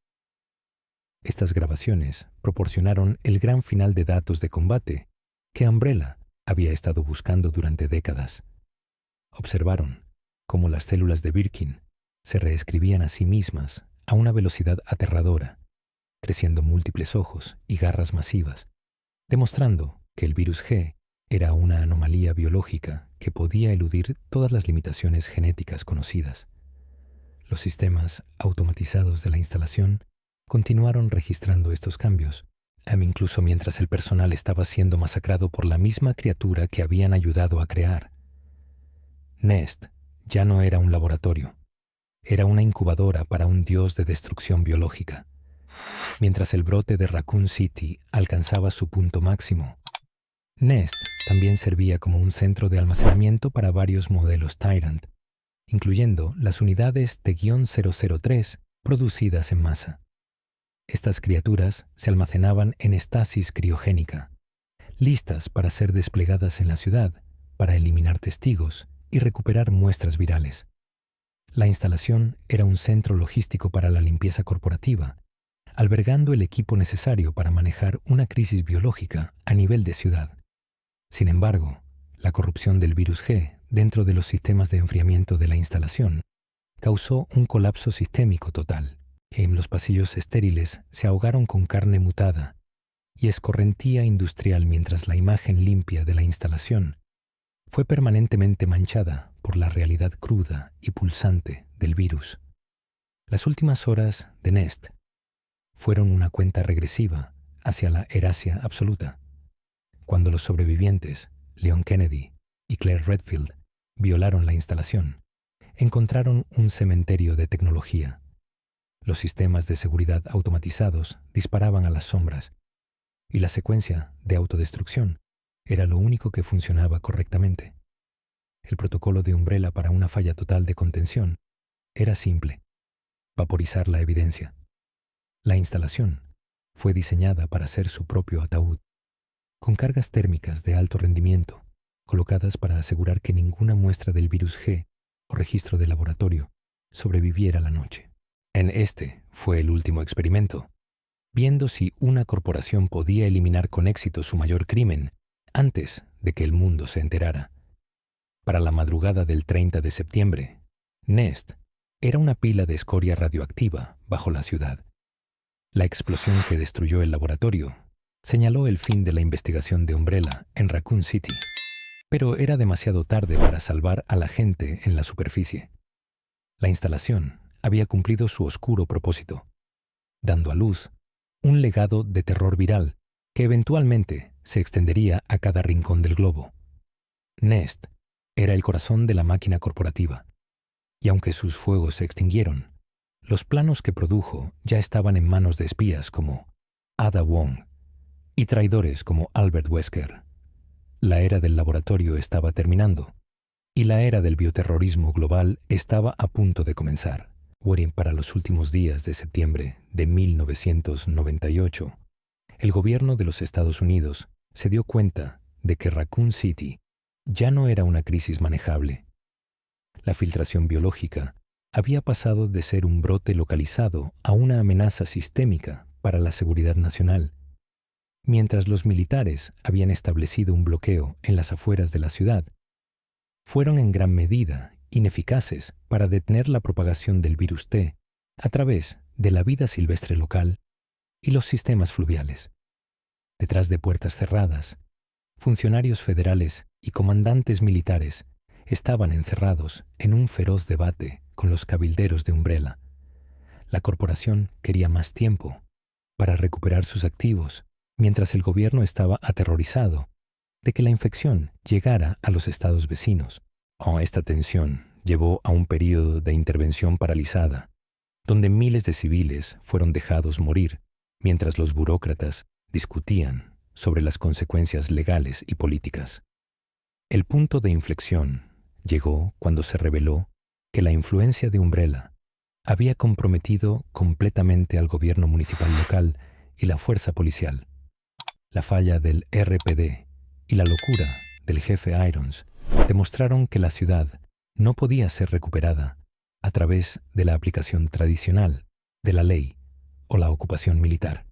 Estas grabaciones proporcionaron el gran final de datos de combate que Umbrella había estado buscando durante décadas. Observaron cómo las células de Birkin se reescribían a sí mismas a una velocidad aterradora, creciendo múltiples ojos y garras masivas, demostrando que el virus G Era una anomalía biológica que podía eludir todas las limitaciones genéticas conocidas. Los sistemas automatizados de la instalación continuaron registrando estos cambios, incluso mientras el personal estaba siendo masacrado por la misma criatura que habían ayudado a crear. Nest ya no era un laboratorio, era una incubadora para un dios de destrucción biológica. Mientras el brote de Raccoon City alcanzaba su punto máximo, Nest también servía como un centro de almacenamiento para varios modelos Tyrant, incluyendo las unidades T-003 producidas en masa. Estas criaturas se almacenaban en estasis criogénica, listas para ser desplegadas en la ciudad, para eliminar testigos y recuperar muestras virales. La instalación era un centro logístico para la limpieza corporativa, albergando el equipo necesario para manejar una crisis biológica a nivel de ciudad. Sin embargo, la corrupción del virus G dentro de los sistemas de enfriamiento de la instalación causó un colapso sistémico total. En los pasillos estériles se ahogaron con carne mutada y escorrentía industrial, mientras la imagen limpia de la instalación fue permanentemente manchada por la realidad cruda y pulsante del virus. Las últimas horas de Nest fueron una cuenta regresiva hacia la erasia absoluta. Cuando los sobrevivientes, Leon Kennedy y Claire Redfield, violaron la instalación, encontraron un cementerio de tecnología. Los sistemas de seguridad automatizados disparaban a las sombras, y la secuencia de autodestrucción era lo único que funcionaba correctamente. El protocolo de Umbrella para una falla total de contención era simple: vaporizar la evidencia. La instalación fue diseñada para ser su propio ataúd, con cargas térmicas de alto rendimiento, colocadas para asegurar que ninguna muestra del virus G o registro de laboratorio sobreviviera la noche. Este fue el último experimento, viendo si una corporación podía eliminar con éxito su mayor crimen antes de que el mundo se enterara. Para la madrugada del 30 de septiembre, Nest era una pila de escoria radioactiva bajo la ciudad. La explosión que destruyó el laboratorio señaló el fin de la investigación de Umbrella en Raccoon City, pero era demasiado tarde para salvar a la gente en la superficie. La instalación había cumplido su oscuro propósito, dando a luz un legado de terror viral que eventualmente se extendería a cada rincón del globo. Nest era el corazón de la máquina corporativa, y aunque sus fuegos se extinguieron, los planos que produjo ya estaban en manos de espías como Ada Wong y traidores como Albert Wesker. La era del laboratorio estaba terminando, y la era del bioterrorismo global estaba a punto de comenzar. Para los últimos días de septiembre de 1998, el gobierno de los Estados Unidos se dio cuenta de que Raccoon City ya no era una crisis manejable. La filtración biológica había pasado de ser un brote localizado a una amenaza sistémica para la seguridad nacional. Mientras los militares habían establecido un bloqueo en las afueras de la ciudad, fueron en gran medida ineficaces para detener la propagación del virus T a través de la vida silvestre local y los sistemas fluviales. Detrás de puertas cerradas, funcionarios federales y comandantes militares estaban encerrados en un feroz debate con los cabilderos de Umbrella. La corporación quería más tiempo para recuperar sus activos, mientras el gobierno estaba aterrorizado de que la infección llegara a los estados vecinos. Esta tensión llevó a un período de intervención paralizada, donde miles de civiles fueron dejados morir, mientras los burócratas discutían sobre las consecuencias legales y políticas. El punto de inflexión llegó cuando se reveló que la influencia de Umbrella había comprometido completamente al gobierno municipal local y la fuerza policial. La falla del RPD y la locura del jefe Irons demostraron que la ciudad no podía ser recuperada a través de la aplicación tradicional de la ley o la ocupación militar.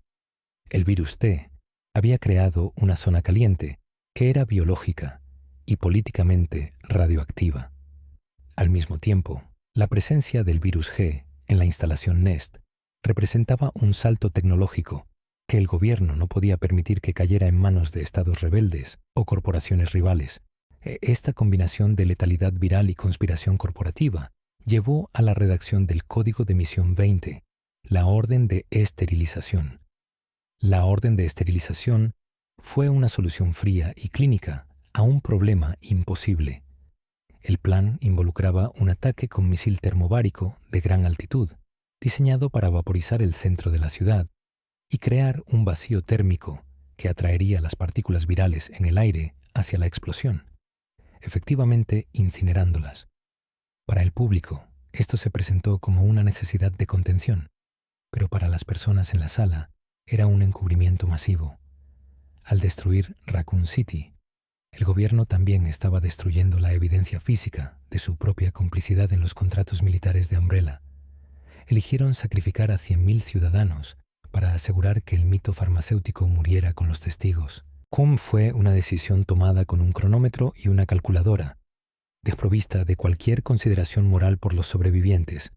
El virus T había creado una zona caliente que era biológica y políticamente radioactiva. Al mismo tiempo, la presencia del virus G en la instalación Nest representaba un salto tecnológico que el gobierno no podía permitir que cayera en manos de estados rebeldes o corporaciones rivales. Esta combinación de letalidad viral y conspiración corporativa llevó a la redacción del Código de Misión 20, la Orden de Esterilización. La Orden de Esterilización fue una solución fría y clínica a un problema imposible. El plan involucraba un ataque con misil termobárico de gran altitud, diseñado para vaporizar el centro de la ciudad y crear un vacío térmico que atraería las partículas virales en el aire hacia la explosión, efectivamente incinerándolas. Para el público, esto se presentó como una necesidad de contención, pero para las personas en la sala era un encubrimiento masivo. Al destruir Raccoon City, el gobierno también estaba destruyendo la evidencia física de su propia complicidad en los contratos militares de Umbrella. Eligieron sacrificar a 100.000 ciudadanos para asegurar que el mito farmacéutico muriera con los testigos. Fue una decisión tomada con un cronómetro y una calculadora, desprovista de cualquier consideración moral por los sobrevivientes.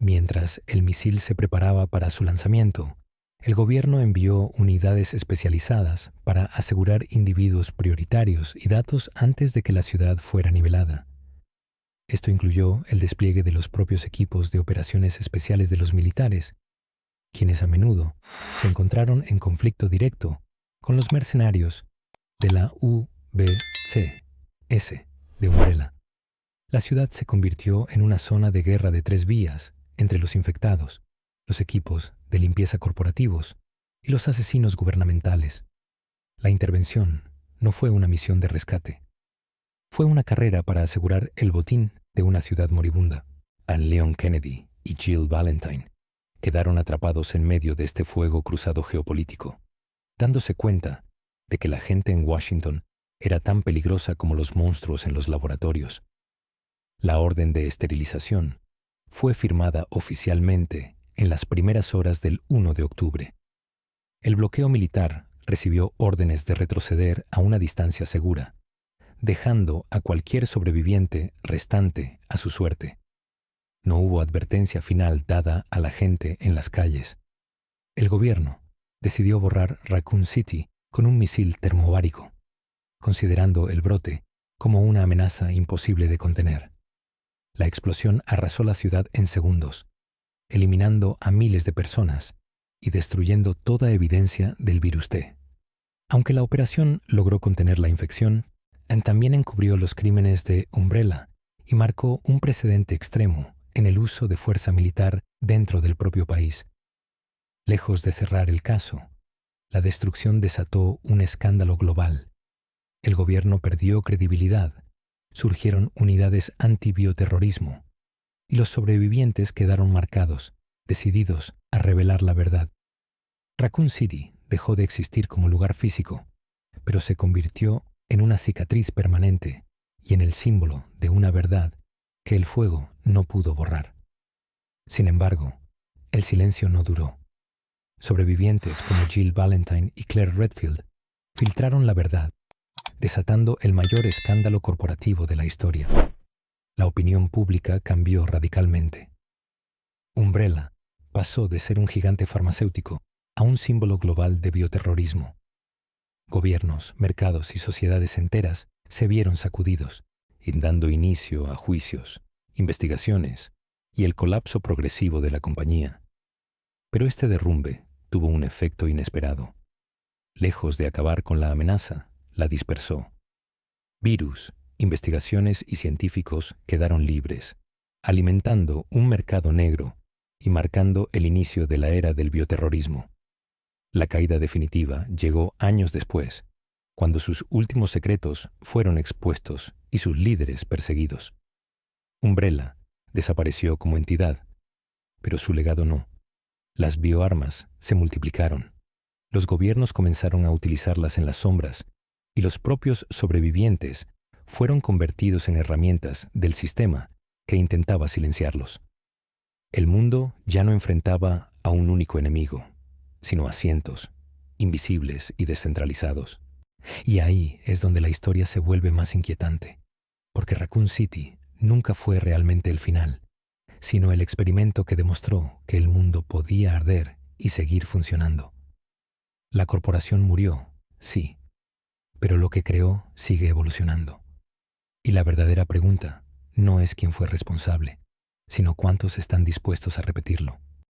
Mientras el misil se preparaba para su lanzamiento, el gobierno envió unidades especializadas para asegurar individuos prioritarios y datos antes de que la ciudad fuera nivelada. Esto incluyó el despliegue de los propios equipos de operaciones especiales de los militares, quienes a menudo se encontraron en conflicto directo con los mercenarios de la UBCS de Umbrella. La ciudad se convirtió en una zona de guerra de 3 vías entre los infectados, los equipos de limpieza corporativos y los asesinos gubernamentales. La intervención no fue una misión de rescate. Fue una carrera para asegurar el botín de una ciudad moribunda. Leon Kennedy y Jill Valentine quedaron atrapados en medio de este fuego cruzado geopolítico, dándose cuenta de que la gente en Washington era tan peligrosa como los monstruos en los laboratorios. La orden de esterilización fue firmada oficialmente en las primeras horas del 1 de octubre. El bloqueo militar recibió órdenes de retroceder a una distancia segura, dejando a cualquier sobreviviente restante a su suerte. No hubo advertencia final dada a la gente en las calles. El gobierno decidió borrar Raccoon City con un misil termobárico, considerando el brote como una amenaza imposible de contener. La explosión arrasó la ciudad en segundos, eliminando a miles de personas y destruyendo toda evidencia del virus T. Aunque la operación logró contener la infección, también encubrió los crímenes de Umbrella y marcó un precedente extremo en el uso de fuerza militar dentro del propio país. Lejos de cerrar el caso, la destrucción desató un escándalo global. El gobierno perdió credibilidad, surgieron unidades antibioterrorismo, y los sobrevivientes quedaron marcados, decididos a revelar la verdad. Raccoon City dejó de existir como lugar físico, pero se convirtió en una cicatriz permanente y en el símbolo de una verdad que el fuego no pudo borrar. Sin embargo, el silencio no duró. Sobrevivientes como Jill Valentine y Claire Redfield filtraron la verdad, desatando el mayor escándalo corporativo de la historia. La opinión pública cambió radicalmente. Umbrella pasó de ser un gigante farmacéutico a un símbolo global de bioterrorismo. Gobiernos, mercados y sociedades enteras se vieron sacudidos, dando inicio a juicios, investigaciones y el colapso progresivo de la compañía. Pero este derrumbe tuvo un efecto inesperado. Lejos de acabar con la amenaza, la dispersó. Virus, investigaciones y científicos quedaron libres, alimentando un mercado negro y marcando el inicio de la era del bioterrorismo. La caída definitiva llegó años después, cuando sus últimos secretos fueron expuestos y sus líderes perseguidos. Umbrella desapareció como entidad, pero su legado no. Las bioarmas se multiplicaron. Los gobiernos comenzaron a utilizarlas en las sombras y los propios sobrevivientes fueron convertidos en herramientas del sistema que intentaba silenciarlos. El mundo ya no enfrentaba a un único enemigo, sino a cientos, invisibles y descentralizados. Y ahí es donde la historia se vuelve más inquietante, porque Raccoon City nunca fue realmente el final, sino el experimento que demostró que el mundo podía arder y seguir funcionando. La corporación murió, sí, pero lo que creó sigue evolucionando. Y la verdadera pregunta no es quién fue responsable, sino cuántos están dispuestos a repetirlo.